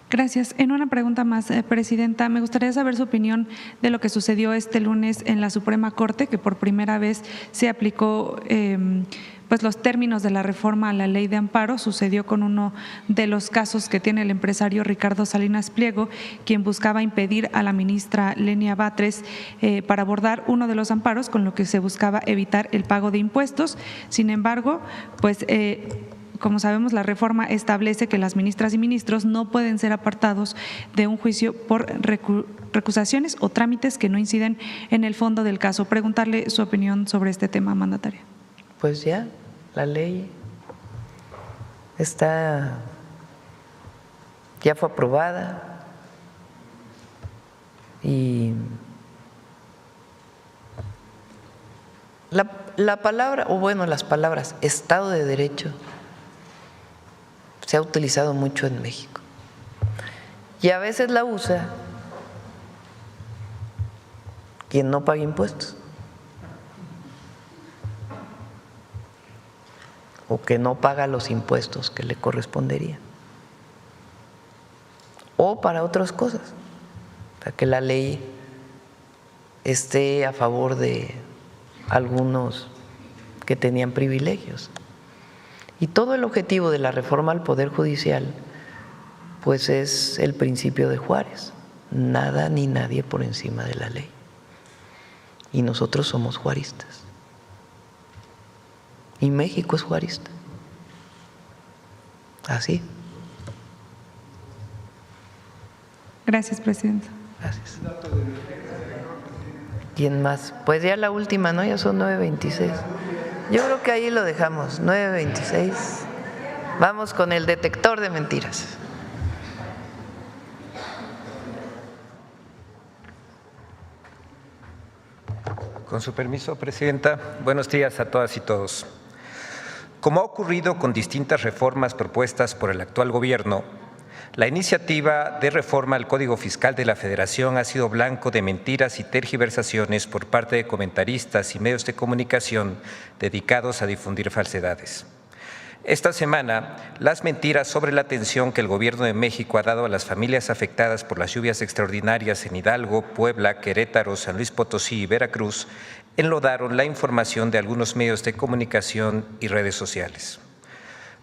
Gracias. En una pregunta más, Presidenta, me gustaría saber su opinión de lo que sucedió este lunes en la Suprema Corte, que por primera vez se aplicó pues los términos de la reforma a la ley de amparo. Sucedió con uno de los casos que tiene el empresario Ricardo Salinas Pliego, quien buscaba impedir a la ministra Lenia Batres para abordar uno de los amparos, con lo que se buscaba evitar el pago de impuestos. Sin embargo, pues como sabemos, la reforma establece que las ministras y ministros no pueden ser apartados de un juicio por recusaciones o trámites que no inciden en el fondo del caso. Preguntarle su opinión sobre este tema, mandataria. Pues ya, la ley ya fue aprobada y la palabra, o bueno, las palabras Estado de Derecho se ha utilizado mucho en México y a veces la usa quien no paga impuestos o que no paga los impuestos que le corresponderían o para otras cosas, para que la ley esté a favor de algunos que tenían privilegios. Y todo el objetivo de la reforma al Poder Judicial pues es el principio de Juárez, nada ni nadie por encima de la ley. Y nosotros somos juaristas. Y México es juarista. Así. Gracias, Presidenta. Gracias. ¿Quién más? Pues ya la última, ¿no? Ya son 9:26. Yo creo que ahí lo dejamos, 9:26. Vamos con el detector de mentiras. Con su permiso, Presidenta, buenos días a todas y todos. Como ha ocurrido con distintas reformas propuestas por el actual gobierno, la iniciativa de reforma al Código Fiscal de la Federación ha sido blanco de mentiras y tergiversaciones por parte de comentaristas y medios de comunicación dedicados a difundir falsedades. Esta semana, las mentiras sobre la atención que el Gobierno de México ha dado a las familias afectadas por las lluvias extraordinarias en Hidalgo, Puebla, Querétaro, San Luis Potosí y Veracruz enlodaron la información de algunos medios de comunicación y redes sociales.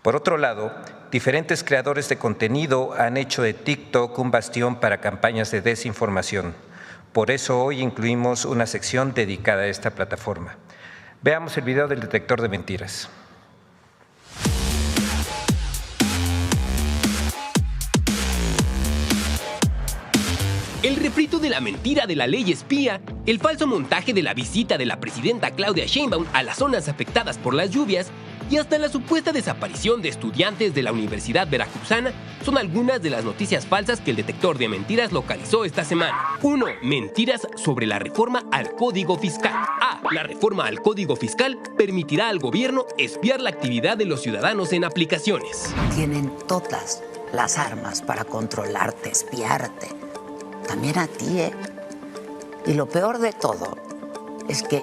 Por otro lado, diferentes creadores de contenido han hecho de TikTok un bastión para campañas de desinformación. Por eso hoy incluimos una sección dedicada a esta plataforma. Veamos el video del detector de mentiras. El refrito de la mentira de la ley espía, el falso montaje de la visita de la presidenta Claudia Sheinbaum a las zonas afectadas por las lluvias y hasta la supuesta desaparición de estudiantes de la Universidad Veracruzana son algunas de las noticias falsas que el detector de mentiras localizó esta semana. 1. Mentiras sobre la reforma al Código Fiscal. A. La reforma al Código Fiscal permitirá al gobierno espiar la actividad de los ciudadanos en aplicaciones. Tienen todas las armas para controlarte, espiarte. También a ti, ¿eh? Y lo peor de todo es que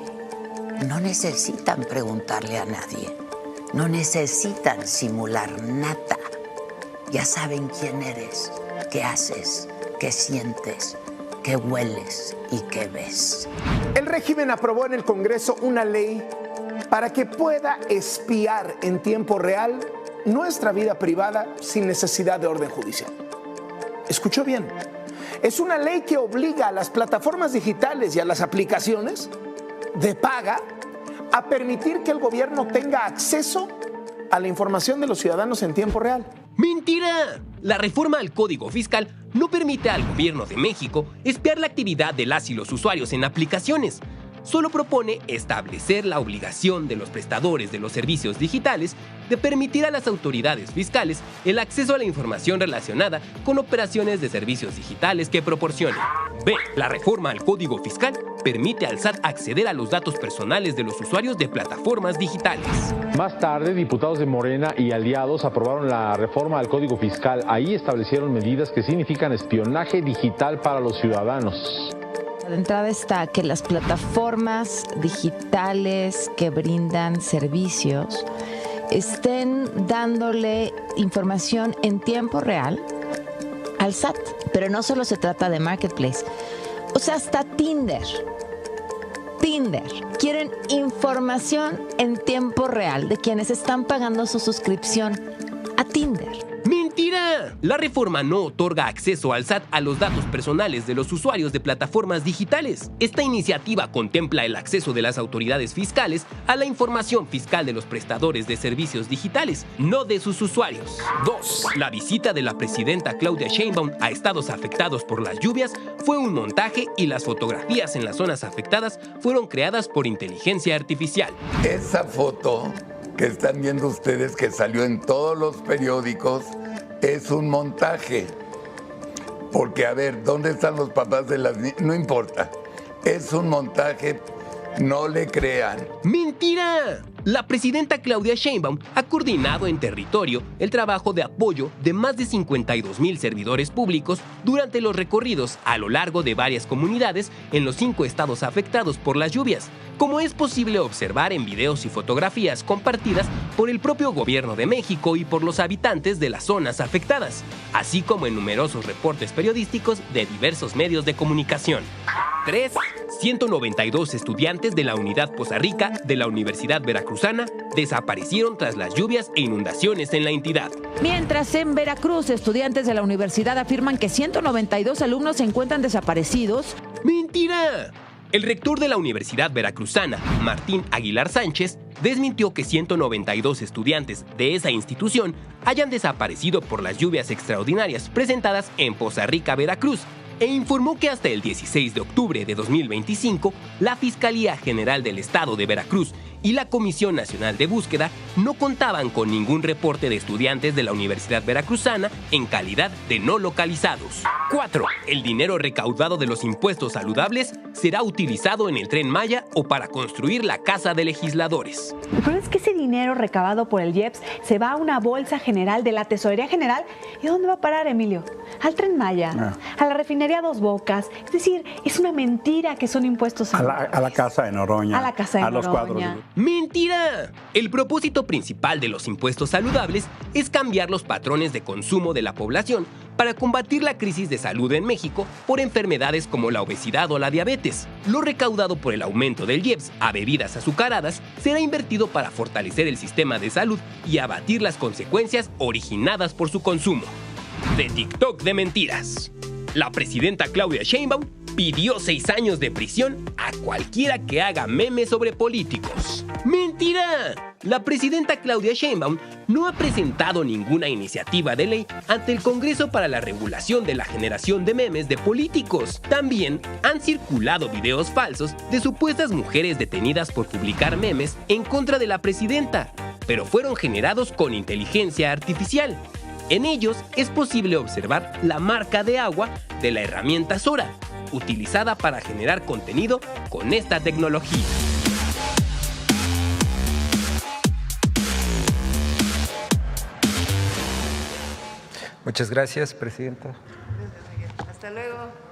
no necesitan preguntarle a nadie. No necesitan simular nada. Ya saben quién eres, qué haces, qué sientes, qué hueles y qué ves. El régimen aprobó en el Congreso una ley para que pueda espiar en tiempo real nuestra vida privada sin necesidad de orden judicial. ¿Escuchó bien? Es una ley que obliga a las plataformas digitales y a las aplicaciones de paga a permitir que el gobierno tenga acceso a la información de los ciudadanos en tiempo real. ¡Mentira! La reforma al Código Fiscal no permite al gobierno de México espiar la actividad de las y los usuarios en aplicaciones. Solo propone establecer la obligación de los prestadores de los servicios digitales de permitir a las autoridades fiscales el acceso a la información relacionada con operaciones de servicios digitales que proporcionen. B. La reforma al Código Fiscal permite al SAT acceder a los datos personales de los usuarios de plataformas digitales. Más tarde, diputados de Morena y aliados aprobaron la reforma al Código Fiscal. Ahí establecieron medidas que significan espionaje digital para los ciudadanos. De entrada está que las plataformas digitales que brindan servicios estén dándole información en tiempo real al SAT. Pero no solo se trata de Marketplace. O sea, hasta Tinder. Quieren información en tiempo real de quienes están pagando su suscripción a Tinder. ¡Mentira! La reforma no otorga acceso al SAT a los datos personales de los usuarios de plataformas digitales. Esta iniciativa contempla el acceso de las autoridades fiscales a la información fiscal de los prestadores de servicios digitales, no de sus usuarios. 2. La visita de la presidenta Claudia Sheinbaum a estados afectados por las lluvias fue un montaje y las fotografías en las zonas afectadas fueron creadas por inteligencia artificial. Esa foto que están viendo ustedes, que salió en todos los periódicos, es un montaje. Porque, a ver, ¿dónde están los papás de las niñas? No importa. Es un montaje, no le crean. ¡Mentira! La presidenta Claudia Sheinbaum ha coordinado en territorio el trabajo de apoyo de más de 52,000 servidores públicos durante los recorridos a lo largo de varias comunidades en los 5 estados afectados por las lluvias, como es posible observar en videos y fotografías compartidas por el propio gobierno de México y por los habitantes de las zonas afectadas, así como en numerosos reportes periodísticos de diversos medios de comunicación. 3. 192 estudiantes de la Unidad Poza Rica de la Universidad Veracruzana desaparecieron tras las lluvias e inundaciones en la entidad. Mientras en Veracruz, estudiantes de la universidad afirman que 192 alumnos se encuentran desaparecidos. ¡Mentira! El rector de la Universidad Veracruzana, Martín Aguilar Sánchez, desmintió que 192 estudiantes de esa institución hayan desaparecido por las lluvias extraordinarias presentadas en Poza Rica, Veracruz, e informó que hasta el 16 de octubre de 2025, la Fiscalía General del Estado de Veracruz y la Comisión Nacional de Búsqueda no contaban con ningún reporte de estudiantes de la Universidad Veracruzana en calidad de no localizados. 4. El dinero recaudado de los impuestos saludables será utilizado en el Tren Maya o para construir la Casa de Legisladores. Lo peor es que ese dinero recabado por el IEPS se va a una bolsa general de la Tesorería General. ¿Y a dónde va a parar, Emilio? Al Tren Maya, a la refinería Dos Bocas. Es decir, es una mentira que son impuestos a la Casa de Noroña. A la Casa de Noroña. Los cuadros. ¡Mentira! El propósito principal de los impuestos saludables es cambiar los patrones de consumo de la población para combatir la crisis de salud en México por enfermedades como la obesidad o la diabetes. Lo recaudado por el aumento del IEPS a bebidas azucaradas será invertido para fortalecer el sistema de salud y abatir las consecuencias originadas por su consumo. De TikTok de mentiras. La presidenta Claudia Sheinbaum pidió 6 años de prisión a cualquiera que haga memes sobre políticos. ¡Mentira! La presidenta Claudia Sheinbaum no ha presentado ninguna iniciativa de ley ante el Congreso para la regulación de la generación de memes de políticos. También han circulado videos falsos de supuestas mujeres detenidas por publicar memes en contra de la presidenta. pero fueron generados con inteligencia artificial. En ellos es posible observar la marca de agua de la herramienta Sora, utilizada para generar contenido con esta tecnología. Muchas gracias, Presidenta. Hasta luego.